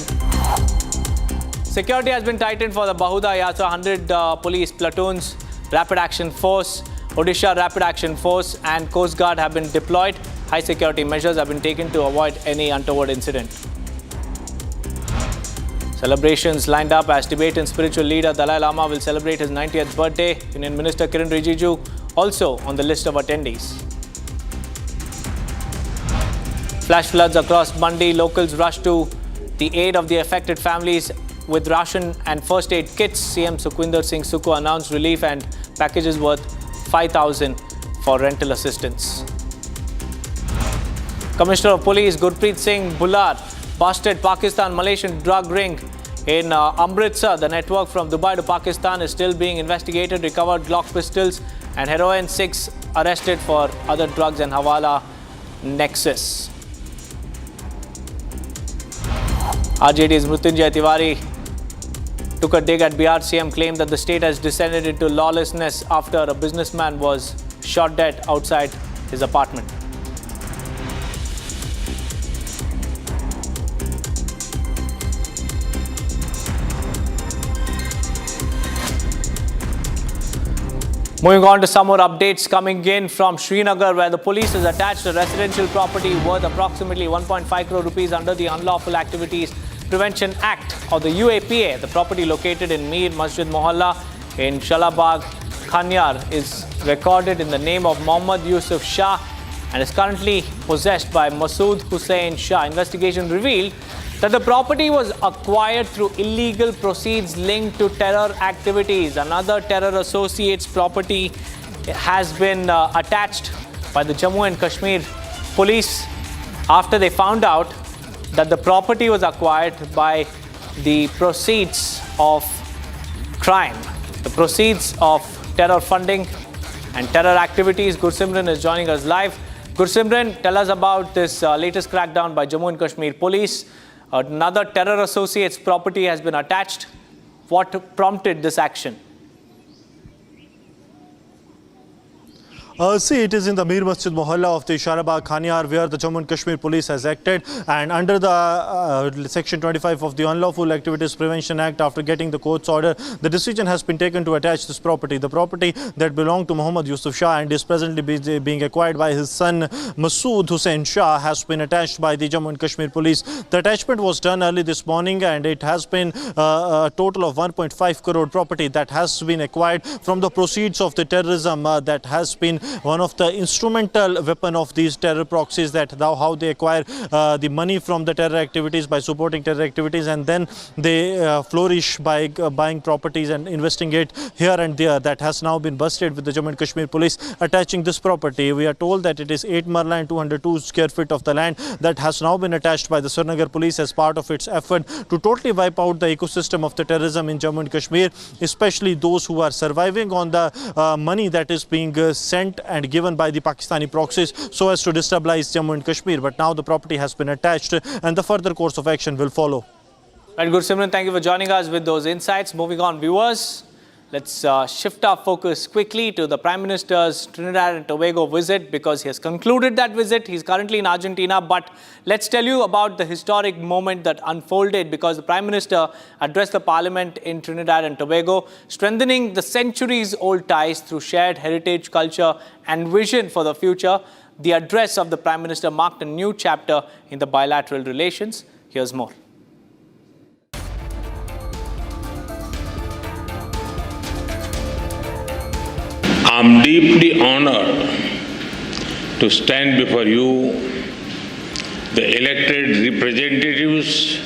Security has been tightened for the Bahuda Yatra. 100 police platoons, Rapid Action Force, Odisha Rapid Action Force and Coast Guard have been deployed. High security measures have been taken to avoid any untoward incident. Celebrations lined up as Tibetan spiritual leader Dalai Lama will celebrate his 90th birthday. Union Minister Kiren Rijiju also on the list of attendees. Flash floods across Mandi. Locals rush to the aid of the affected families with ration and first aid kits. CM Sukhwinder Singh Sukhu announced relief and packages worth 5,000 for rental assistance. Commissioner of Police Gurpreet Singh Bullar busted Pakistan-Malaysian drug ring in Amritsar. The network from Dubai to Pakistan is still being investigated. Recovered Glock pistols and heroin. 6 arrested for other drugs and Hawala nexus. RJD's Mrutyunjay Tiwari took a dig at Bihar. CM claimed that the state has descended into lawlessness after a businessman was shot dead outside his apartment. Moving on to some more updates coming in from Srinagar, where the police has attached a residential property worth approximately 1.5 crore rupees under the Unlawful Activities Prevention Act or the UAPA. The property located in Mir Masjid Mohalla in Shalabag, Khanyar is recorded in the name of Mohammad Yusuf Shah and is currently possessed by Masood Hussain Shah. Investigation revealed that the property was acquired through illegal proceeds linked to terror activities. Another terror associate's property has been attached by the Jammu and Kashmir police after they found out that the property was acquired by the proceeds of crime, the proceeds of terror funding and terror activities. Gursimran is joining us live. Gursimran, tell us about this latest crackdown by Jammu and Kashmir police. Another terror associate's property has been attached. What prompted this action? See, it is in the Mir Masjid Mohalla of the Isharabad Khaniyar where the Jammu and Kashmir police has acted, and under the Section 25 of the Unlawful Activities Prevention Act, after getting the court's order, the decision has been taken to attach this property. The property that belonged to Muhammad Yusuf Shah and is presently being acquired by his son Masood Hussain Shah has been attached by the Jammu and Kashmir police. The attachment was done early this morning, and it has been a total of 1.5 crore property that has been acquired from the proceeds of the terrorism that has been one of the instrumental weapon of these terror proxies, that how they acquire the money from the terror activities by supporting terror activities, and then they flourish by buying properties and investing it here and there. That has now been busted with the Jammu and Kashmir police attaching this property. We are told that it is 8 marla and 202 square feet of the land that has now been attached by the Srinagar police as part of its effort to totally wipe out the ecosystem of the terrorism in Jammu and Kashmir, especially those who are surviving on the money that is being sent and given by the Pakistani proxies so as to destabilize Jammu and Kashmir. But now the property has been attached and the further course of action will follow. Right, Gursimran, thank you for joining us with those insights. Moving on, viewers, let's shift our focus quickly to the Prime Minister's Trinidad and Tobago visit, because he has concluded that visit. He's currently in Argentina, but let's tell you about the historic moment that unfolded, because the Prime Minister addressed the Parliament in Trinidad and Tobago, strengthening the centuries-old ties through shared heritage, culture and vision for the future. The address of the Prime Minister marked a new chapter in the bilateral relations. Here's more. I'm deeply honored to stand before you, the elected representatives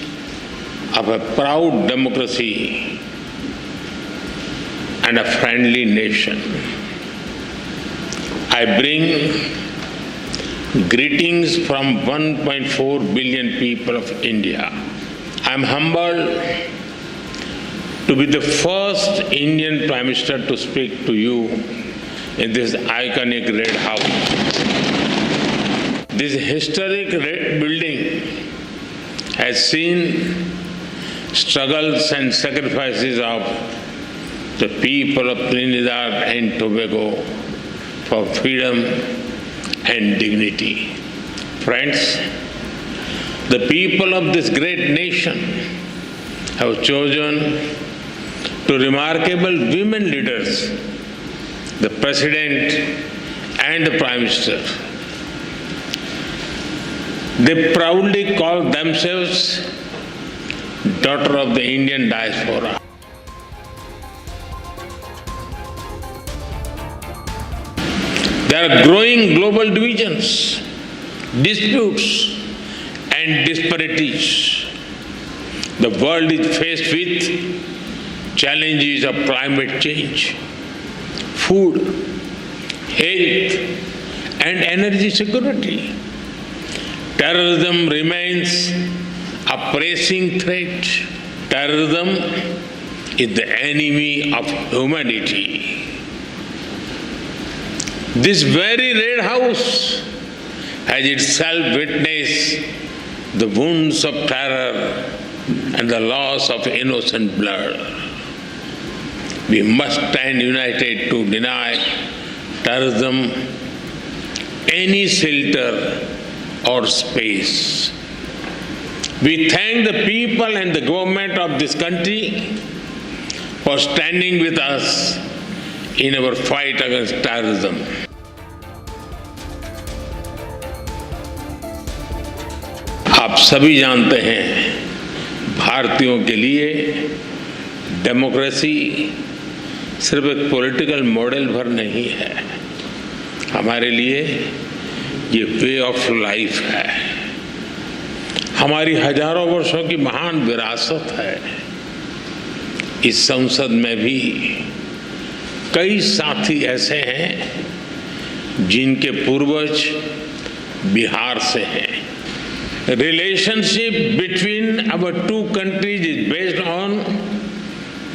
of a proud democracy and a friendly nation. I bring greetings from 1.4 billion people of India. I'm humbled to be the first Indian Prime Minister to speak to you in this iconic Red House. This historic red building has seen struggles and sacrifices of the people of Trinidad and Tobago for freedom and dignity. Friends, the people of this great nation have chosen two remarkable women leaders, the President and the Prime Minister. They proudly call themselves daughter of the Indian diaspora. There are growing global divisions, disputes and disparities. The world is faced with challenges of climate change, food, health and energy security. Terrorism remains a pressing threat. Terrorism is the enemy of humanity. This very Red House has itself witnessed the wounds of terror and the loss of innocent blood. We must stand united to deny terrorism any shelter or space. We thank the people and the government of this country for standing with us in our fight against terrorism. आप सभी जानते हैं, भारतीयों के लिए democracy सिर्फ एक political model भर नहीं है, हमारे लिए ये वे ऑफ लाइफ है। हमारी हजारों वर्षों की महान विरासत है। इस संसद में भी कई साथी ऐसे हैं जिनके पूर्वज बिहार से हैं। Relationship between our two countries is based on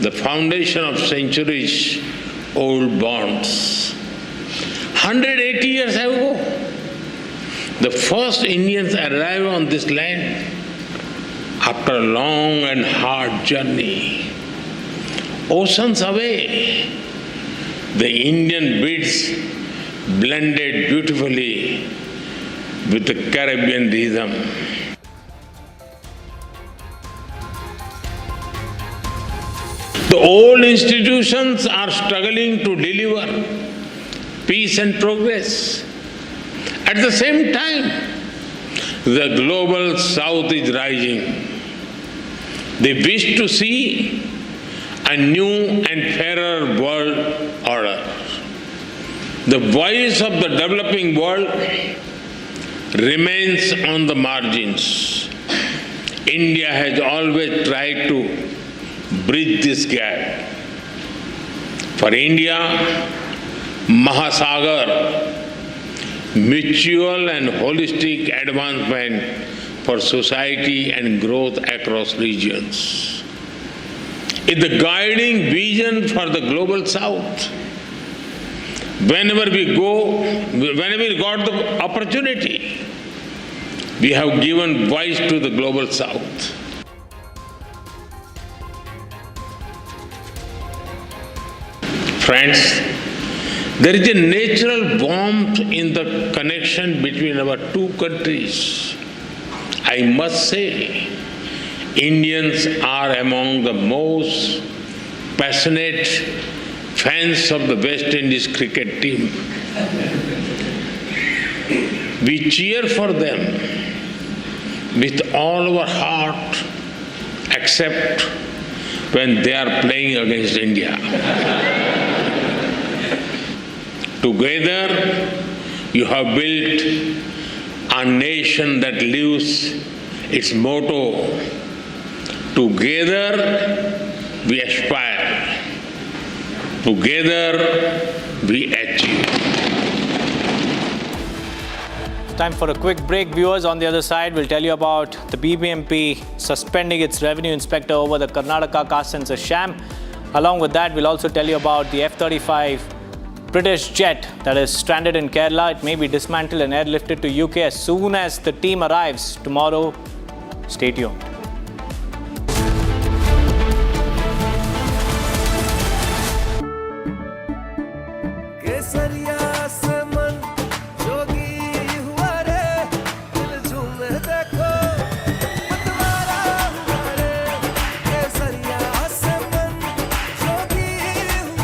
the foundation of centuries old bonds. 180 years ago, the first Indians arrived on this land after a long and hard journey. Oceans away, the Indian beats blended beautifully with the Caribbean rhythm. The old institutions are struggling to deliver peace and progress. At the same time, the global south is rising. They wish to see a new and fairer world order. The voice of the developing world remains on the margins. India has always tried to bridge this gap. For India, Mahasagar, mutual and holistic advancement for society and growth across regions, is the guiding vision for the global south. Whenever we got the opportunity, we have given voice to the global south. Friends, there is a natural warmth in the connection between our two countries. I must say, Indians are among the most passionate fans of the West Indies cricket team. We cheer for them with all our heart, except when they are playing against India. Together, you have built a nation that lives its motto, together we aspire, together we achieve. Time for a quick break, viewers. On the other side, we'll tell you about the BBMP suspending its revenue inspector over the Karnataka Caste Census sham. Along with that, we'll also tell you about the F-35 British jet that is stranded in Kerala. It may be dismantled and airlifted to UK as soon as the team arrives tomorrow. Stay tuned.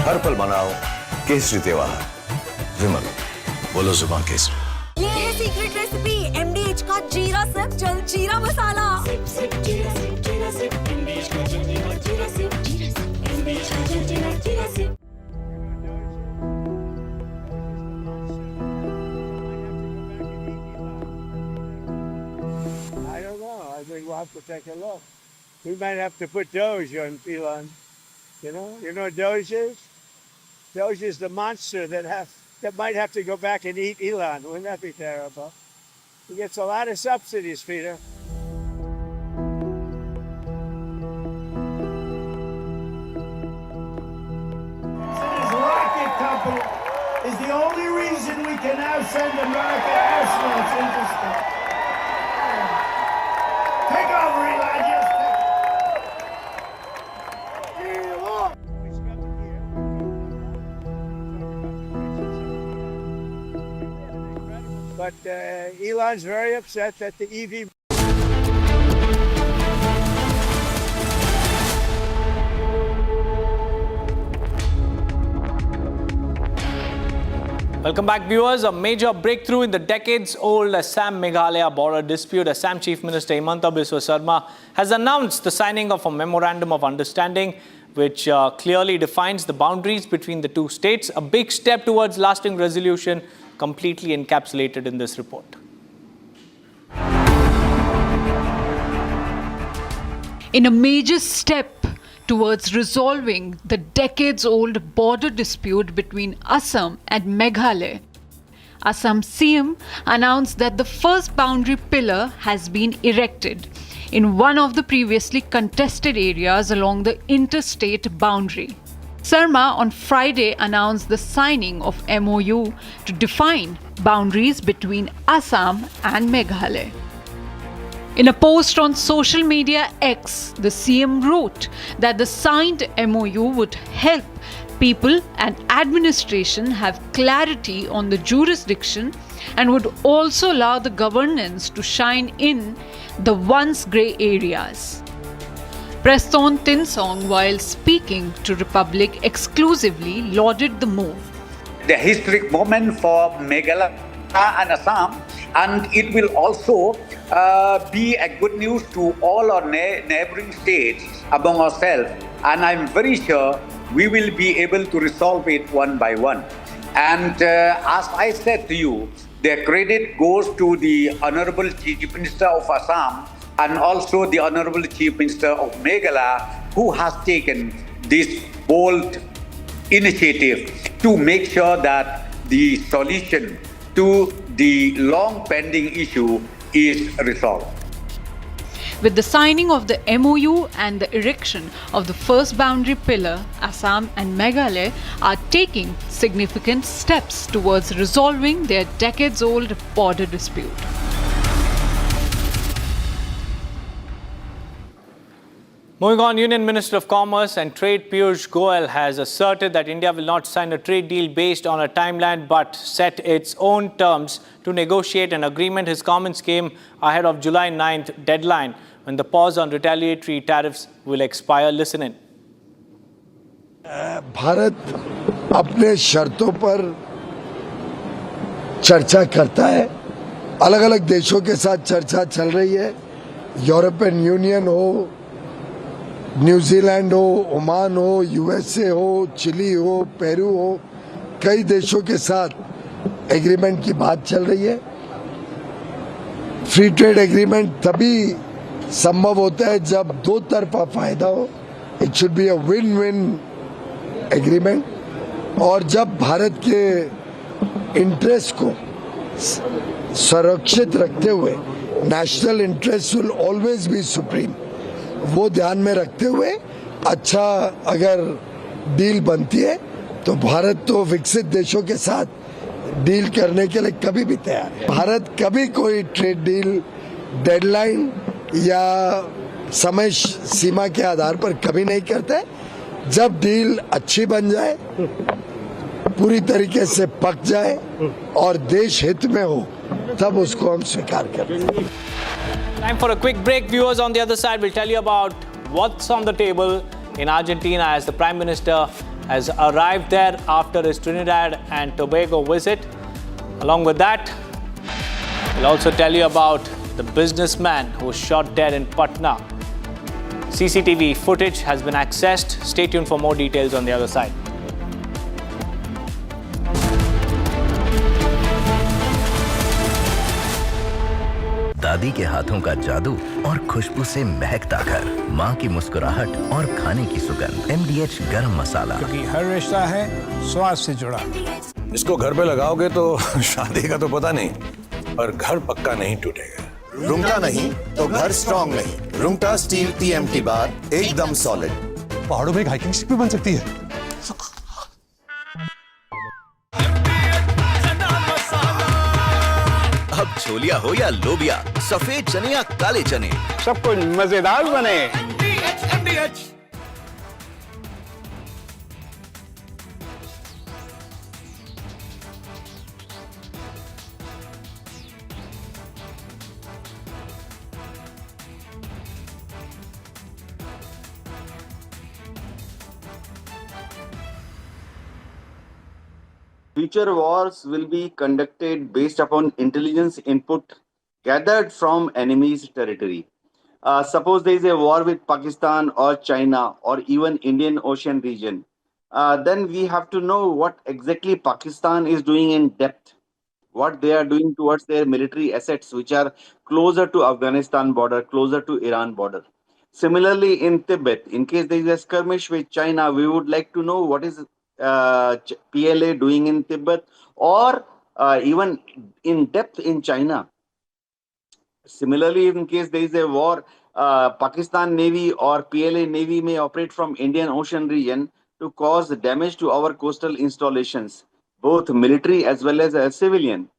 हर पल मनाओ केसरी त्योहार विमल बोलो जुबान केसरी। ये है secret recipe MDH का जीरा SIP जल जीरा मसाला। सिप जीरा सिप MDH का जल जीरा सिप MDH का जल जीरा SIP. I don't know. I think we'll have to take a look. We might have to put Doge on Elon. You know what Doge is? Doge is the monster that might have to go back and eat Elon. Wouldn't that be terrible? He gets a lot of subsidies, Peter. His rocket company is the only reason we can now send America astronauts into space. Take over, Elon. Just But Elon's very upset that the EV... Welcome back, viewers. A major breakthrough in the decades-old Assam-Meghalaya border dispute. Assam Chief Minister Himanta Biswa Sarma has announced the signing of a memorandum of understanding which clearly defines the boundaries between the two states. A big step towards lasting resolution, completely encapsulated in this report. in a major step towards resolving the decades-old border dispute between Assam and Meghalaya. Assam CM announced that the first boundary pillar has been erected in one of the previously contested areas along the interstate boundary. Sarma on Friday announced the signing of MOU to define boundaries between Assam and Meghalaya. In a post on social media X, the CM wrote that the signed MOU would help people and administration have clarity on the jurisdiction and would also allow the governance to shine in the once grey areas. Preston Tinsong, while speaking to Republic exclusively, lauded the move. The historic moment for Meghalaya and Assam, and it will also be a good news to all our neighboring states among ourselves, and I'm very sure we will be able to resolve it one by one. And as I said to you, the credit goes to the Honorable Chief Minister of Assam and also the Honorable Chief Minister of Meghalaya, who has taken this bold initiative to make sure that the solution to the long pending issue is resolved. With the signing of the MOU and the erection of the first boundary pillar, Assam and Meghalaya are taking significant steps towards resolving their decades-old border dispute. Moving on, Union Minister of Commerce and Trade Piyush Goyal has asserted that India will not sign a trade deal based on a timeline but set its own terms to negotiate an agreement. His comments came ahead of July 9th deadline when the pause on retaliatory tariffs will expire. Listen in. Bharat अपने शर्तों पर चर्चा करता है, अलग अलग देशों के साथ चर्चा चल रही है, यूरोपियन यूनियन हो, न्यूजीलैंड हो, ओमान हो, यूएसए हो, चिली हो, पेरू हो, कई देशों के साथ एग्रीमेंट की बात चल रही है। फ्री ट्रेड एग्रीमेंट तभी संभव होता है जब दो तरफा फायदा हो। It should be a win win agreement, और जब भारत के इंटरेस्ट को सुरक्षित रखते हुए national interest will always be supreme, वो ध्यान में रखते हुए अच्छा अगर डील बनती है तो भारत तो विकसित देशों के साथ डील करने के लिए कभी भी तैयार है। भारत कभी कोई ट्रेड डील डेडलाइन या समय सीमा के आधार पर कभी नहीं करता है। जब डील अच्छी बन जाए, पूरी तरीके से पक जाए और देश हित में हो, तब उसको हम स्वीकार करें। Time for a quick break. Viewers, on the other side, we'll tell you about what's on the table in Argentina as the Prime Minister has arrived there after his Trinidad and Tobago visit. Along with that, we'll also tell you about the businessman who was shot dead in Patna. CCTV footage has been accessed. Stay tuned for more details on the other side. दादी के हाथों का जादू और खुशबू से महकता घर, माँ की मुस्कुराहट और खाने की सुगंध। MDH गरम मसाला, क्योंकि हर रिश्ता है स्वाद से जुड़ा। इसको घर पे लगाओगे तो शादी का तो पता नहीं, पर घर पक्का नहीं टूटेगा। रुंगटा नहीं तो घर स्ट्रॉन्ग नहीं। रुंगटा स्टील TMT बार एकदम सॉलिड। पहाड़ों में एक हाइकिंग स्टिक भी बन सकती है। अब छोलिया हो या लोबिया, सफेद चने या काले चने, सब कुछ मजेदार बने। Future wars will be conducted based upon intelligence input gathered from enemy's territory. Suppose there is a war with Pakistan or China or even Indian Ocean region, then we have to know what exactly Pakistan is doing in depth, what they are doing towards their military assets, which are closer to Afghanistan border, closer to Iran border. Similarly, in Tibet, in case there is a skirmish with China, we would like to know what is PLA doing in Tibet, or even in depth in China. Similarly, in case there is a war, Pakistan Navy or PLA Navy may operate from Indian Ocean region to cause damage to our coastal installations, both military as well as civilian.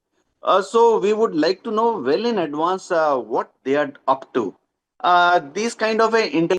So we would like to know well in advance what they are up to. These kind of a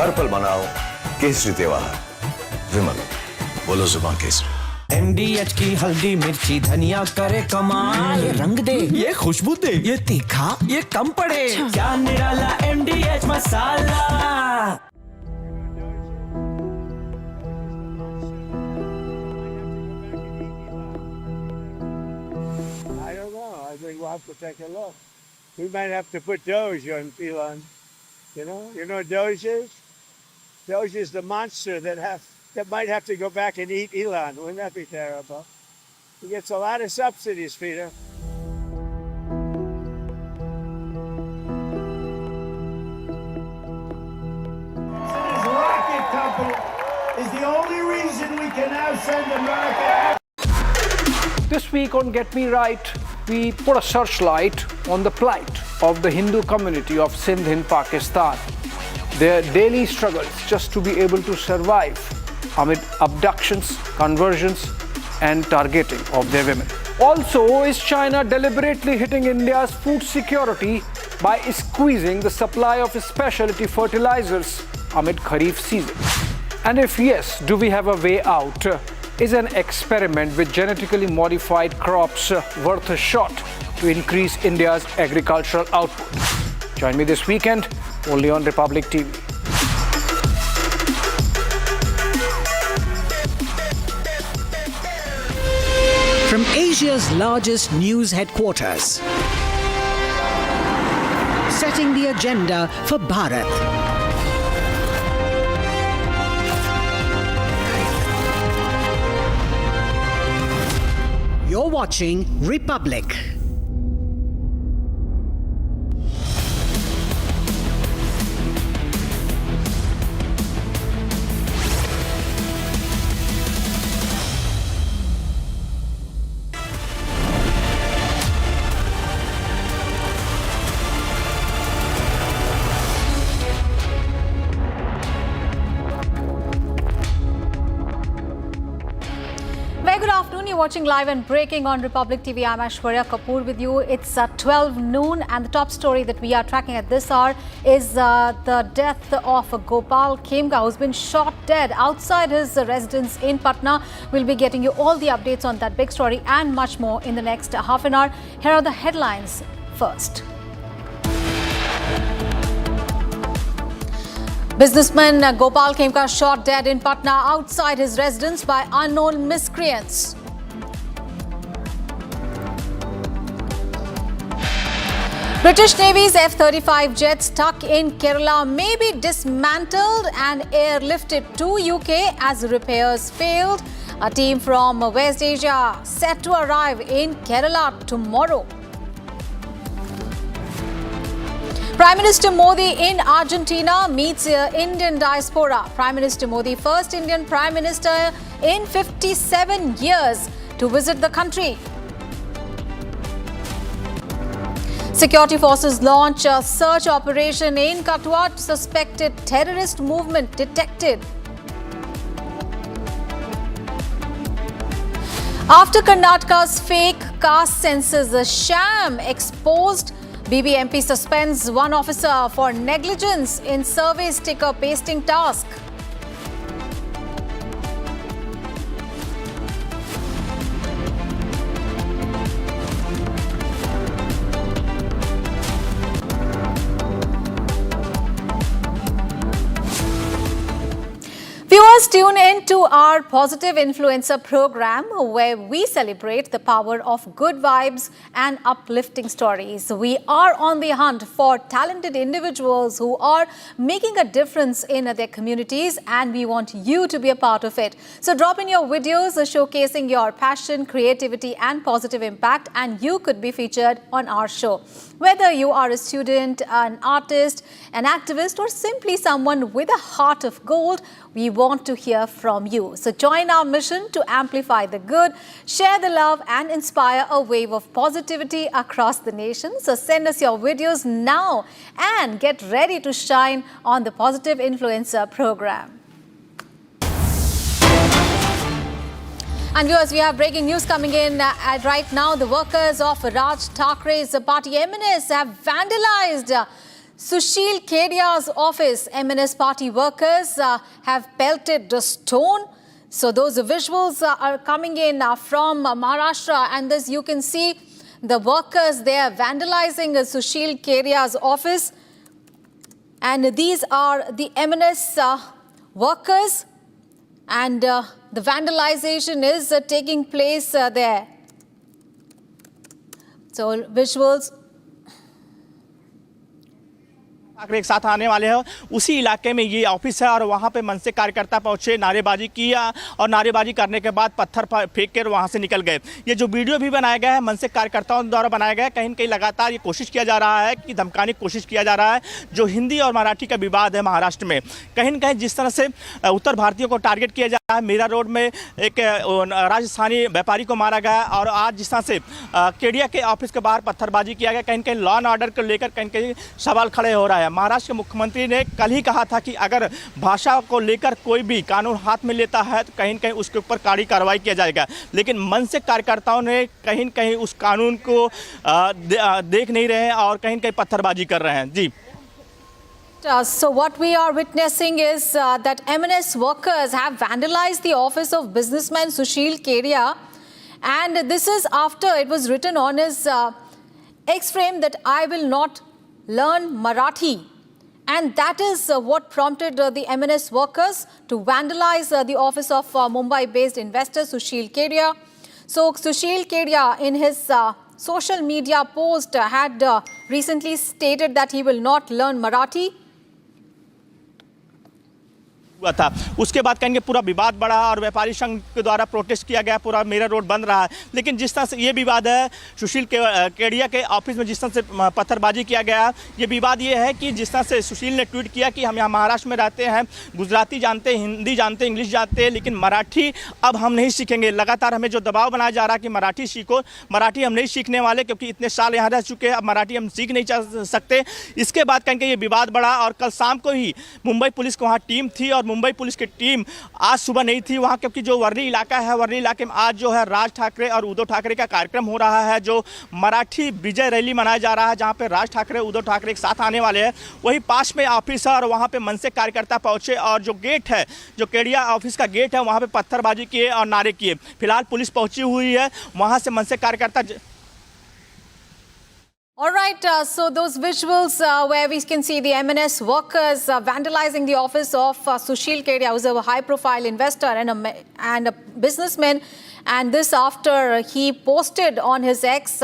हर पल मनाओ केसरी त्योहार विमल बोलो जुबान Kesari MDH की हल्दी मिर्ची धनिया करे कमाल ये रंग दे ये खुशबू दे ये तीखा ये कम पड़े क्या निराला MDH masala I don't know. I think we'll have to take a look. We might have to put Doge on Elon. You know what Doge is? Doge is the monster that might have to go back and eat Elon. Wouldn't that be terrible? He gets a lot of subsidies, Peter. His rocket company is the only reason we can now send America. This week on Get Me Right, we put a searchlight on the plight of the Hindu community of Sindh in Pakistan. Their daily struggles just to be able to survive amid abductions, conversions, and targeting of their women. Also, is China deliberately hitting India's food security by squeezing the supply of specialty fertilizers amid Kharif season? And if yes, do we have a way out? Is an experiment with genetically modified crops worth a shot to increase India's agricultural output? Join me this weekend only on Republic TV. From Asia's largest news headquarters, setting the agenda for Bharat. You're watching Republic. Very good afternoon. You're watching live and breaking on Republic TV. I'm Aishwarya Kapoor with you. It's 12 noon and the top story that we are tracking at this hour is the death of Gopal Kimka, who's been shot dead outside his residence in Patna. We'll be getting you all the updates on that big story and much more in the next half an hour. Here are the headlines first. Businessman Gopal Kimka shot dead in Patna outside his residence by unknown miscreants. British Navy's F-35 jet stuck in Kerala may be dismantled and airlifted to UK as repairs failed. A team from West Asia set to arrive in Kerala tomorrow. Prime Minister Modi in Argentina meets Indian diaspora. Prime Minister Modi, first Indian Prime Minister in 57 years to visit the country. Security forces launch a search operation in Kathua. Suspected terrorist movement detected. After Karnataka's fake caste census, a sham exposed, BBMP suspends one officer for negligence in survey sticker pasting task. Viewers, tune in to our Positive Influencer program where we celebrate the power of good vibes and uplifting stories. We are on the hunt for talented individuals who are making a difference in their communities, and we want you to be a part of it. So drop in your videos showcasing your passion, creativity and positive impact, and you could be featured on our show. Whether you are a student, an artist, an activist, or simply someone with a heart of gold, we want to hear from you. So join our mission to amplify the good, share the love and inspire a wave of positivity across the nation. So send us your videos now and get ready to shine on the Positive Influencer program. And viewers, we have breaking news coming in right now. The workers of Raj Thakrae's party MNS have vandalized Sushil Kedia's office. MNS party workers have pelted the stone. So those visuals are coming in from Maharashtra, and this you can see the workers there vandalizing Sushil Kedia's office. And these are the MNS workers, and the vandalization is taking place there. So visuals. एक साथ आने वाले हैं, उसी इलाके में ये office है और वहाँ पे मन से कार्यकर्ता पहुँचे, नारेबाजी किया और नारेबाजी करने के बाद पत्थर फेंक कर वहाँ से निकल गए। ये जो वीडियो भी बनाया गया है मन से कार्यकर्ताओं द्वारा बनाया गया है। कहीं न कहीं लगातार ये कोशिश किया जा रहा है कि धमकाने की कोशिश किया जा रहा है जो हिंदी और मराठी का विवाद है महाराष्ट्र में। कहीं न कहीं जिस तरह से उत्तर भारतीयों को टारगेट किया जा रहा है, मीरा रोड में एक राजस्थानी व्यापारी को मारा गया और आज जिस तरह से केडिया के ऑफिस के बाहर पत्थरबाजी किया गया, कहीं न कहीं लॉ एंड ऑर्डर को लेकर कहीं कहीं सवाल खड़े हो रहा है। महाराष्ट्र के मुख्यमंत्री ने कल ही कहा था कि अगर भाषा को लेकर कोई भी कानून हाथ में लेता है तो कहीं न कहीं उसके ऊपर कड़ी कार्रवाई किया जाएगा, लेकिन मन से कार्यकर्ताओं ने कहीं न कहीं उस कानून को देख नहीं रहे हैं और कहीं न कहीं पत्थरबाजी कर रहे हैं। जी। So what we are witnessing is that MNS workers have vandalized the office of businessman Sushil Kedia, and this is after it was written on his X-frame that I will not learn Marathi, and that is what prompted the MNS workers to vandalize the office of Mumbai-based investor Sushil Kedia. So Sushil Kedia in his social media post had recently stated that he will not learn Marathi. हुआ था, उसके बाद कहेंगे पूरा विवाद बढ़ा और व्यापारी संघ के द्वारा प्रोटेस्ट किया गया, पूरा मेरा रोड बंद रहा है। लेकिन जिस तरह से ये विवाद है सुशील केडिया के ऑफिस में जिस तरह से पत्थरबाजी किया गया, ये विवाद ये है कि जिस तरह से सुशील ने ट्वीट किया कि हम यहाँ महाराष्ट्र में रहते हैं, गुजराती जानते हैं, हिंदी जानते हैं, इंग्लिश जानते हैं, लेकिन मराठी अब हम नहीं सीखेंगे। लगातार हमें जो दबाव बनाया जा रहा है कि मराठी सीखो, मराठी हम नहीं सीखने वाले क्योंकि इतने साल यहाँ रह चुके हैं, अब मराठी हम सीख नहीं सकते। इसके बाद कहेंगे ये विवाद बढ़ा और कल शाम को ही मुंबई पुलिस को वहाँ टीम थी और मुंबई पुलिस की टीम आज सुबह नहीं थी वहां, क्योंकि जो वर्ली इलाका है, वर्ली इलाके में आज जो है राज ठाकरे और उद्धव ठाकरे का कार्यक्रम हो रहा है, जो मराठी विजय रैली मनाया जा रहा है, जहां पे राज ठाकरे उद्धव ठाकरे एक साथ आने वाले हैं। वही पास में ऑफिस है और वहां पे मन से कार्यकर्ता पहुंचे और जो गेट है, जो केडिया ऑफिस का गेट है, वहां पे पत्थरबाजी किए और नारे किए। फिलहाल पुलिस पहुंची हुई है, वहां से मन से कार्यकर्ता। All right, so those visuals where we can see the MNS workers vandalizing the office of Sushil Kedia, who's a high-profile investor and a businessman, and this after he posted on his X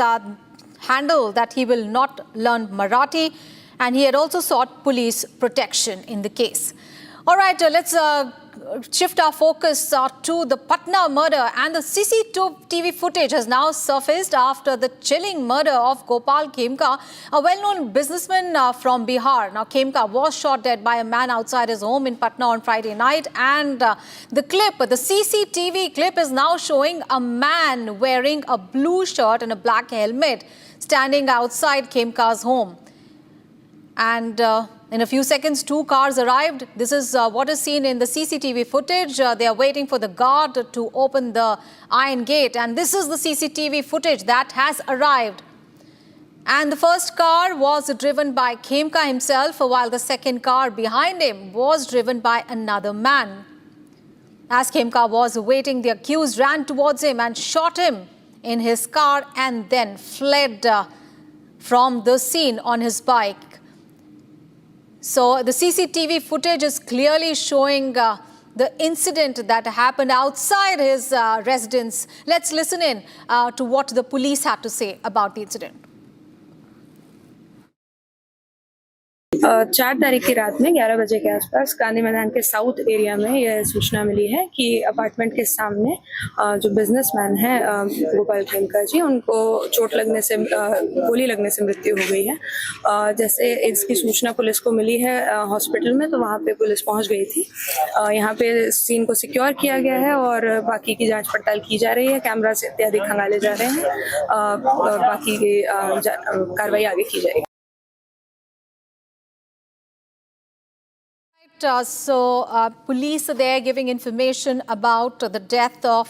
handle that he will not learn Marathi, and he had also sought police protection in the case. All right, let's shift our focus to the Patna murder, and the CCTV footage has now surfaced after the chilling murder of Gopal Kimka, a well-known businessman from Bihar. Now, Kimka was shot dead by a man outside his home in Patna on Friday night, and the CCTV clip is now showing a man wearing a blue shirt and a black helmet standing outside Kimka's home. And in a few seconds, 2 cars arrived. This is what is seen in the CCTV footage. They are waiting for the guard to open the iron gate. And this is the CCTV footage that has arrived. And the first car was driven by Kimka himself, while the second car behind him was driven by another man. As Kimka was waiting, the accused ran towards him and shot him in his car and then fled from the scene on his bike. So the CCTV footage is clearly showing the incident that happened outside his residence. Let's listen in to what the police had to say about the incident. 4 तारीख की रात में 11 बजे के आसपास गांधी मैदान के south area में यह सूचना मिली है कि अपार्टमेंट के सामने जो बिजनेसमैन है गोपाल खेमका जी, उनको चोट लगने से गोली लगने से मृत्यु हो गई है। जैसे इसकी सूचना पुलिस को मिली है हॉस्पिटल में, तो वहाँ पे पुलिस पहुँच गई थी। यहाँ पे सीन को सिक्योर किया गया है और बाकी की जाँच पड़ताल की जा रही है। कैमरा से इत्यादि खंगाले जा रहे हैं और बाकी की कार्रवाई आगे की जाएगी। Police there giving information about the death of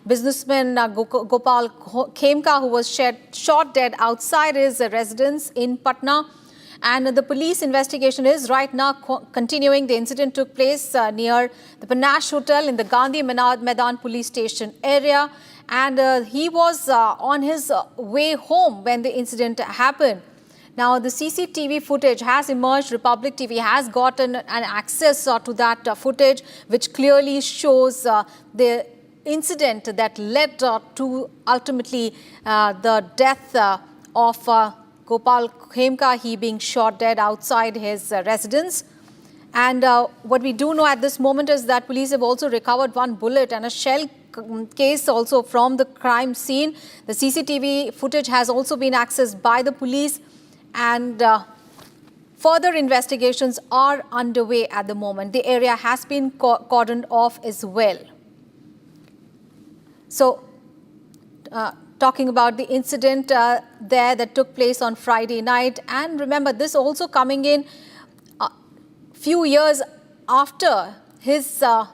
businessman Gopal Kimka, who was shot dead outside his residence in Patna. And the police investigation is right now continuing. The incident took place near the Panache Hotel in the Gandhi Maidan police station area. And he was on his way home when the incident happened. Now, the CCTV footage has emerged. Republic TV has gotten an access to that footage, which clearly shows the incident that led to ultimately the death of Gopal Kimka, he being shot dead outside his residence. And what we do know at this moment is that police have also recovered 1 bullet and a shell case also from the crime scene. The CCTV footage has also been accessed by the police. And further investigations are underway at the moment. The area has been cordoned off as well. So, talking about the incident there that took place on Friday night. And remember, this also coming in a few years after his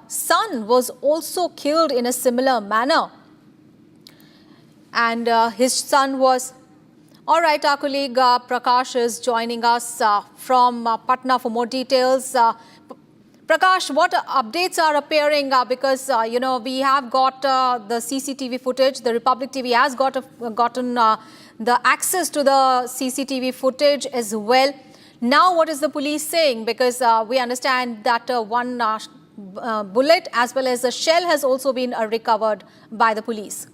son was also killed in a similar manner. And his son was... All right, our colleague Prakash is joining us from Patna for more details. Prakash, what updates are appearing? Because, you know, we have got the CCTV footage. The Republic TV has gotten the access to the CCTV footage as well. Now, what is the police saying? Because we understand that 1 bullet as well as a shell has also been recovered by the police.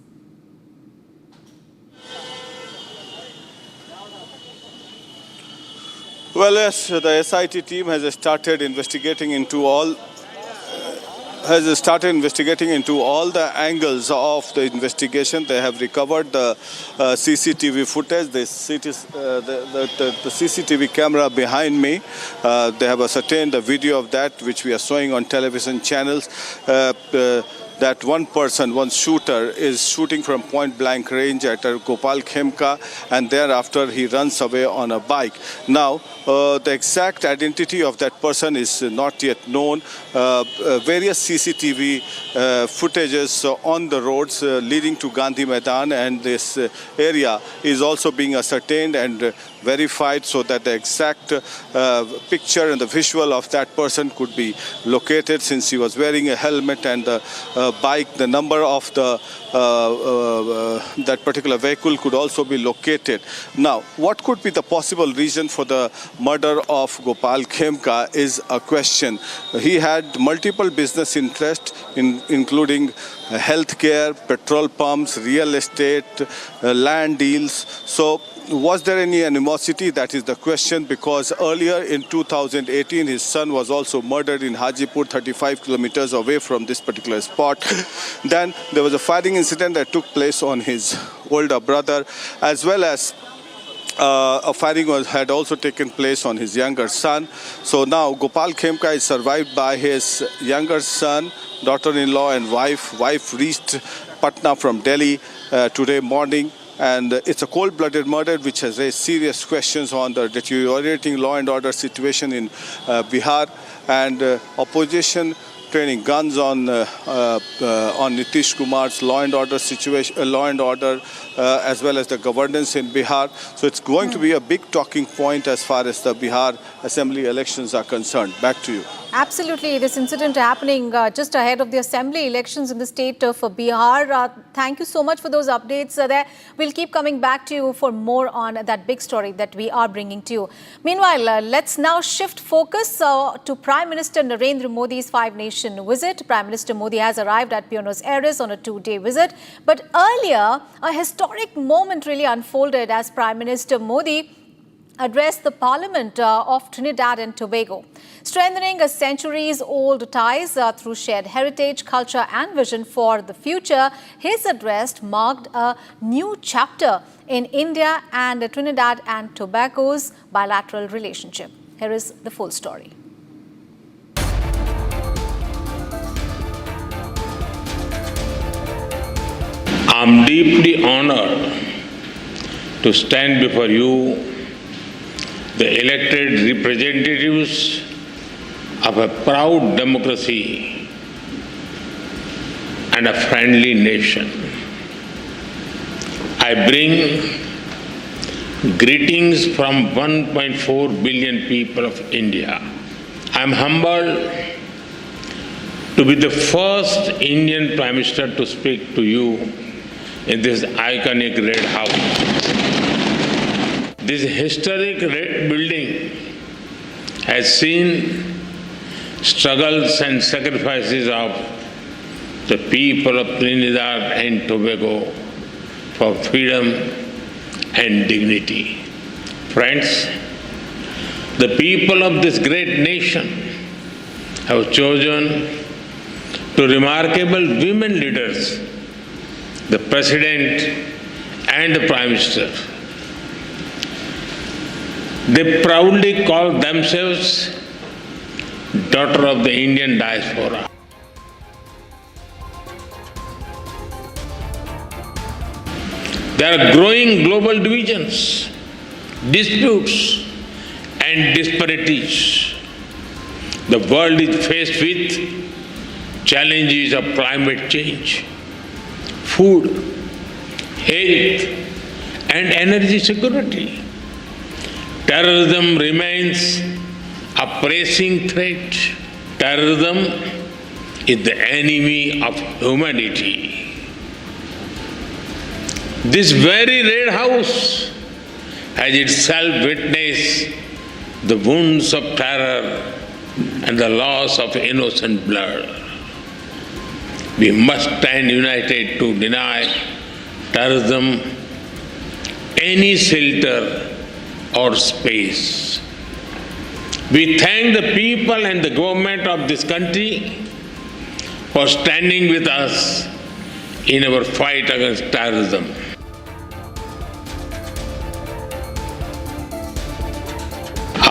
Well, yes, the SIT team has started investigating into all the angles of the investigation. They have recovered the CCTV footage, the CCTV camera behind me. They have ascertained the video of that, which we are showing on television channels. That one shooter is shooting from point-blank range at Gopal Kimka, and thereafter he runs away on a bike. Now, the exact identity of that person is not yet known. Various CCTV footages on the roads leading to Gandhi Maidan and this area is also being ascertained and verified so that the exact picture and the visual of that person could be located, since he was wearing a helmet and the bike, the number of the that particular vehicle could also be located. Now, what could be the possible reason for the murder of Gopal Kimka is a question. He had multiple business interests, including healthcare, petrol pumps, real estate, land deals. So was there any animosity? That is the question, because earlier in 2018 his son was also murdered in Hajipur, 35 kilometers away from this particular spot. Then there was a firing incident that took place on his older brother, as well as a firing had also taken place on his younger son. So now Gopal Khemka is survived by his younger son, daughter-in-law and wife. Wife reached Patna from Delhi today morning. And it's a cold-blooded murder which has raised serious questions on the deteriorating law and order situation in Bihar, and opposition training guns on Nitish Kumar's law and order situation, as well as the governance in Bihar. So it's going to be a big talking point as far as the Bihar Assembly elections are concerned. Back to you. Absolutely. This incident happening just ahead of the assembly elections in the state of Bihar. Thank you so much for those updates there. We'll keep coming back to you for more on that big story that we are bringing to you. Meanwhile, let's now shift focus to Prime Minister Narendra Modi's five-nation visit. Prime Minister Modi has arrived at Buenos Aires on a two-day visit. But earlier, a historic moment really unfolded as Prime Minister Modi addressed the Parliament of Trinidad and Tobago. Strengthening a centuries-old ties through shared heritage, culture and vision for the future, his address marked a new chapter in India and Trinidad and Tobago's bilateral relationship. Here is the full story. I'm deeply honored to stand before you, the elected representatives of a proud democracy and a friendly nation. I bring greetings from 1.4 billion people of India. I am humbled to be the first Indian Prime Minister to speak to you in this iconic Red House. This historic red building has seen struggles and sacrifices of the people of Trinidad and Tobago for freedom and dignity. Friends, the people of this great nation have chosen two remarkable women leaders, the President and the Prime Minister. They proudly call themselves daughter of the Indian diaspora. There are growing global divisions, disputes and disparities. The world is faced with challenges of climate change, food, health and energy security. Terrorism remains a pressing threat. Terrorism is the enemy of humanity. This very Red House has itself witnessed the wounds of terror and the loss of innocent blood. We must stand united to deny terrorism any shelter or space. We thank the people and the government of this country for standing with us in our fight against terrorism.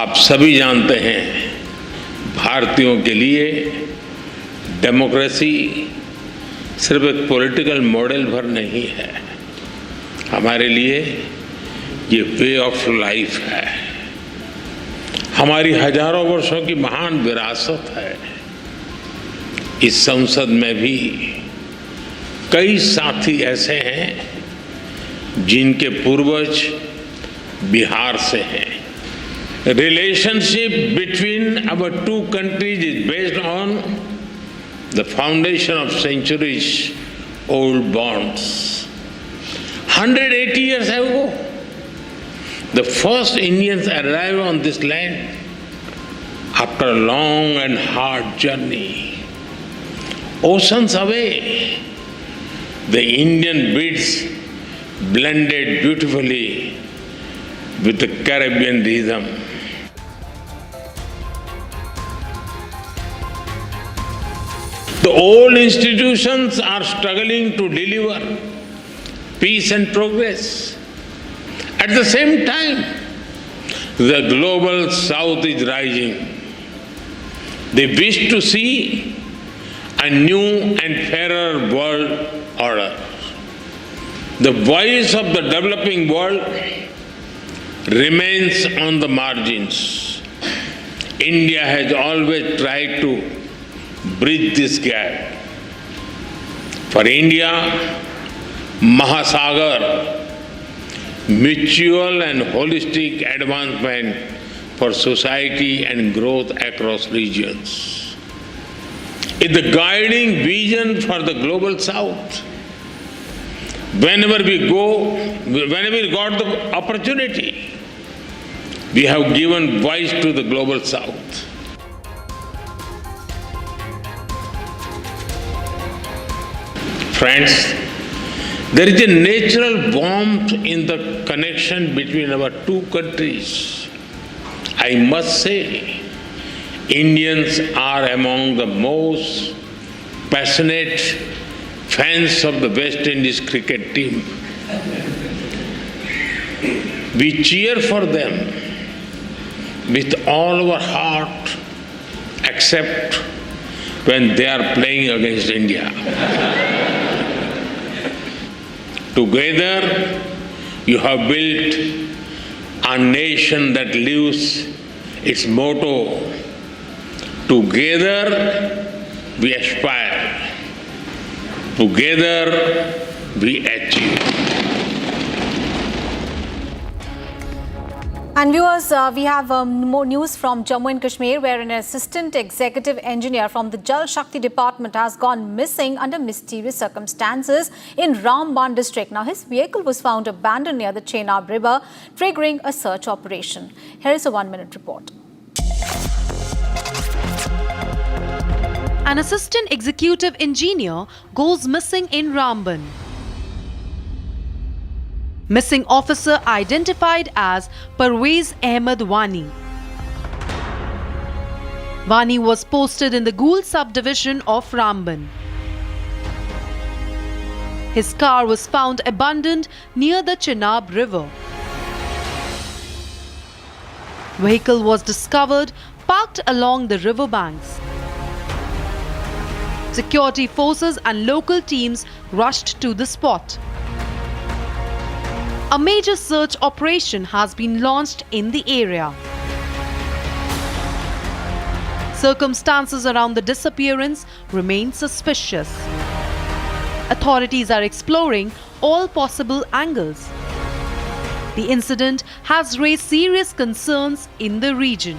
आप सभी जानते हैं, भारतीयों के लिए democracy सिर्फ एक political model भर नहीं है, हमारे लिए ये वे ऑफ लाइफ है, हमारी हजारों वर्षों की महान विरासत है। इस संसद में भी कई साथी ऐसे हैं जिनके पूर्वज बिहार से हैं। Relationship between our two countries is based on the foundation of centuries-old bonds. 180 years ago, the first Indians arrived on this land after a long and hard journey. Oceans away, The Indian beats blended beautifully with the Caribbean rhythm. The old institutions are struggling to deliver peace and progress. At the same time, the global south is rising. They wish to see a new and fairer world order. The voice of the developing world remains on the margins. India has always tried to bridge this gap. For India, Mahasagar, mutual and holistic advancement for society and growth across regions, is the guiding vision for the global south. Whenever we got the opportunity, we have given voice to the global south. Friends, there is a natural warmth in the connection between our two countries. I must say, Indians are among the most passionate fans of the West Indies cricket team. We cheer for them with all our heart, except when they are playing against India. Together, you have built a nation that lives its motto, together we aspire, together we achieve. And viewers, we have more news from Jammu and Kashmir, where an assistant executive engineer from the Jal Shakti department has gone missing under mysterious circumstances in Ramban district. Now, his vehicle was found abandoned near the Chenab river, triggering a search operation. Here is a 1-minute report. An assistant executive engineer goes missing in Ramban. Missing officer identified as Parvez Ahmed Wani. Wani was posted in the Goul subdivision of Ramban. His car was found abandoned near the Chenab river. Vehicle was discovered parked along the river banks. Security forces and local teams rushed to the spot. A major search operation has been launched in the area. Circumstances around the disappearance remain suspicious. Authorities are exploring all possible angles. The incident has raised serious concerns in the region.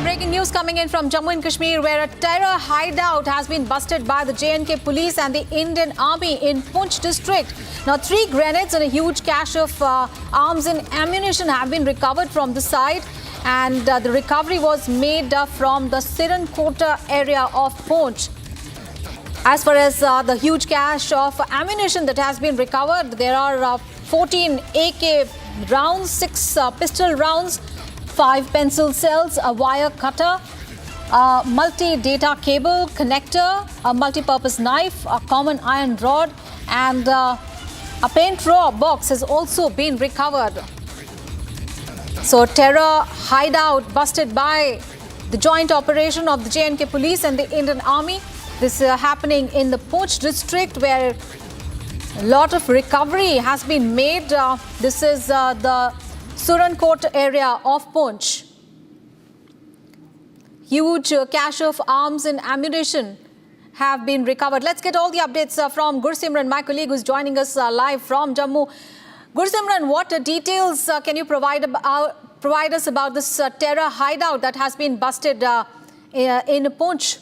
Breaking news coming in from Jammu and Kashmir, where a terror hideout has been busted by the J&K police and the Indian Army in Poonch district. Now, 3 grenades and a huge cache of arms and ammunition have been recovered from the site, and the recovery was made from the Sirankota area of Poonch. As far as the huge cache of ammunition that has been recovered, there are 14 AK rounds, 6 pistol rounds, 5 pencil cells, a wire cutter, a multi-data cable connector, a multi-purpose knife, a common iron rod, and a paint draw box has also been recovered. So, terror hideout busted by the joint operation of the J&K police and the Indian Army. This is happening in the Poonch district, where a lot of recovery has been made. This is the Surankot area of Poonch. Huge cache of arms and ammunition have been recovered. Let's get all the updates from Gursimran, my colleague who's joining us live from Jammu. Gursimran, what details can you provide us about this terror hideout that has been busted in Poonch?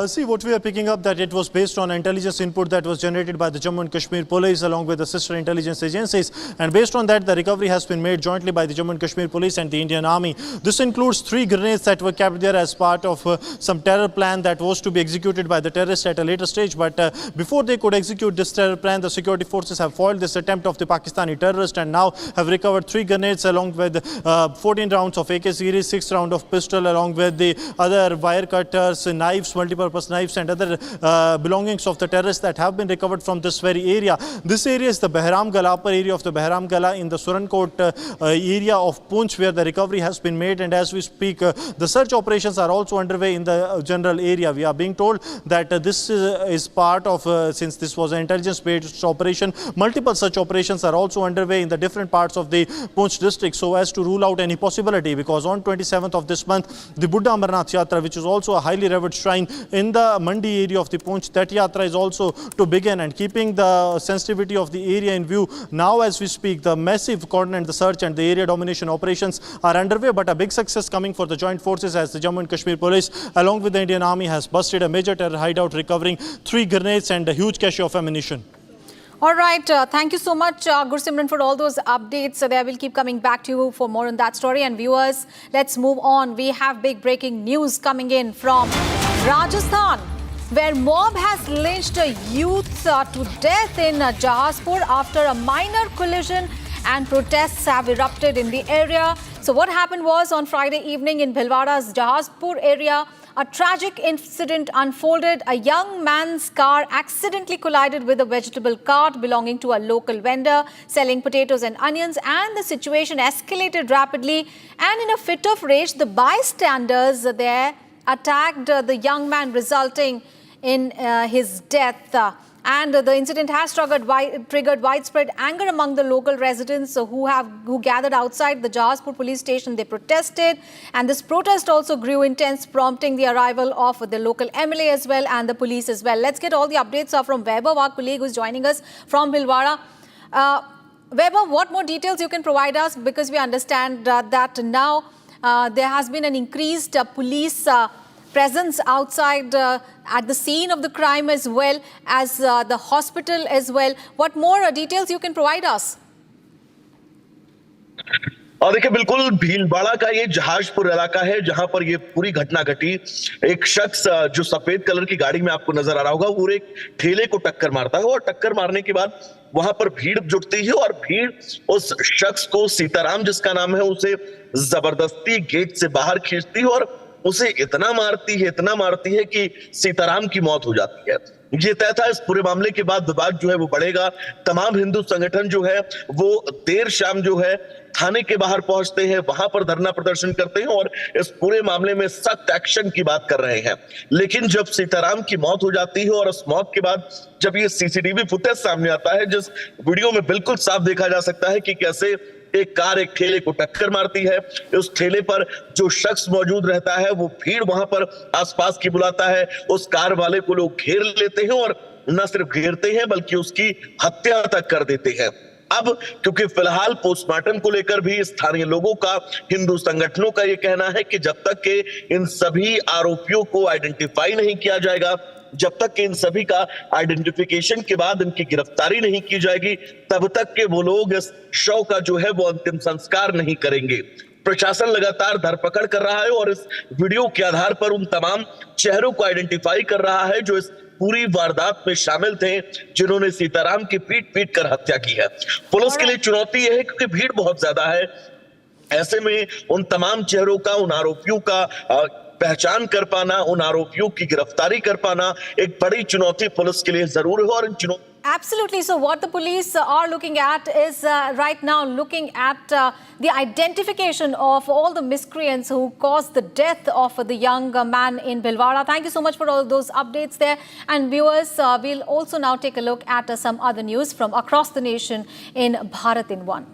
See, what we are picking up that it was based on intelligence input that was generated by the Jammu and Kashmir Police along with the sister intelligence agencies, and based on that the recovery has been made jointly by the Jammu and Kashmir Police and the Indian Army. This includes 3 grenades that were kept there as part of some terror plan that was to be executed by the terrorists at a later stage, but before they could execute this terror plan, the security forces have foiled this attempt of the Pakistani terrorist and now have recovered 3 grenades along with 14 rounds of AK series, 6 rounds of pistol along with the other wire cutters, knives, multi-purpose knives and other belongings of the terrorists that have been recovered from this very area. This area is the Behram Gala, upper area of the Behram Gala in the Surankot area of Poonch, where the recovery has been made, and as we speak the search operations are also underway in the general area. We are being told that this is part of, since this was an intelligence-based operation, multiple such operations are also underway in the different parts of the Poonch district so as to rule out any possibility, because on 27th of this month the Buddha Amarnath Yatra, which is also a highly revered shrine in the Mandi area of the Poonch, that yatra is also to begin, and keeping the sensitivity of the area in view, now as we speak the massive coordinate, the search and the area domination operations are underway, but a big success coming for the joint forces as the Jammu and Kashmir Police along with the Indian Army has busted a major terror hideout, recovering 3 grenades and a huge cache of ammunition. All right, thank you so much, Gursimran, for all those updates. There we'll keep coming back to you for more on that story. And viewers, let's move on. We have big breaking news coming in from Rajasthan, where mob has lynched a youth to death in Jahazpur after a minor collision, and protests have erupted in the area. So what happened was, on Friday evening in Bhilwara's Jahazpur area, a tragic incident unfolded. A young man's car accidentally collided with a vegetable cart belonging to a local vendor selling potatoes and onions, and the situation escalated rapidly. And in a fit of rage, the bystanders there attacked the young man, resulting in his death. And the incident has triggered widespread anger among the local residents who gathered outside the Jahazpur police station. They protested, and this protest also grew intense, prompting the arrival of the local MLA as well and the police as well. Let's get all the updates from Weber, our colleague who's joining us from Bhilwara. Weber, what more details you can provide us, because we understand that now there has been an increased police presence outside at the scene of the crime as well as the hospital as well. What more details you can provide us? और देखिए, बिल्कुल भीलवाड़ा का ये जहाजपुर इलाका है जहां पर ये पूरी घटना घटी। एक शख्स जो सफेद कलर की गाड़ी में आपको नजर आ रहा होगा, वो एक ठेले को टक्कर मारता है और टक्कर मारने के बाद वहां पर भीड़ जुटती है और भीड़ उस शख्स को, सीताराम जिसका नाम है, उसे जबरदस्ती गेट से बाहर खींचती है और उसे इतना मारती है कि सीताराम की मौत हो जाती है। ये तय था। इस पूरे मामले के बाद विवाद जो है वो बढ़ेगा। तमाम हिंदू संगठन जो है वो देर शाम जो है थाने के बाहर पहुंचते हैं, वहां पर धरना प्रदर्शन करते हैं और इस पूरे मामले में सख्त एक्शन की बात कर रहे हैं। लेकिन जब सीताराम की मौत हो जाती है और उस मौत के बाद जब ये सीसीटीवी फुटेज सामने आता है, जिस वीडियो में बिल्कुल साफ देखा जा सकता है कि कैसे एक कार एक ठेले को टक्कर मारती है, उस ठेले पर जो शख्स मौजूद रहता है वो भीड़ वहां पर आसपास की बुलाता है, उस कार वाले को लोग घेर लेते हैं और न सिर्फ घेरते हैं बल्कि उसकी हत्या तक कर देते हैं। अब क्योंकि फिलहाल पोस्टमार्टम को लेकर भी स्थानीय लोगों का, हिंदू संगठनों का ये कहना है कि जब तक के इन सभी आरोपियों को आइडेंटिफाई नहीं किया जाएगा, जब तक कि इन सभी का आइडेंटिफिकेशन के बाद इनकी गिरफ्तारी नहीं की जाएगी, तब तक के वो लोग इस शव का जो है वो अंतिम संस्कार नहीं करेंगे। प्रशासन लगातार धरपकड़ कर रहा है और इस वीडियो के आधार पर उन तमाम चेहरों को आइडेंटिफाई कर रहा है जो इस पूरी वारदात में शामिल थे, जिन्होंने सीताराम की पीट कर हत्या की है। पुलिस के लिए चुनौती यह है क्योंकि भीड़ बहुत ज्यादा है। ऐसे में उन तमाम चेहरों का, उन आरोपियों का पहचान कर पाना, उन आरोपियों की गिरफ्तारी कर पाना एक बड़ी चुनौती पुलिस के लिए जरूर है। और इन चुनौती Absolutely. So what the police are looking at is right now looking at the identification of all the miscreants who caused the death of the young man in Bhilwara. Thank you so much for all those updates there. And viewers, we'll also now take a look at some other news from across the nation in Bharat in One.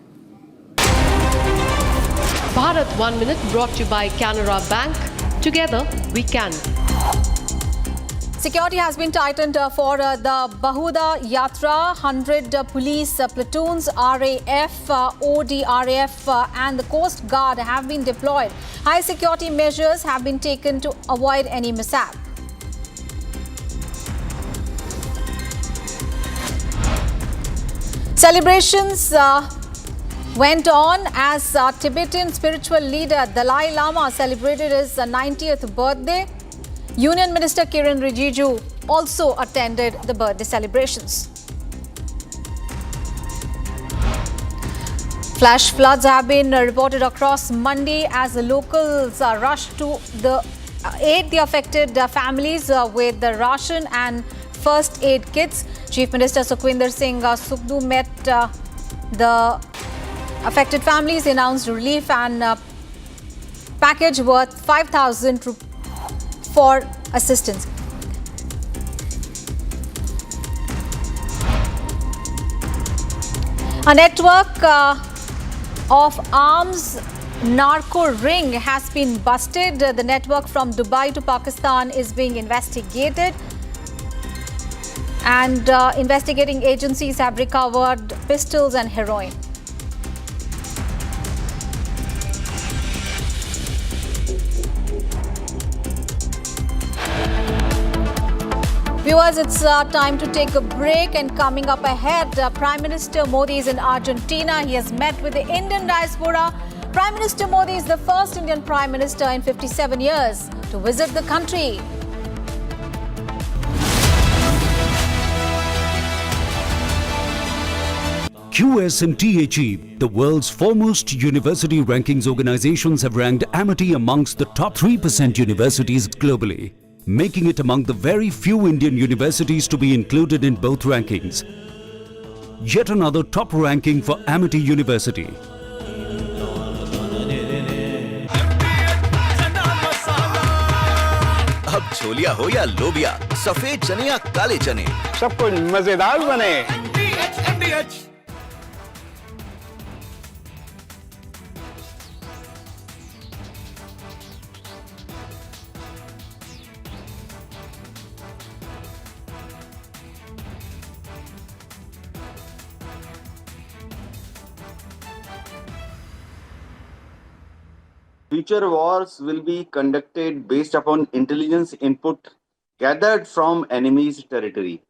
Bharat 1 Minute brought to you by Canara Bank. Together we can. Security has been tightened for the Bahuda Yatra. 100 police platoons, RAF, ODRF and the Coast Guard have been deployed. High security measures have been taken to avoid any mishap. Celebrations went on as Tibetan spiritual leader Dalai Lama celebrated his 90th birthday. Union Minister Kiren Rijiju also attended the birthday celebrations. Flash floods have been reported across Mandi as the locals rushed to aid the affected families with the ration and first aid kits. Chief Minister Sukhwinder Singh Sukhdu met the affected families, announced relief and package worth 5,000 for assistance. A network of arms narco ring has been busted. The network from Dubai to Pakistan is being investigated, and investigating agencies have recovered pistols and heroin. Viewers, it's time to take a break, and coming up ahead, Prime Minister Modi is in Argentina. He has met with the Indian diaspora. Prime Minister Modi is the first Indian Prime Minister in 57 years to visit the country. QS and THE, the world's foremost university rankings organizations, have ranked Amity amongst the top 3% universities globally, making it among the very few Indian universities to be included in both rankings. Yet another top ranking for Amity University. अब छोलिया हो या लोबिया, सफेद चने या काले चने, सब कुछ मजेदार बने। Future wars will be conducted based upon intelligence input gathered from enemy's territory.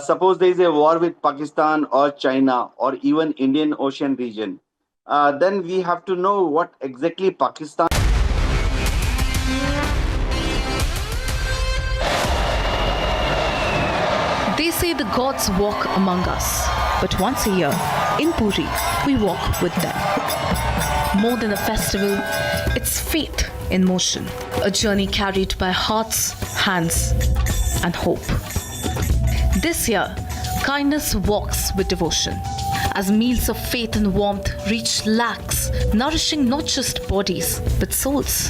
Suppose there is a war with Pakistan or China or even Indian Ocean region, then we have to know what exactly Pakistan. They say the gods walk among us, but once a year, in Puri, we walk with them. More than a festival, it's faith in motion, a journey carried by hearts, hands, and hope. This year, kindness walks with devotion, as meals of faith and warmth reach lakhs, nourishing not just bodies, but souls.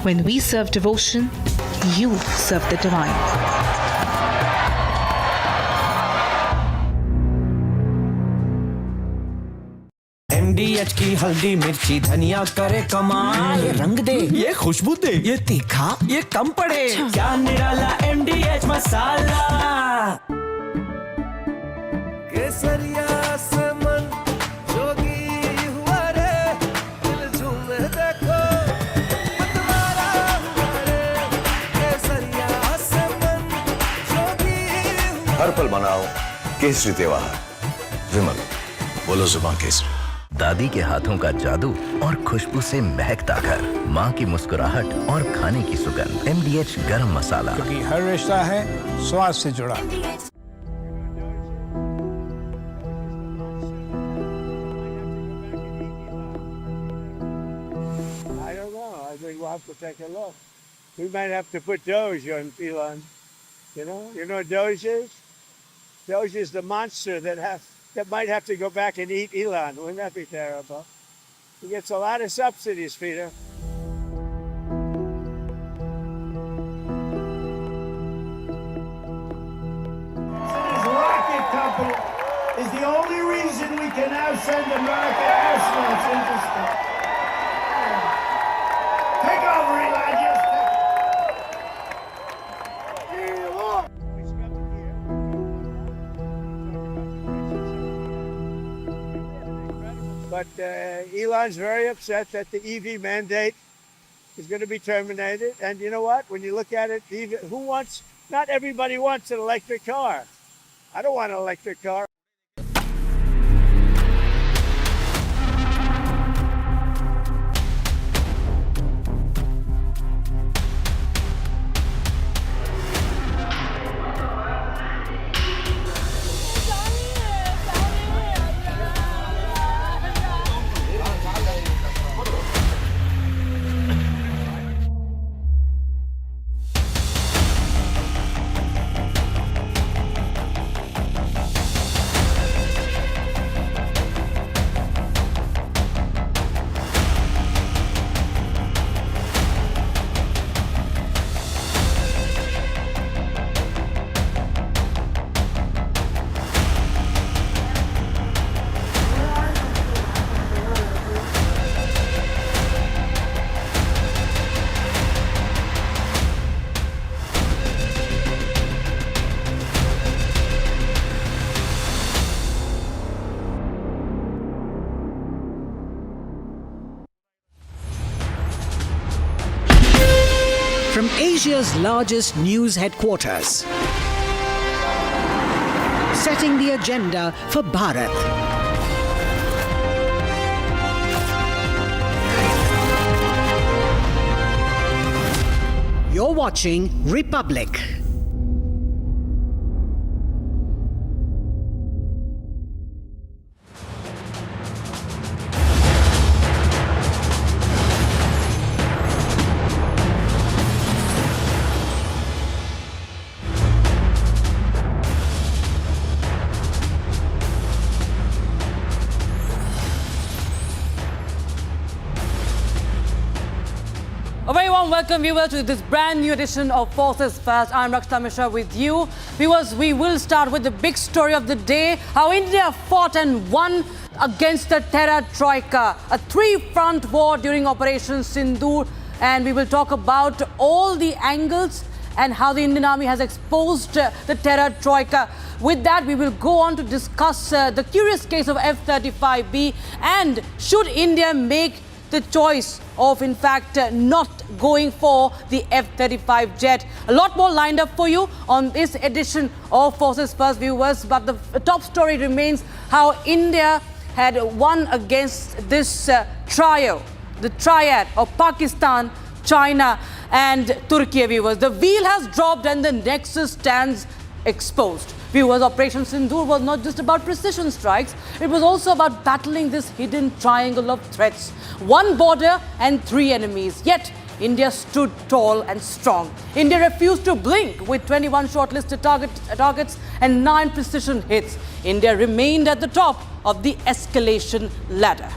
When we serve devotion, you serve the divine. MDH की हल्दी मिर्ची धनिया करे कमाल, ये रंग दे, ये खुशबू दे, ये तीखा, ये कम पड़े, क्या निराला MDH मसाला। केसरिया से मन जोगी हुआ रे, दिल झूमे देखो, मतवारा हुआ रे, केसरिया से मन जोगी हुआ। हर पल मनाओ केसरी त्योहार, विमल बोलो जुबान केसरी। दादी के हाथों का जादू और खुशबू से महकता घर, माँ की मुस्कुराहट और खाने की सुगंध। MDH गरम मसाला, क्योंकि हर रिश्ता है स्वाद से जुड़ा। I don't know. I think we'll have to take a look. We might have to put Doge on Elon. You know what Doge is? Doge is the monster that might have to go back and eat Elon. Wouldn't that be terrible? He gets a lot of subsidies, Peter. His rocket company is the only reason we can now send American astronauts into space. Take over, Elon. Just But Elon's very upset that the EV mandate is going to be terminated. And you know what? When you look at it, not everybody wants an electric car. I don't want an electric car. From Asia's largest news headquarters, setting the agenda for Bharat. You're watching Republic. A very warm welcome, viewers, to this brand new edition of Forces First. I'm Rakshita Mishra with you. Viewers, we will start with the big story of the day, how India fought and won against the terror troika. A three-front war during Operation Sindoor, and we will talk about all the angles and how the Indian Army has exposed the terror troika. With that, we will go on to discuss the curious case of F-35B and should India make the choice of, in fact, not going for the F-35 jet. A lot more lined up for you on this edition of Forces First, viewers. But the top story remains how India had won against this trio, the triad of Pakistan, China and Turkey, viewers. The wheel has dropped and the nexus stands exposed. Viewers, Operation Sindoor was not just about precision strikes, it was also about battling this hidden triangle of threats. One border and three enemies, yet India stood tall and strong. India refused to blink with 21 shortlisted targets and 9 precision hits. India remained at the top of the escalation ladder.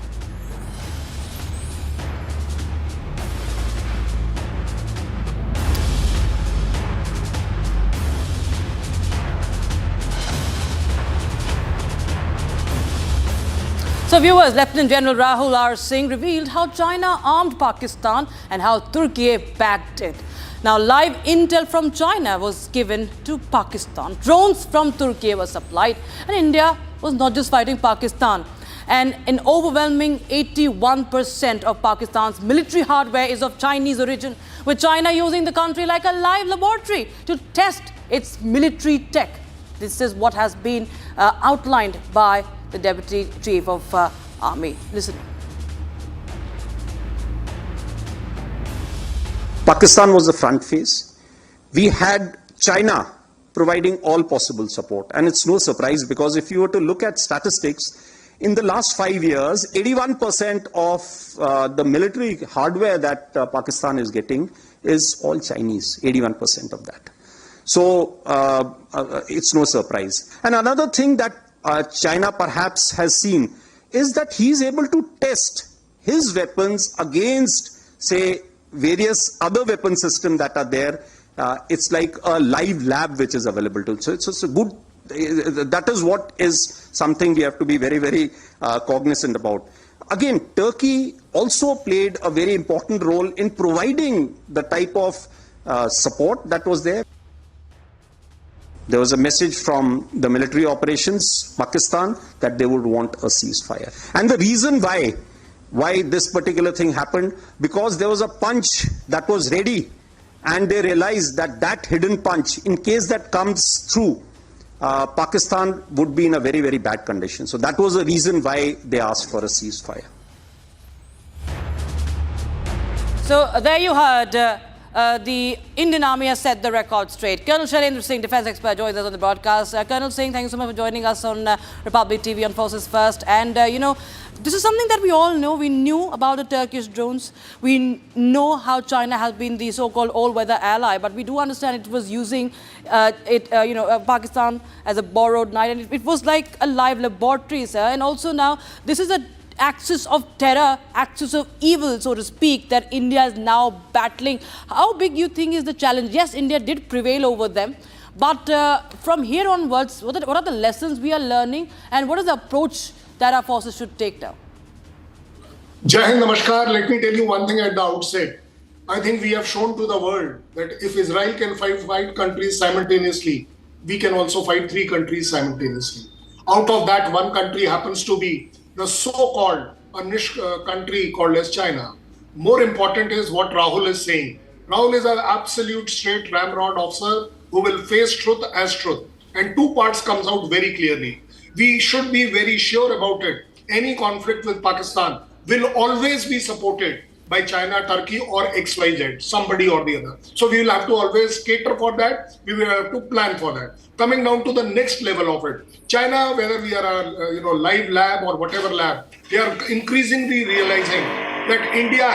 So viewers, Lieutenant General Rahul R. Singh revealed how China armed Pakistan and how Turkey backed it. Now, live intel from China was given to Pakistan. Drones from Turkey were supplied, and India was not just fighting Pakistan. And an overwhelming 81% of Pakistan's military hardware is of Chinese origin, with China using the country like a live laboratory to test its military tech. This is what has been outlined by the Deputy Chief of Army. Listen. Pakistan was the front face. We had China providing all possible support. And it's no surprise because if you were to look at statistics, in the last 5 years, 81% of the military hardware that Pakistan is getting is all Chinese, 81% of that. So it's no surprise. And another thing that China perhaps has seen is that he is able to test his weapons against, say, various other weapon systems that are there. It's like a live lab which is available to him. So it's a good, that is what is something we have to be very, very cognizant about. Again, Turkey also played a very important role in providing the type of support that was there. There was a message from the military operations, Pakistan, that they would want a ceasefire. And the reason why this particular thing happened, because there was a punch that was ready and they realized that that hidden punch, in case that comes through, Pakistan would be in a very, very bad condition. So that was the reason why they asked for a ceasefire. So there you heard. The Indian Army has set the record straight. Colonel Shailendra Singh, defense expert, joins us on the broadcast. Colonel Singh, thank you so much for joining us on Republic TV on Forces First. And, you know, this is something that we all know. We knew about the Turkish drones. We know how China has been the so-called all-weather ally. But we do understand it was using Pakistan as a borrowed knight. And it was like a live laboratory, sir. And also now, this is a axis of terror, axis of evil, so to speak, that India is now battling. How big you think is the challenge? Yes, India did prevail over them, but from here onwards, what are the lessons we are learning and what is the approach that our forces should take now? Jai Hind, Namaskar. Let me tell you one thing at the outset. I think we have shown to the world that if Israel can fight countries simultaneously, we can also fight 3 countries simultaneously. Out of that, one country happens to be the so-called niche country called as China. More important is what Rahul is saying, Rahul is an absolute straight ramrod officer who will face truth as truth. And two parts comes out very clearly. We should be very sure about it. Any conflict with Pakistan will always be supported by China, Turkey or XYZ, somebody or the other. So we will have to always cater for that. We will have to plan for that. Coming down to the next level of it, China, whether we are a live lab or whatever lab, they are increasingly realizing that India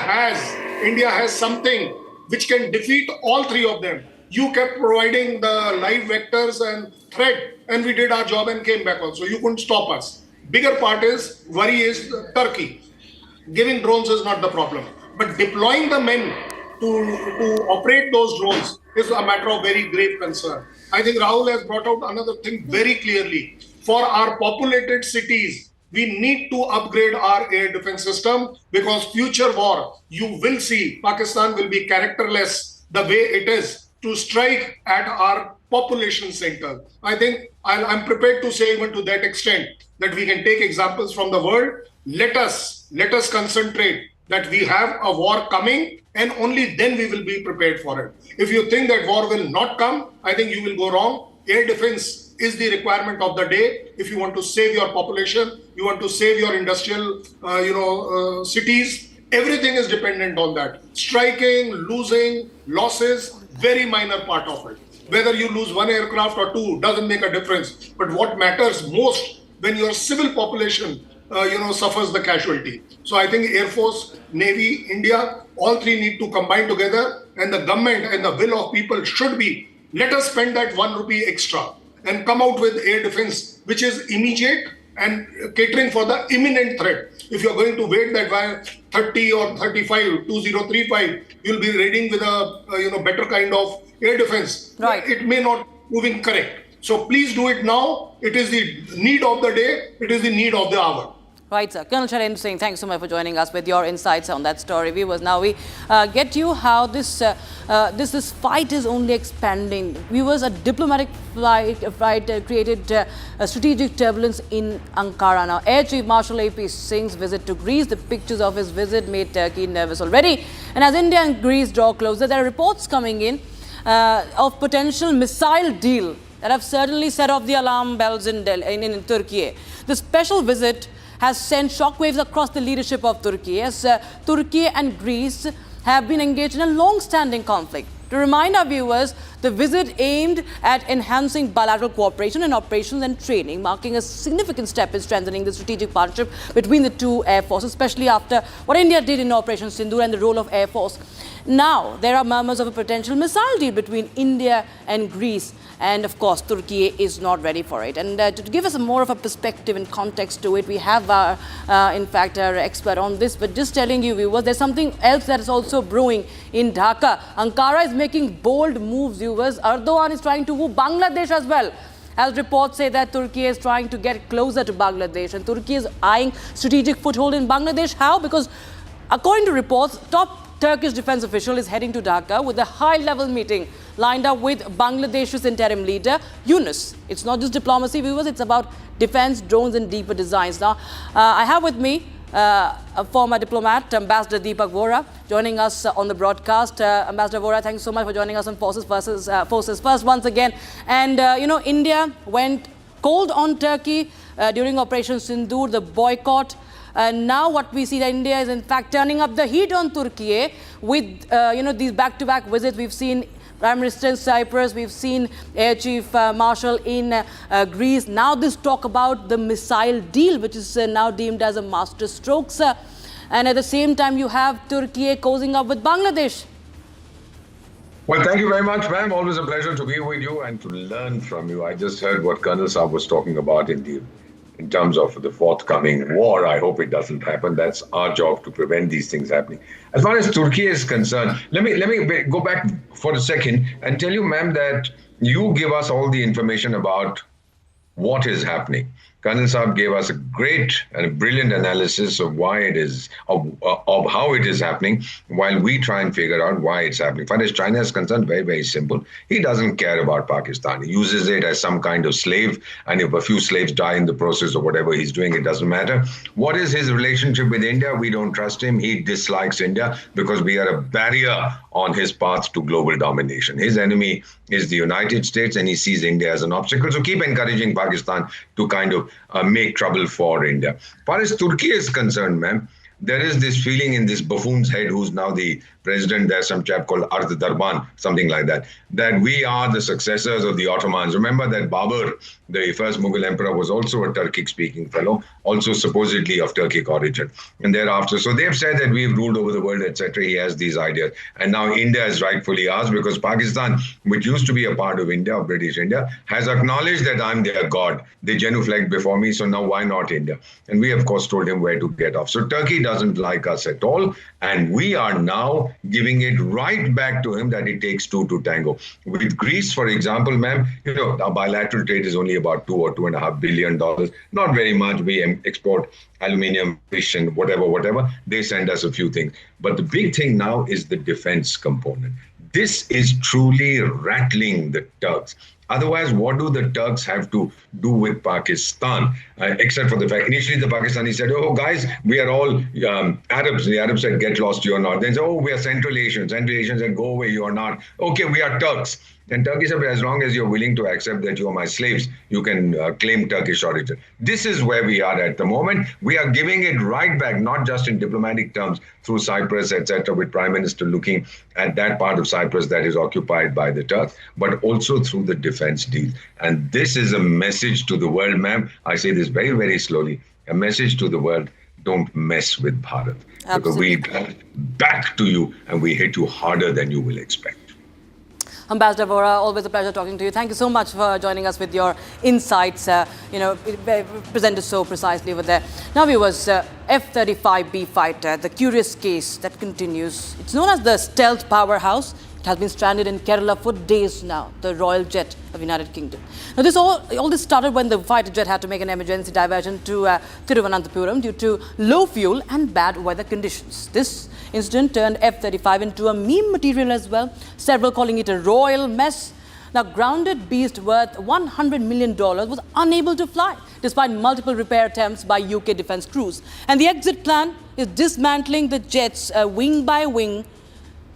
has something which can defeat all three of them. You kept providing the live vectors and threat, and we did our job and came back also. You couldn't stop us. Bigger worry is Turkey. Giving drones is not the problem, but deploying the men to operate those drones is a matter of very grave concern. I think Rahul has brought out another thing very clearly. For our populated cities, we need to upgrade our air defense system, because future war, you will see Pakistan will be characterless the way it is to strike at our population center. I think I'm prepared to say even to that extent that we can take examples from the world. Let us concentrate that we have a war coming, and only then we will be prepared for it. If you think that war will not come, I think you will go wrong. Air defense is the requirement of the day. If you want to save your population, you want to save your industrial, cities, everything is dependent on that. Striking, losing, losses, very minor part of it. Whether you lose one aircraft or two doesn't make a difference. But what matters most when your civil population, suffers the casualty. So I think Air Force, Navy, India, all three need to combine together, and the government and the will of people should be, let us spend that 1 rupee extra and come out with air defense, which is immediate and catering for the imminent threat. If you're going to wait that by 30 or 35, 2035, you'll be raiding with a better kind of air defense. Right. It may not moving correct. So please do it now. It is the need of the day. It is the need of the hour. Right, sir. Colonel Sharendra Singh, thanks so much for joining us with your insights on that story. Viewers, now we get you how this fight is only expanding. Viewers, a diplomatic flight created strategic turbulence in Ankara. Now, Air Chief Marshal AP Singh's visit to Greece, the pictures of his visit made Turkey nervous already. And as India and Greece draw closer, there are reports coming in of potential missile deal that have certainly set off the alarm bells in Turkey. The special visit has sent shockwaves across the leadership of Turkey, as Turkey and Greece have been engaged in a long-standing conflict. To remind our viewers, the visit aimed at enhancing bilateral cooperation in operations and training, marking a significant step in strengthening the strategic partnership between the two air forces, especially after what India did in Operation Sindoor and the role of Air Force. Now, there are murmurs of a potential missile deal between India and Greece. And of course, Turkey is not ready for it. And to give us more of a perspective and context to it, we have, in fact, our expert on this. But just telling you, viewers, there's something else that is also brewing in Dhaka. Ankara is making bold moves, viewers. Erdogan is trying to woo Bangladesh as well. As reports say that Turkey is trying to get closer to Bangladesh. And Turkey is eyeing strategic foothold in Bangladesh. How? Because according to reports, top Turkish defense official is heading to Dhaka with a high-level meeting lined up with Bangladesh's interim leader, Yunus. It's not just diplomacy, viewers, it's about defense, drones and deeper designs. Now, I have with me a former diplomat, Ambassador Deepak Vora, joining us on the broadcast. Ambassador Vora, thanks so much for joining us on Forces First once again. And, India went cold on Turkey during Operation Sindoor, the boycott. Now what we see that India is in fact turning up the heat on Turkey with, these back-to-back visits. We've seen Prime Minister in Cyprus, we've seen Air Chief Marshal in Greece. Now this talk about the missile deal, which is now deemed as a master stroke. And at the same time, you have Turkey cozying up with Bangladesh. Well, thank you very much, ma'am. Always a pleasure to be with you and to learn from you. I just heard what Colonel Saab was talking about in terms of the forthcoming war. I hope it doesn't happen. That's our job to prevent these things happening. As far as Turkey is concerned, let me go back for a second and tell you, ma'am, that you give us all the information about what is happening. Colonel Saab gave us a great and a brilliant analysis of why it is, of how it is happening, while we try and figure out why it's happening. As far as China is concerned, very, very simple. He doesn't care about Pakistan. He uses it as some kind of slave, and if a few slaves die in the process of whatever he's doing, it doesn't matter. What is his relationship with India? We don't trust him. He dislikes India because we are a barrier on his path to global domination. His enemy is the United States, and he sees India as an obstacle. So keep encouraging Pakistan to kind of make trouble for India. As far as Turkey is concerned, ma'am, there is this feeling in this buffoon's head, who's now the president, there's some chap called Ard Darban, something like that, that we are the successors of the Ottomans. Remember that Babur, the first Mughal emperor, was also a Turkic-speaking fellow, also supposedly of Turkic origin. And thereafter, so they've said that we've ruled over the world, etc. He has these ideas. And now India is rightfully ours because Pakistan, which used to be a part of India, of British India, has acknowledged that I'm their god. They genuflect before me, so now why not India? And we, of course, told him where to get off. So Turkey doesn't like us at all. And we are now giving it right back to him that it takes two to tango. With Greece, for example, ma'am, you know, our bilateral trade is only about $2 or $2.5 billion. Not very much. We export aluminium, fish, and whatever. They send us a few things. But the big thing now is the defense component. This is truly rattling the Turks. Otherwise, what do the Turks have to do with Pakistan? Except for the fact, initially the Pakistanis said, oh, guys, we are all Arabs. The Arabs said, get lost, you are not. Then said, oh, we are Central Asians. Central Asians said, go away, you are not. Okay, we are Turks. And Turkey said, as long as you're willing to accept that you are my slaves, you can claim Turkish origin. This is where we are at the moment. We are giving it right back, not just in diplomatic terms, through Cyprus, etc., with Prime Minister looking at that part of Cyprus that is occupied by the Turks, but also through the defense deal. And this is a message to the world, ma'am. I say this very, very slowly. A message to the world, don't mess with Bharat. Absolutely. Because we back to you and we hit you harder than you will expect. Ambassador Vora, always a pleasure talking to you. Thank you so much for joining us with your insights, presented so precisely over there. Now, viewers, F-35B fighter, the curious case that continues. It's known as the stealth powerhouse. It has been stranded in Kerala for days now, the Royal Jet of United Kingdom. Now, all this started when the fighter jet had to make an emergency diversion to Thiruvananthapuram due to low fuel and bad weather conditions. This incident turned F-35 into a meme material as well, several calling it a royal mess. Now, grounded beast worth $100 million was unable to fly despite multiple repair attempts by UK defence crews. And the exit plan is dismantling the jets wing by wing,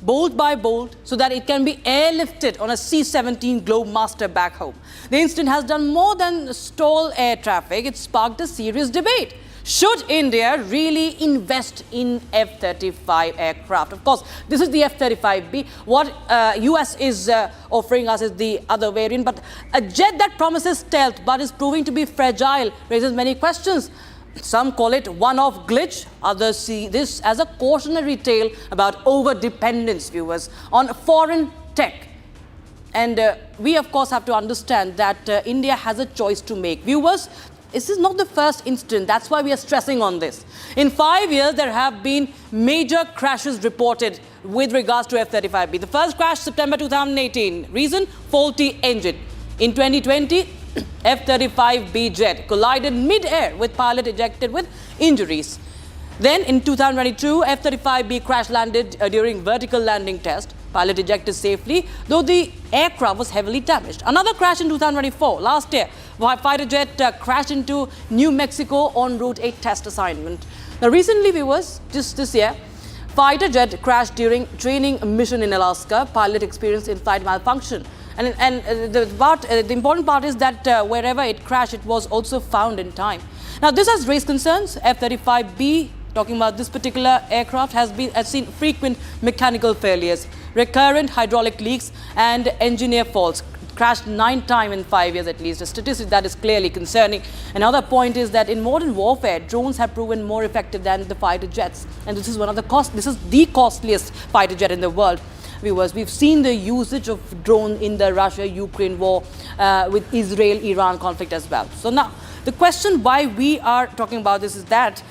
bolt by bolt, so that it can be airlifted on a C-17 Globemaster back home. The incident has done more than stall air traffic. It sparked a serious debate. Should India really invest in F-35 aircraft? Of course, this is the F-35B. What US is offering us is the other variant. But a jet that promises stealth but is proving to be fragile raises many questions. Some call it one-off glitch. Others see this as a cautionary tale about over-dependence, viewers, on foreign tech. And we, of course, have to understand that India has a choice to make. Viewers, this is not the first incident. That's why we are stressing on this. In 5 years, there have been major crashes reported with regards to F-35B. The first crash, September 2018. Reason? Faulty engine. In 2020, F-35B jet collided mid-air with pilot ejected with injuries. Then in 2022, F-35B crash landed during vertical landing test. Pilot ejected safely, though the aircraft was heavily damaged. Another crash in 2024, last year, fighter jet crashed into New Mexico en route a test assignment. Now recently, viewers, just this year, fighter jet crashed during training mission in Alaska. Pilot experienced in-flight malfunction. And the important part is that wherever it crashed, it was also found in time. Now this has raised concerns. F-35B, talking about this particular aircraft, has seen frequent mechanical failures, recurrent hydraulic leaks and engineer faults. Crashed 9 times in 5 years at least, a statistic that is clearly concerning. Another point is that in modern warfare, drones have proven more effective than the fighter jets. And this is the costliest fighter jet in the world. Viewers, we've seen the usage of drone in the Russia-Ukraine war with Israel-Iran conflict as well. So now, the question why we are talking about this is that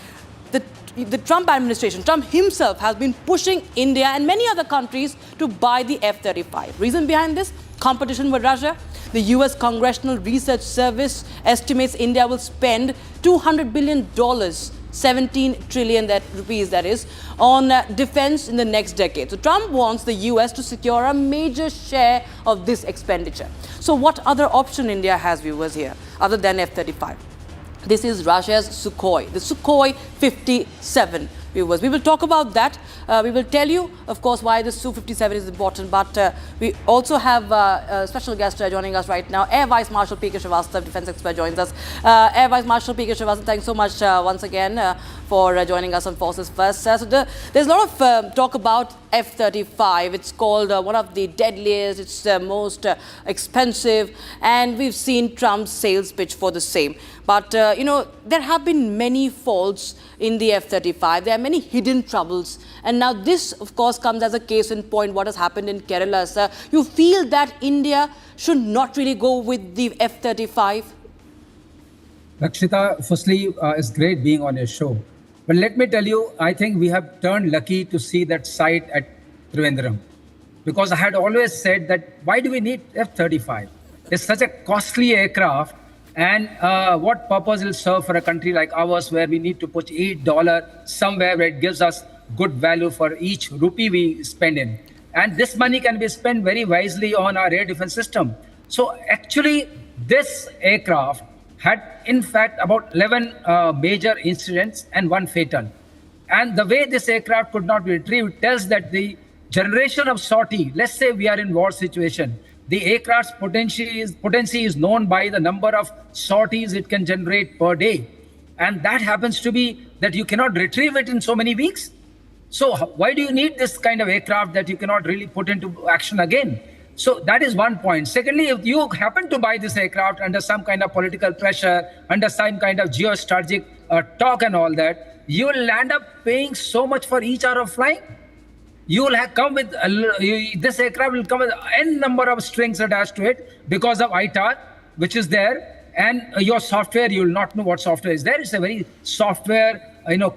the Trump administration, Trump himself has been pushing India and many other countries to buy the F-35. Reason behind this? competition with Russia. The US Congressional Research Service estimates India will spend $200 billion, 17 trillion rupees that is, on defense in the next decade. So Trump wants the US to secure a major share of this expenditure. So what other option India has, viewers, here, other than F-35? This is Russia's Sukhoi, the Sukhoi 57. Viewers, we will talk about that. We will tell you, of course, why the Su-57 is important. But we also have a special guest joining us right now. Air Vice Marshal P.K. Srivastava, defense expert, joins us. Air Vice Marshal P.K. Srivastava, thanks so much once again for joining us on Forces First. There's a lot of talk about F-35. It's called one of the deadliest, it's the most expensive, and we've seen Trump's sales pitch for the same. But, there have been many faults in the F-35. There are many hidden troubles. And now this, of course, comes as a case in point what has happened in Kerala. Sir, you feel that India should not really go with the F-35? Rakshita, firstly, it's great being on your show. But let me tell you, I think we have turned lucky to see that site at Trivandrum. Because I had always said that, why do we need F-35? It's such a costly aircraft. And what purpose will it serve for a country like ours, where we need to put $8 somewhere where it gives us good value for each rupee we spend in. And this money can be spent very wisely on our air defense system. So actually, this aircraft had, in fact, about 11 major incidents and 1 fatal. And the way this aircraft could not be retrieved tells that the generation of sortie, let's say we are in war situation, the aircraft's potency is known by the number of sorties it can generate per day. And that happens to be that you cannot retrieve it in so many weeks. So why do you need this kind of aircraft that you cannot really put into action again? So that is one point. Secondly, if you happen to buy this aircraft under some kind of political pressure, under some kind of geostrategic talk and all that, you will end up paying so much for each hour of flying. You will have come with, this aircraft will come with n number of strings attached to it because of ITAR, which is there. And your software, you will not know what software is there. It's a very software,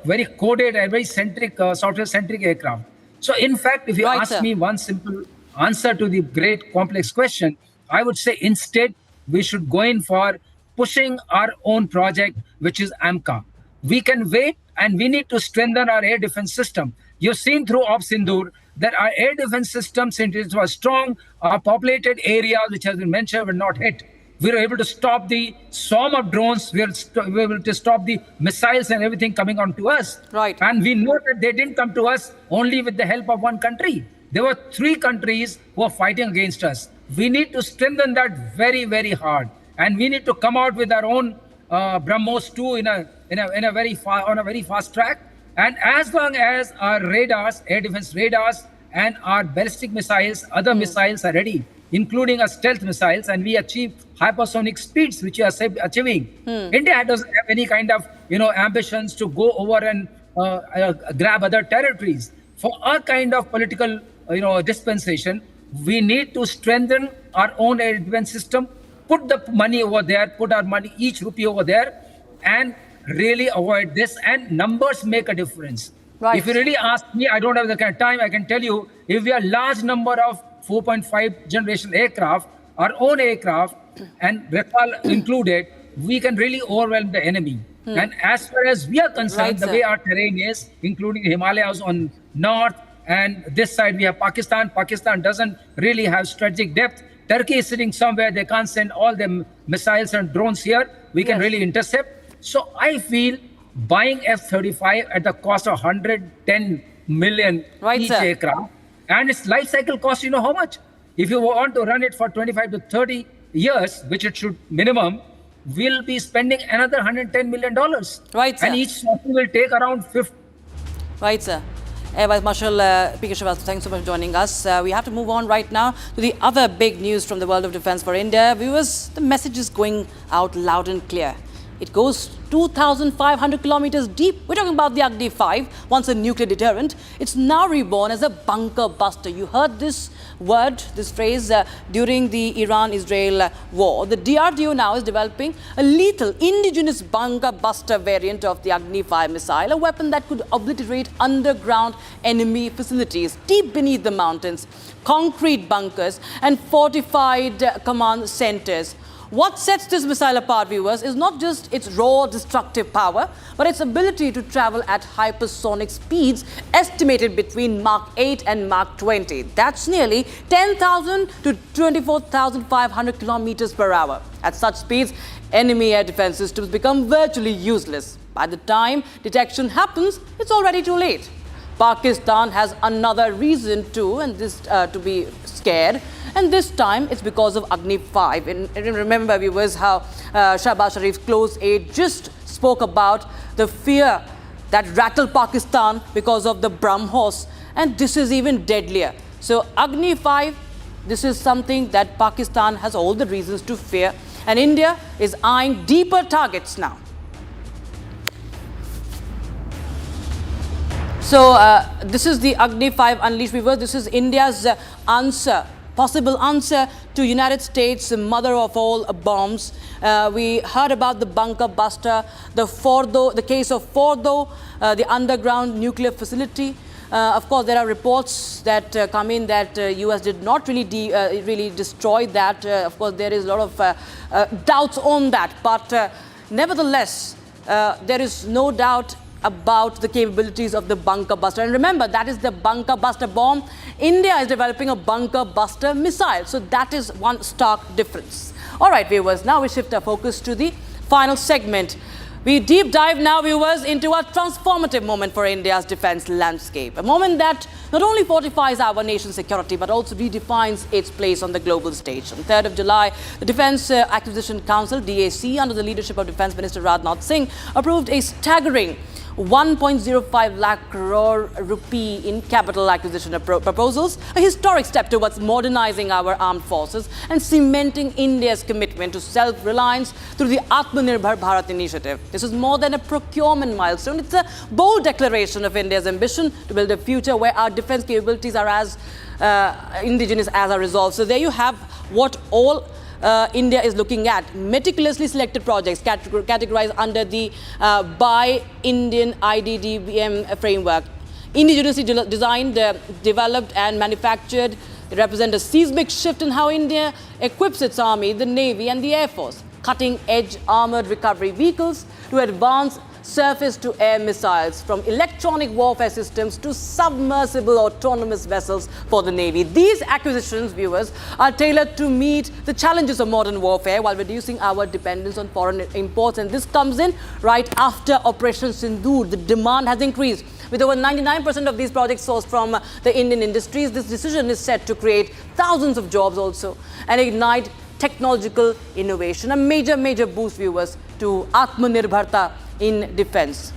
very coded and very centric, software-centric aircraft. So in fact, if you ask me one simple answer to the great complex question, I would say instead, we should go in for pushing our own project, which is AMCA. We can wait and we need to strengthen our air defense system. You've seen through Op Sindoor that our air defense system, since it was strong, our populated areas, which has been mentioned, were not hit. We were able to stop the swarm of drones. We were able to stop the missiles and everything coming onto us. Right. And we know that they didn't come to us only with the help of one country. There were 3 countries who were fighting against us. We need to strengthen that very, very hard. And we need to come out with our own BrahMos 2 on a very fast track. And as long as our radars, air defense radars, and our ballistic missiles, other missiles are ready, including our stealth missiles, and we achieve hypersonic speeds, which we are achieving. India doesn't have any kind of, ambitions to go over and grab other territories. For our kind of political, dispensation, we need to strengthen our own air defense system, put the money over there, put our money, each rupee over there, and really avoid this. And numbers make a difference. Right. If you really ask me, I don't have the kind of time, I can tell you, if we have large number of 4.5 generation aircraft, our own aircraft, and Rafale included, we can really overwhelm the enemy. And as far as we are concerned, the way our terrain is, including the Himalayas on north, and this side we have Pakistan. Pakistan doesn't really have strategic depth. Turkey is sitting somewhere, they can't send all the missiles and drones here. We can really intercept. So I feel buying F-35 at the cost of 110 million each aircraft, and its life cycle cost, you know how much? If you want to run it for 25 to 30 years, which it should minimum, we'll be spending another $110 million. Right, sir. And each sortie will take around 50. Right, sir. Air Vice Marshal P.K. Srivastava, thanks so much for joining us. We have to move on right now to the other big news from the world of defense for India. Viewers, the message is going out loud and clear. It goes 2,500 kilometers deep. We're talking about the Agni 5, once a nuclear deterrent. It's now reborn as a bunker buster. You heard this word, this phrase, during the Iran-Israel war. The DRDO now is developing a lethal indigenous bunker buster variant of the Agni 5 missile, a weapon that could obliterate underground enemy facilities deep beneath the mountains, concrete bunkers and fortified command centers. What sets this missile apart, viewers, is not just its raw destructive power, but its ability to travel at hypersonic speeds estimated between Mach 8 and Mach 20. That's nearly 10,000 to 24,500 kilometers per hour. At such speeds, enemy air defense systems become virtually useless. By the time detection happens, it's already too late. Pakistan has another reason to be scared, and this time it's because of Agni 5. And remember, viewers, how Shahbaz Sharif's close aide just spoke about the fear that rattled Pakistan because of the BrahMos, and this is even deadlier. So Agni 5, this is something that Pakistan has all the reasons to fear, and India is eyeing deeper targets now. So this is the Agni 5 Unleashed, viewers. This is India's possible answer to United States' mother of all bombs. We heard about the bunker buster, the case of Fordo, the underground nuclear facility. Of course, there are reports that come in that US did not really destroy that. Of course, there is a lot of doubts on that. But nevertheless, there is no doubt about the capabilities of the bunker buster. And remember, that is the bunker buster bomb. India is developing a bunker buster missile. So that is one stark difference. All right, viewers, now we shift our focus to the final segment. We deep dive now, viewers, into a transformative moment for India's defense landscape. A moment that not only fortifies our nation's security, but also redefines its place on the global stage. On 3rd of July, the Defense Acquisition Council, DAC, under the leadership of Defense Minister Rajnath Singh, approved a staggering 1.05 lakh crore rupee in capital acquisition proposals, a historic step towards modernizing our armed forces and cementing India's commitment to self-reliance through the Atmanirbhar Bharat initiative. This is more than a procurement milestone. It's a bold declaration of India's ambition to build a future where our defense capabilities are as indigenous as our resolve. So there you have what all India is looking at. Meticulously selected projects categorized under the Buy Indian IDDBM framework. Indigenously designed, developed and manufactured. They represent a seismic shift in how India equips its army, the navy and the air force. Cutting-edge armored recovery vehicles to advanced surface-to-air missiles, from electronic warfare systems to submersible autonomous vessels for the Navy. These acquisitions, viewers, are tailored to meet the challenges of modern warfare while reducing our dependence on foreign imports. And this comes in right after Operation Sindoor. The demand has increased. With over 99% of these projects sourced from the Indian industries, this decision is set to create thousands of jobs also and ignite technological innovation. A major boost, viewers, to Atmanirbharta in defense.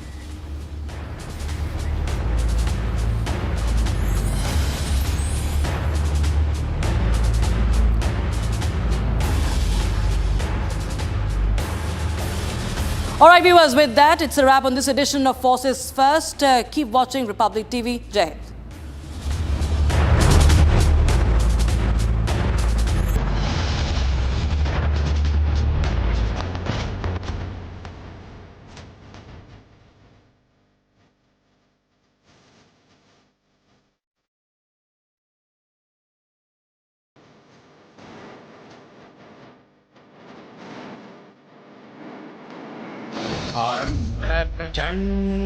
All right, viewers, with that, it's a wrap on this edition of Forces First. Keep watching Republic TV. Jai Hind.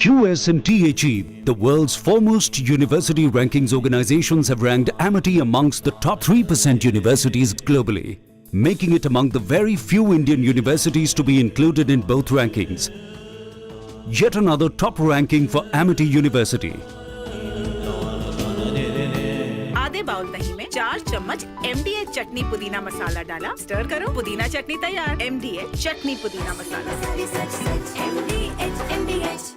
QS and THE, the world's foremost university rankings organizations, have ranked Amity amongst the top 3% universities globally, making it among the very few Indian universities to be included in both rankings. Yet another top ranking for Amity University. आधे bowl दही में 4 चम्मच MDH chutney pudina मसाला डाला, stir करो, पुदीना चटनी तैयार। MDH chutney pudina masala. MDH।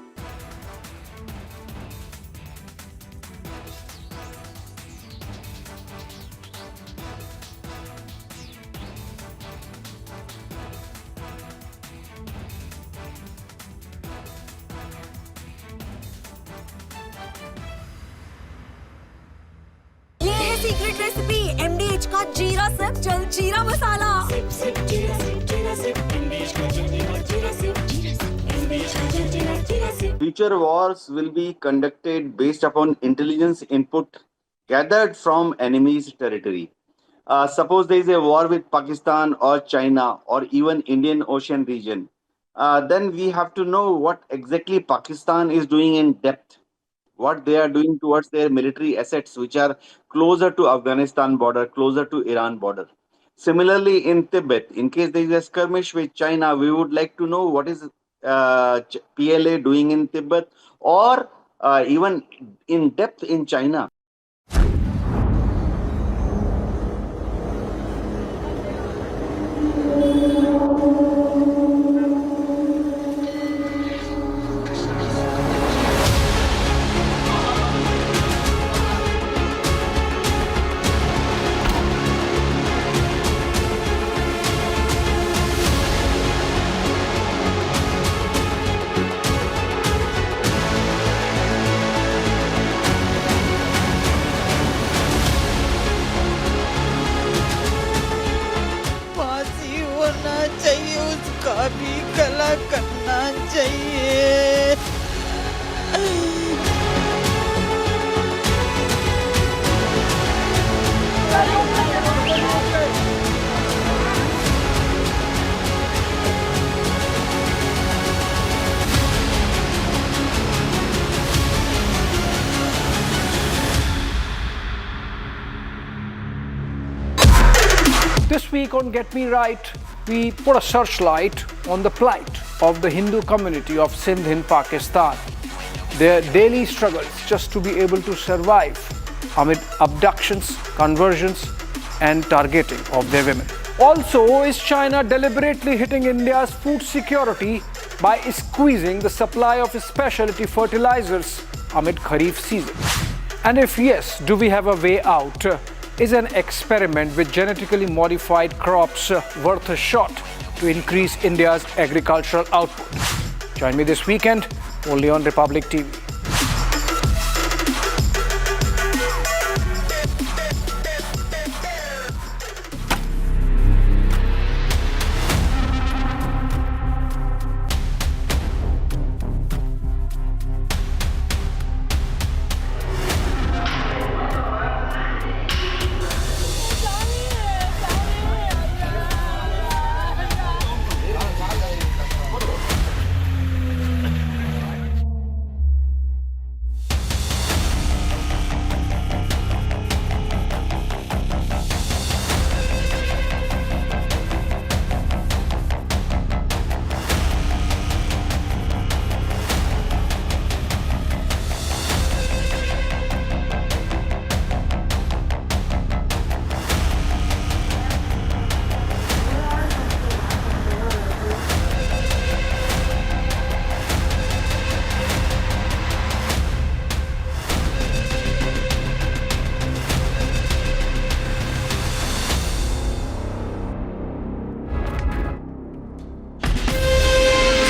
Secret recipe MDH का जीरा सिप jaljeera masala. Future wars will be conducted based upon intelligence input gathered from enemy's territory. Suppose there is a war with Pakistan or China or even Indian Ocean region, then we have to know what exactly Pakistan is doing in depth, what they are doing towards their military assets, which are closer to Afghanistan border, closer to Iran border. Similarly, in Tibet, in case there is a skirmish with China, we would like to know what is PLA doing in Tibet, or even in depth in China. This week on Get Me Right, we put a searchlight on the plight of the Hindu community of Sindh in Pakistan. Their daily struggles just to be able to survive amid abductions, conversions, and targeting of their women. Also, is China deliberately hitting India's food security by squeezing the supply of specialty fertilizers amid Kharif season? And if yes, do we have a way out? Is an experiment with genetically modified crops worth a shot to increase India's agricultural output? Join me this weekend only on Republic TV.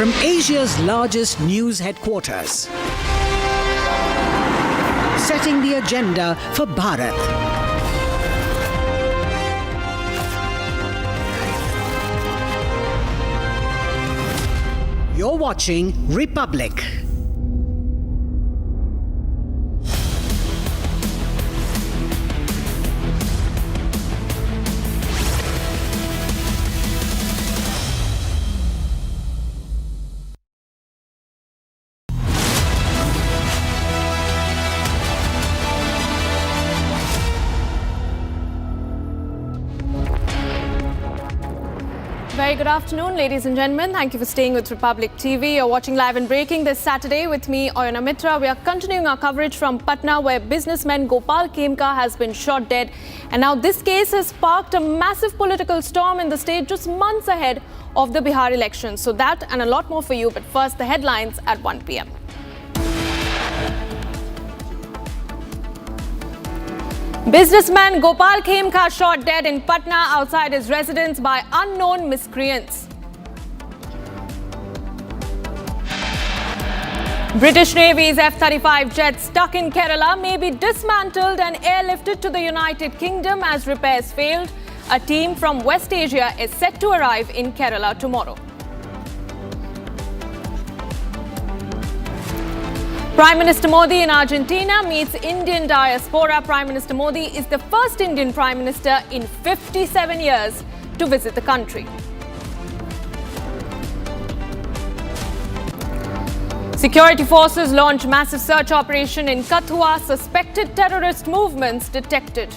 From Asia's largest news headquarters, setting the agenda for Bharat. You're watching Republic. very good afternoon, ladies and gentlemen. Thank you for staying with Republic TV. You're watching Live and Breaking this Saturday with me, Oyana Mitra. We are continuing our coverage from Patna, where businessman Gopal Kimka has been shot dead. And now this case has sparked a massive political storm in the state just months ahead of the Bihar elections. So that and a lot more for you. But first, the headlines at 1 p.m. Businessman Gopal Kimka shot dead in Patna outside his residence by unknown miscreants. British Navy's F-35 jets stuck in Kerala may be dismantled and airlifted to the United Kingdom as repairs failed. A team from West Asia is set to arrive in Kerala tomorrow. Prime Minister Modi in Argentina meets Indian diaspora. Prime Minister Modi is the first Indian Prime Minister in 57 years to visit the country. Security forces launch massive search operation in Kathua. Suspected terrorist movements detected.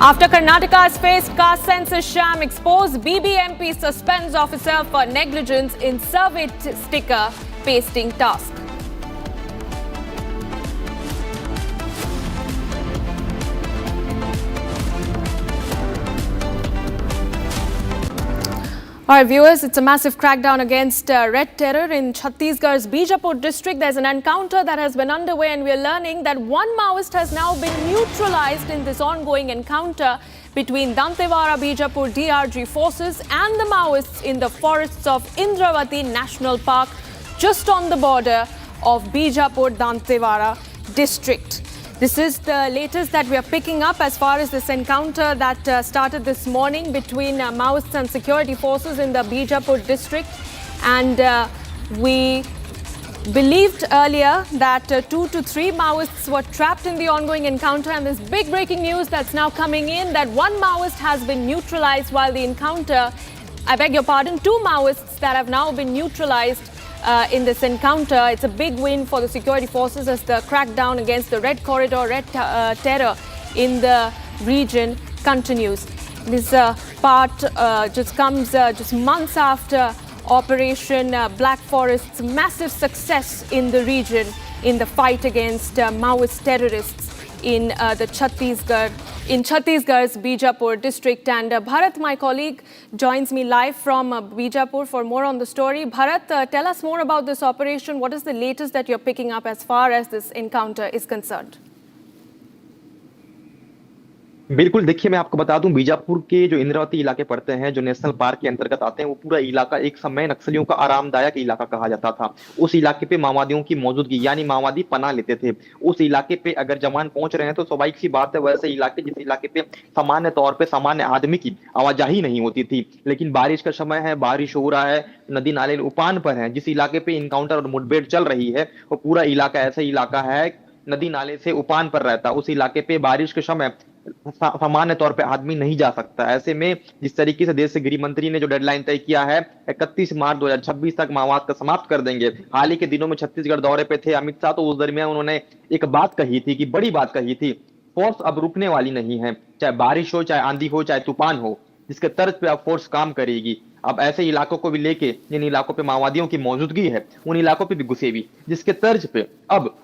After Karnataka has faced Caste Census sham exposed, BBMP suspends officer for negligence in survey sticker pasting task. All right, viewers, it's a massive crackdown against red terror in Chhattisgarh's Bijapur district. There's an encounter that has been underway, and we're learning that one Maoist has now been neutralized in this ongoing encounter between Dantewara Bijapur DRG forces and the Maoists in the forests of Indravati National Park, just on the border of Bijapur-Dantewara district. This is the latest that we are picking up as far as this encounter that started this morning between Maoists and security forces in the Bijapur district. And we believed earlier that 2 to 3 Maoists were trapped in the ongoing encounter. And this big breaking news that's now coming in that one Maoist has been neutralized while the encounter, I beg your pardon, 2 Maoists that have now been neutralized in this encounter. It's a big win for the security forces as the crackdown against the Red Corridor, Red Terror in the region continues. This part just comes just months after Operation Black Forest's massive success in the region in the fight against Maoist terrorists in the Chhattisgarh's Bijapur district. And Bharat, my colleague, joins me live from Bijapur for more on the story. Bharat, tell us more about this operation. What is the latest that you're picking up as far as this encounter is concerned? बिल्कुल, देखिए मैं आपको बता दूं, बीजापुर के जो इंद्रावती इलाके पड़ते हैं, जो नेशनल पार्क के अंतर्गत आते हैं, वो पूरा इलाका एक समय नक्सलियों का आरामदायक इलाका कहा जाता था। उस इलाके पे माओवादियों की मौजूदगी, यानी माओवादी पनाह लेते थे। उस इलाके पे अगर जवान पहुंच रहे हैं तो स्वाभाविक सी बात है, वैसे इलाके जिस इलाके पे सामान्य तौर पे सामान्य आदमी की आवाजाही नहीं होती थी, लेकिन बारिश का समय है, बारिश हो रहा है, नदी नाले उफान पर है, जिस इलाके पे इनकाउंटर और मुठभेड़ चल रही है वो पूरा इलाका ऐसा इलाका है नदी नाले से उफान पर रहता। उस इलाके पे बारिश के समय सामान्य तौर पे आदमी नहीं जा सकता। ऐसे में जिस तरीके से देश के गृह मंत्री ने जो डेडलाइन तय किया है 31 मार्च 2026 तक माओवाद का समाप्त कर देंगे। हाल ही के दिनों में छत्तीसगढ़ दौरे पे थे अमित शाह, तो उस दरमियान उन्होंने एक बात कही थी कि बड़ी बात कही थी, फोर्स अब रुकने वाली नहीं है, चाहे बारिश हो, चाहे आंधी हो, चाहे तूफान हो, जिसके तर्ज पे अब फोर्स काम करेगी। अब ऐसे इलाकों को भी लेके, जिन इलाकों पे माओवादियों की मौजूदगी है, उन इलाकों पे भी घुसेगी, जिसके तर्ज पे अब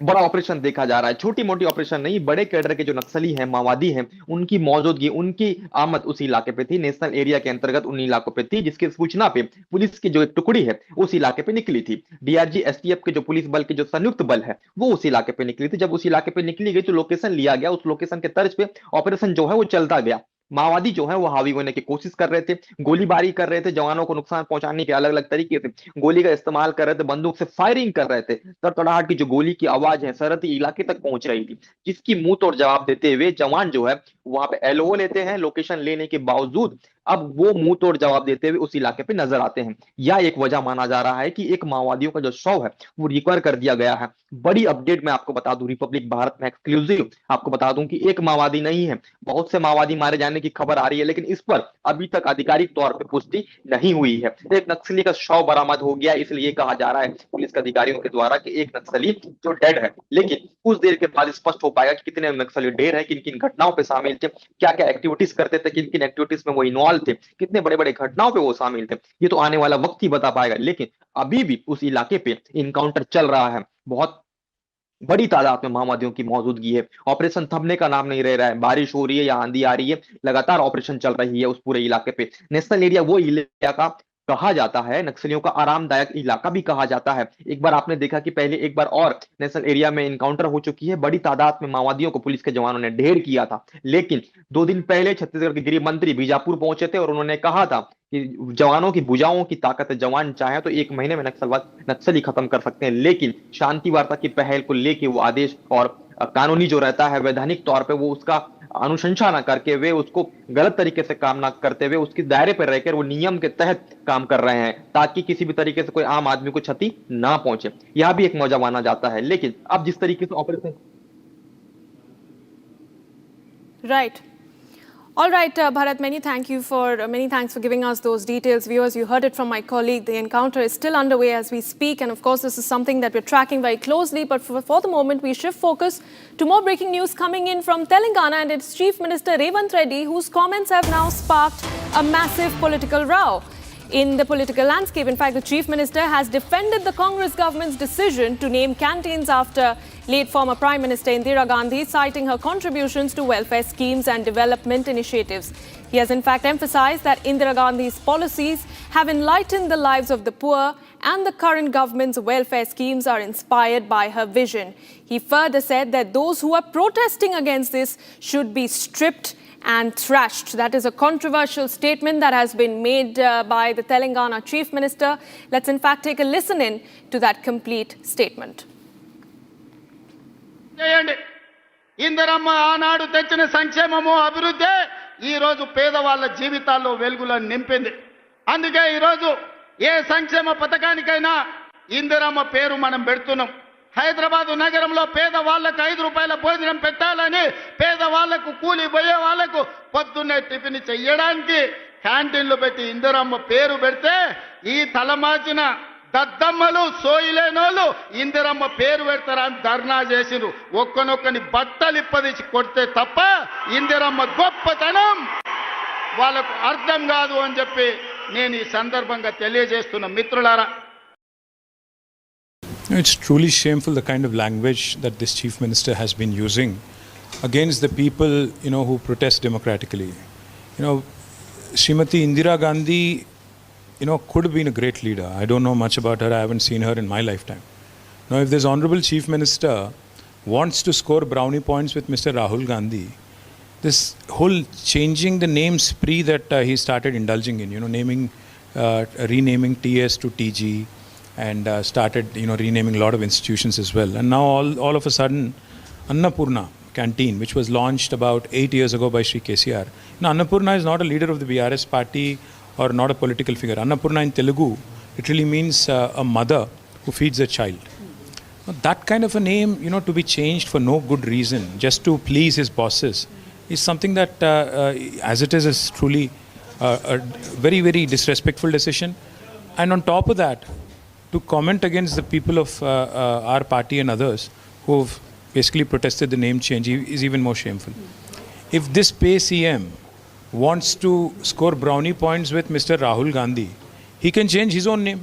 बड़ा ऑपरेशन देखा जा रहा है। छोटी मोटी ऑपरेशन नहीं, बड़े कैडर के जो नक्सली हैं, माओवादी हैं, उनकी मौजूदगी, उनकी आमद उस इलाके पे थी, नेशनल एरिया के अंतर्गत उन इलाकों पे थी, जिसकी सूचना पे पुलिस की जो एक टुकड़ी है उस इलाके पे निकली थी। डीआरजी एसटीएफ के जो पुलिस बल के जो संयुक्त बल है वो उस इलाके पे निकली थी। जब उस इलाके पे निकली गई तो लोकेशन लिया गया, उस लोकेशन के तर्ज पे ऑपरेशन जो है वो चलता गया। माओवादी जो है वो हावी होने की कोशिश कर रहे थे, गोलीबारी कर रहे थे, जवानों को नुकसान पहुंचाने के अलग अलग तरीके से गोली का इस्तेमाल कर रहे थे, बंदूक से फायरिंग कर रहे थे। तड़तड़ाहट की जो गोली की आवाज है सरहदी इलाके तक पहुंच रही थी, जिसकी मुंह तोड़ जवाब देते हुए जवान जो है वहां पे एलओ लेते हैं, लोकेशन लेने के बावजूद अब वो मुंह तोड़ जवाब देते हुए उस इलाके पे नजर आते हैं। या एक वजह माना जा रहा है कि एक माओवादियों का जो शव है वो रिकवर कर दिया गया है। बड़ी अपडेट मैं आपको बता दूं, रिपब्लिक भारत में एक्सक्लूसिव आपको बता दूं कि एक माओवादी नहीं है, बहुत से माओवादी मारे जाने की खबर आ रही है, लेकिन इस पर अभी तक आधिकारिक तौर पर पुष्टि नहीं हुई है। एक नक्सली का शव बरामद हो गया, इसलिए कहा जा रहा है पुलिस के अधिकारियों के द्वारा कि एक नक्सली जो डेड है, लेकिन कुछ देर के बाद स्पष्ट हो पाएगा कि कितने नक्सली डेड है, किन किन घटनाओं पे शामिल थे, क्या क्या एक्टिविटीज करते थे, किन किन एक्टिविटीज में वो इन्वॉल्व थे, कितने बड़े बड़े घटनाओं पे वो शामिल थे। ये तो आने वाला वक्त ही बता पाएगा, लेकिन अभी भी उस इलाके पे इनकाउंटर चल रहा है। बहुत बड़ी तादाद में माओवादियों की मौजूदगी है। ऑपरेशन थमने का नाम नहीं ले रहा है, बारिश हो रही है या आंधी आ रही है, लगातार ऑपरेशन चल रही है उस पूरे इलाके पे। नेशनल एरिया वो इलाका कहा जाता है, नक्सलियों का आरामदायक इलाका भी कहा जाता है। एक बार आपने देखा कि पहले एक बार और नेशनल एरिया में इनकाउंटर हो चुकी है, बड़ी तादाद में माओवादियों को पुलिस के जवानों ने ढेर किया था। लेकिन 2 दिन पहले छत्तीसगढ़ के गृह मंत्री बीजापुर पहुंचे थे और उन्होंने कहा था कि जवानों की भुजाओं की ताकत है, जवान चाहे तो 1 महीने में नक्सली खत्म कर सकते हैं। लेकिन शांति वार्ता की पहल को लेके वो आदेश और कानूनी जो रहता है वैधानिक तौर पे वो उसका अनुशंसा ना करके वे उसको गलत तरीके से काम ना करते हुए उसके दायरे पर रहकर वो नियम के तहत काम कर रहे हैं, ताकि किसी भी तरीके से कोई आम आदमी को क्षति ना पहुंचे। यह भी एक मौजा माना जाता है। लेकिन अब जिस तरीके से operation Right. All right, Bharat, many thanks for giving us those details. Viewers, you heard it from my colleague. The encounter is still underway as we speak, and of course, this is something that we're tracking very closely. But for the moment, we shift focus to more breaking news coming in from Telangana and its Chief Minister Revanth Reddy, whose comments have now sparked a massive political row in the political landscape. In fact, the Chief Minister has defended the Congress government's decision to name canteens after late former Prime Minister Indira Gandhi, citing her contributions to welfare schemes and development initiatives. He has in fact emphasized that Indira Gandhi's policies have enlightened the lives of the poor and the current government's welfare schemes are inspired by her vision. He further said that those who are protesting against this should be stripped and thrashed. That is a controversial statement that has been made by the Telangana Chief Minister. Let's in fact take a listen in to that complete statement. Indiramma ఆనాడు తెచ్చిన సంక్షేమము అభివృద్ధి ఈ రోజు పేదవాళ్ళ జీవితాల్లో వెలుగులను నింపింది. అందుకే ఈ రోజు ఏ సంక్షేమ పథకానికైనా ఇందిరమ్మ పేరు మనం పెడుతున్నాం. హైదరాబాద్ నగరంలో పేదవాళ్లకు 5 రూపాయల భోజనం పెట్టాలని, పేదవాళ్లకు కూలి పోయే వాళ్లకు పొద్దున్నే టిఫిన్ చేయడానికి క్యాంటీన్లు పెట్టి ఇందిరమ్మ పేరు పెడితే ఈ తలమాచిన దద్దమ్మలు సోయిలేనోళ్ళు ఇందిరమ్మ పేరు పెడతారని ధర్నా చేసిరు. ఒక్కనొక్కని బట్టలిప్పదీసి కొడితే తప్ప ఇందిరమ్మ గొప్పతనం వాళ్ళకు అర్థం కాదు అని చెప్పి నేను ఈ సందర్భంగా తెలియజేస్తున్న మిత్రులారా. It's truly shameful the kind of language that this Chief Minister has been using against the people, who protest democratically. Srimati Indira Gandhi, could have been a great leader. I don't know much about her. I haven't seen her in my lifetime. Now, if this Honorable Chief Minister wants to score brownie points with Mr. Rahul Gandhi, this whole changing the name spree that he started indulging in, renaming TS to TG, and started, renaming a lot of institutions as well. And now all of a sudden, Annapurna Canteen, which was launched about 8 years ago by Sri KCR. Now, Annapurna is not a leader of the BRS party or not a political figure. Annapurna in Telugu, it really means a mother who feeds a child. Now, that kind of a name, to be changed for no good reason, just to please his bosses, is something that, as it is truly a very, very disrespectful decision. And on top of that, to comment against the people of our party and others who have basically protested the name change is even more shameful. If this pay CM wants to score brownie points with Mr. Rahul Gandhi, he can change his own name.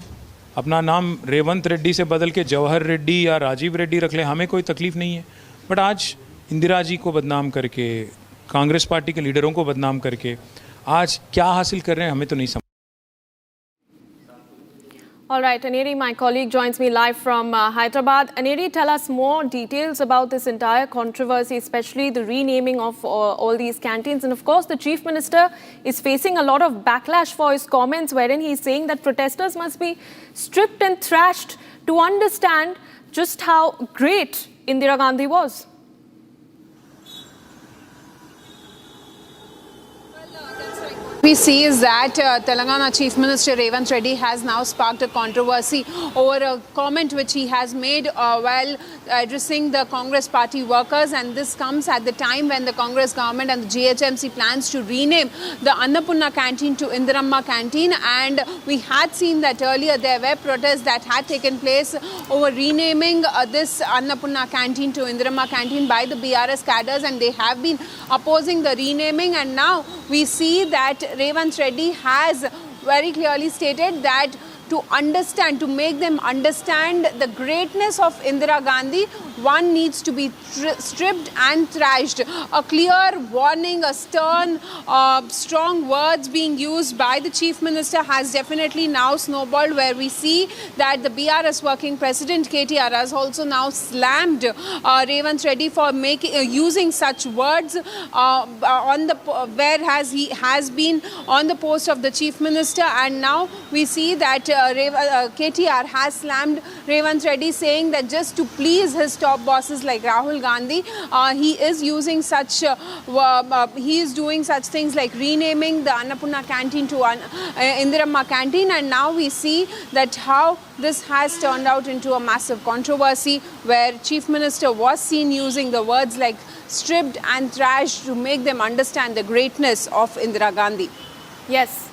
अपना नाम रेवंत रेड्डी से बदल के जवाहर रेड्डी या राजीव रेड्डी रख ले, हमें कोई तकलीफ नहीं है. बट आज इंदिरा जी को बदनाम करके, कांग्रेस पार्टी के लीडरों को बदनाम करके आज क्या हासिल कर रहे हैं हमें तो नहीं समझ. All right, Aneri, my colleague, joins me live from Hyderabad. Aneri, tell us more details about this entire controversy, especially the renaming of all these canteens. And of course, the Chief Minister is facing a lot of backlash for his comments, wherein he's saying that protesters must be stripped and thrashed to understand just how great Indira Gandhi was. We see is that Telangana Chief Minister Revanth Reddy has now sparked a controversy over a comment which he has made while addressing the Congress party workers, and this comes at the time when the Congress government and the GHMC plans to rename the Annapurna canteen to Indiramma canteen, and we had seen that earlier there were protests that had taken place over renaming this Annapurna canteen to Indiramma canteen by the BRS cadres, and they have been opposing the renaming, and now we see that Revanth Reddy has very clearly stated that to make them understand the greatness of Indira Gandhi, one needs to be stripped and thrashed. A clear warning, a stern, strong words being used by the Chief Minister has definitely now snowballed, where we see that the BRS working president KTR has also now slammed Revanth Reddy for using such words he has been on the post of the Chief Minister, and now we see that KTR has slammed Revanth Reddy, saying that just to please his top bosses like Rahul Gandhi, he is doing such things like renaming the Annapurna canteen to Indiramma canteen, and now we see that how this has turned out into a massive controversy, where Chief Minister was seen using the words like stripped and thrashed to make them understand the greatness of Indira Gandhi. Yes.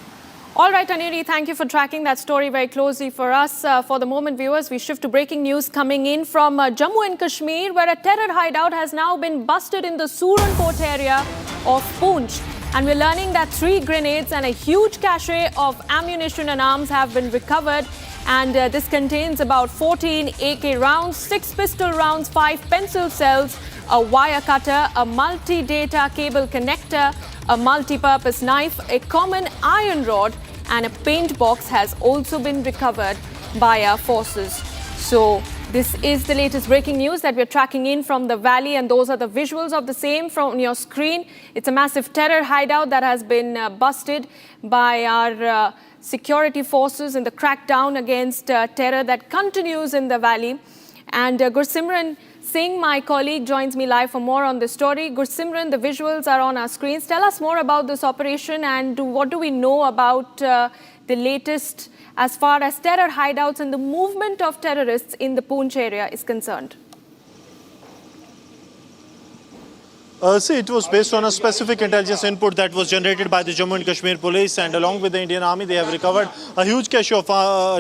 All right, Anuri, thank you for tracking that story very closely for us. For the moment, viewers, we shift to breaking news coming in from Jammu and Kashmir, where a terror hideout has now been busted in the Surankot area of Poonch. And we're learning that 3 grenades and a huge cache of ammunition and arms have been recovered. And this contains about 14 AK rounds, 6 pistol rounds, 5 pencil cells, a wire cutter, a multi-data cable connector, a multi-purpose knife, a common iron rod, and a paint box has also been recovered by our forces. So this is the latest breaking news that we're tracking in from the valley, and those are the visuals of the same from your screen. It's a massive terror hideout that has been busted by our security forces in the crackdown against terror that continues in the valley. And Gursimran Singh, my colleague, joins me live for more on this story. Gursimran, the visuals are on our screens. Tell us more about this operation, and what do we know about the latest as far as terror hideouts and the movement of terrorists in the Poonch area is concerned? See, it was based on a specific intelligence input that was generated by the Jammu and Kashmir police, and along with the Indian Army, they have recovered a huge cache of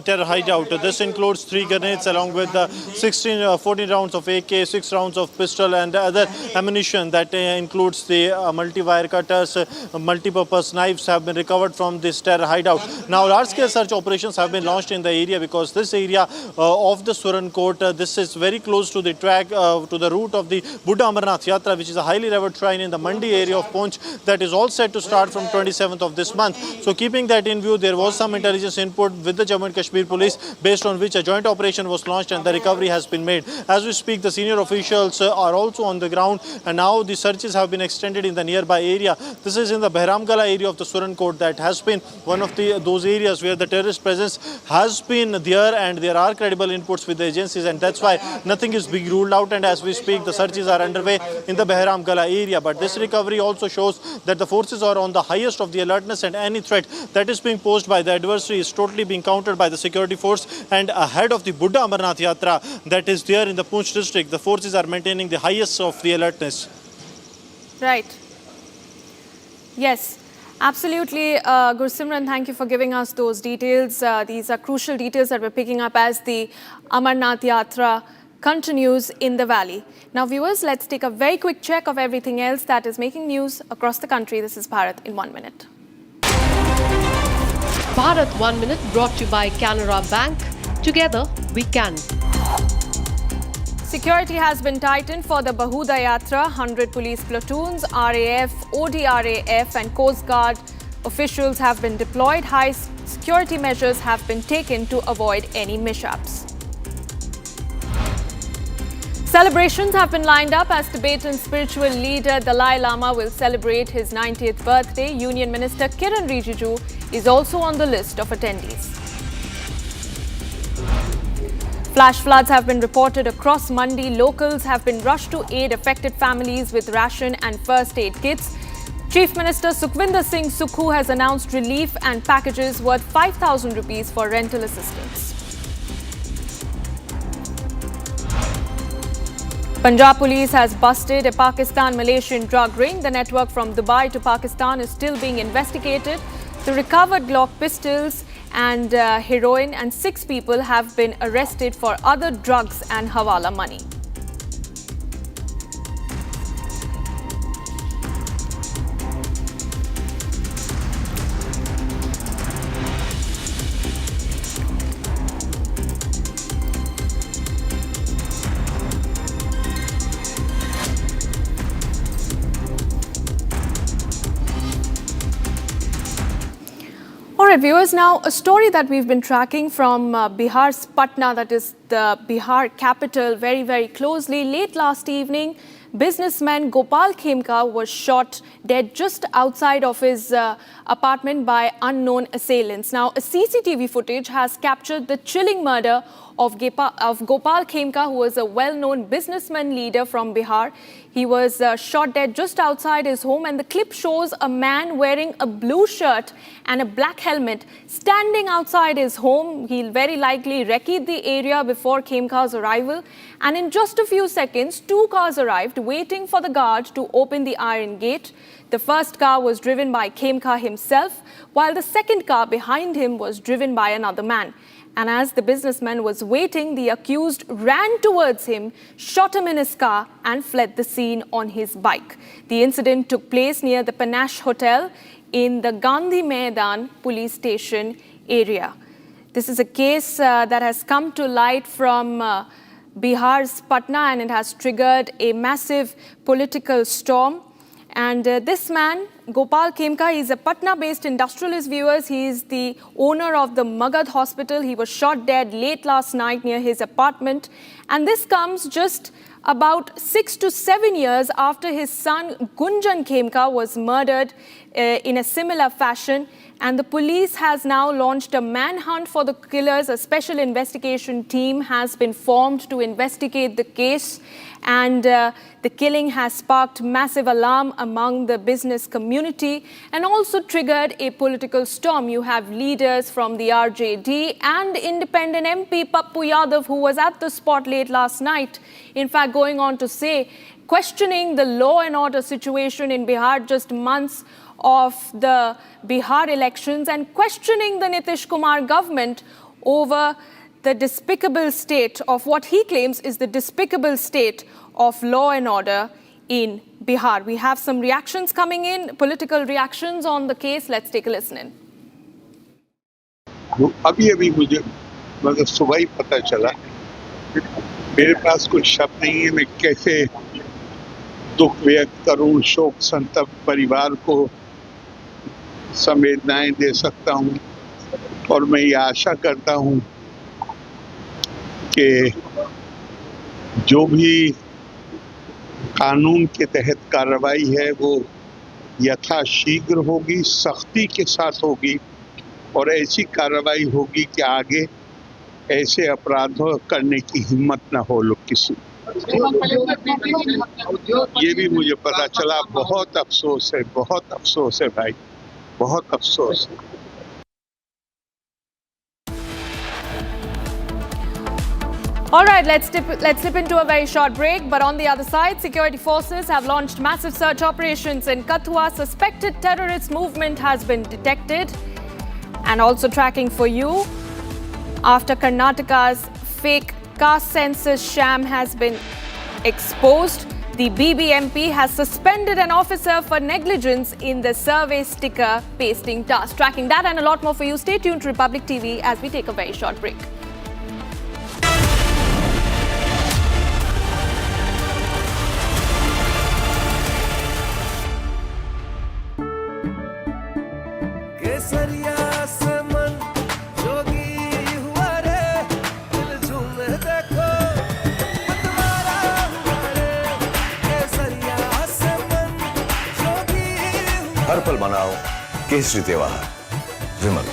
terror hideout. This includes 3 grenades along with 14 rounds of AK, 6 rounds of pistol and other ammunition. That includes the multi-wire cutters, multi-purpose knives have been recovered from this terror hideout. Now, large-scale search operations have been launched in the area because this area of the Surankot, this is very close to the track, to the route of the Buddha Amarnath Yatra, which is a highly revered shrine in the Mandi area of Poonch that is all set to start from 27th of this month. So keeping that in view, there was some intelligence input with the Jammu and Kashmir police, based on which a joint operation was launched and the recovery has been made. As we speak, the senior officials are also on the ground, and now the searches have been extended in the nearby area. This is in the Behramgala area of the Surankot that has been one of those areas where the terrorist presence has been there, and there are credible inputs with the agencies, and that's why nothing is being ruled out. And as we speak, the searches are underway in the Behramgala area. But this recovery also shows that the forces are on the highest of the alertness, and any threat that is being posed by the adversary is totally being countered by the security force. And ahead of the Buddha Amarnath Yatra that is there in the Poonch district, the forces are maintaining the highest of the alertness. Right. Yes. Absolutely, Gursimran, thank you for giving us those details. These are crucial details that we're picking up as the Amarnath Yatra continues in the valley. Now, viewers, let's take a very quick check of everything else that is making news across the country. This is Bharat in 1 minute. Bharat 1 Minute brought to you by Canara Bank. Together, we can. Security has been tightened for the Bahuda Yatra. 100 police platoons, RAF, ODRAF and Coast Guard officials have been deployed. High security measures have been taken to avoid any mishaps. Celebrations have been lined up as Tibetan spiritual leader Dalai Lama will celebrate his 90th birthday. Union Minister Kiran Rijiju is also on the list of attendees. Flash floods have been reported across Mandi. Locals have been rushed to aid affected families with ration and first aid kits. Chief Minister Sukhwinder Singh Sukhu has announced relief and packages worth 5,000 rupees for rental assistance. Punjab police has busted a Pakistan-Malaysian drug ring. The network from Dubai to Pakistan is still being investigated. The recovered Glock pistols and heroin and 6 people have been arrested for other drugs and hawala money. All right, viewers, now a story that we've been tracking from Bihar's Patna, that is the Bihar capital, very, very closely. Late last evening, businessman Gopal Kimka was shot dead just outside of his apartment by unknown assailants. Now, a CCTV footage has captured the chilling murder of Gopal Kimka, who was a well-known businessman leader from Bihar. He was shot dead just outside his home, and the clip shows a man wearing a blue shirt and a black helmet standing outside his home. He'll very likely recce the area before Kimka's arrival. And in just a few seconds, 2 cars arrived waiting for the guard to open the iron gate. The first car was driven by Kimka himself, while the second car behind him was driven by another man. And as the businessman was waiting, the accused ran towards him, shot him in his car and fled the scene on his bike. The incident took place near the Panache Hotel in the Gandhi Maidan police station area. This is a case that has come to light from Bihar's Patna, and it has triggered a massive political storm. And this man, Gopal Kimka, is a Patna-based industrialist, viewers. He is the owner of the Magad Hospital. He was shot dead late last night near his apartment. And this comes just about 6 to 7 years after his son Gunjan Kimka was murdered in a similar fashion. And the police has now launched a manhunt for the killers. A special investigation team has been formed to investigate the case. And the killing has sparked massive alarm among the business community and also triggered a political storm. You have leaders from the RJD and independent MP Pappu Yadav, who was at the spot late last night, in fact going on to say, questioning the law and order situation in Bihar just months of the Bihar elections, and questioning the Nitish Kumar government over the despicable state of what he claims is the despicable state of law and order in Bihar. We have some reactions coming in, political reactions on the case. Let's take a listen in. अभी मुझे मतलब सुबह ही पता चला, मेरे पास कुछ शब्द नहीं है, मैं कैसे दुख व्यक्त करूं, शोक संतप्त परिवार को संवेदनाएं दे सकता हूं। और मैं ये आशा करता हूं कि जो भी कानून के तहत कार्रवाई है वो यथाशीघ्र होगी, सख्ती के साथ होगी और ऐसी कार्रवाई होगी कि आगे ऐसे अपराधों करने की हिम्मत न हो लोग किसी। ये भी मुझे पता चला, बहुत अफसोस है भाई, बहुत अफसोस है। All right, let's slip into a very short break. But on the other side, security forces have launched massive search operations in Kathua. Suspected terrorist movement has been detected. And also tracking for you, after Karnataka's fake caste census sham has been exposed, the BBMP has suspended an officer for negligence in the survey sticker pasting task. Tracking that and a lot more for you. Stay tuned to Republic TV as we take a very short break. हर पल मनाओ केसरी त्योहार। विमल।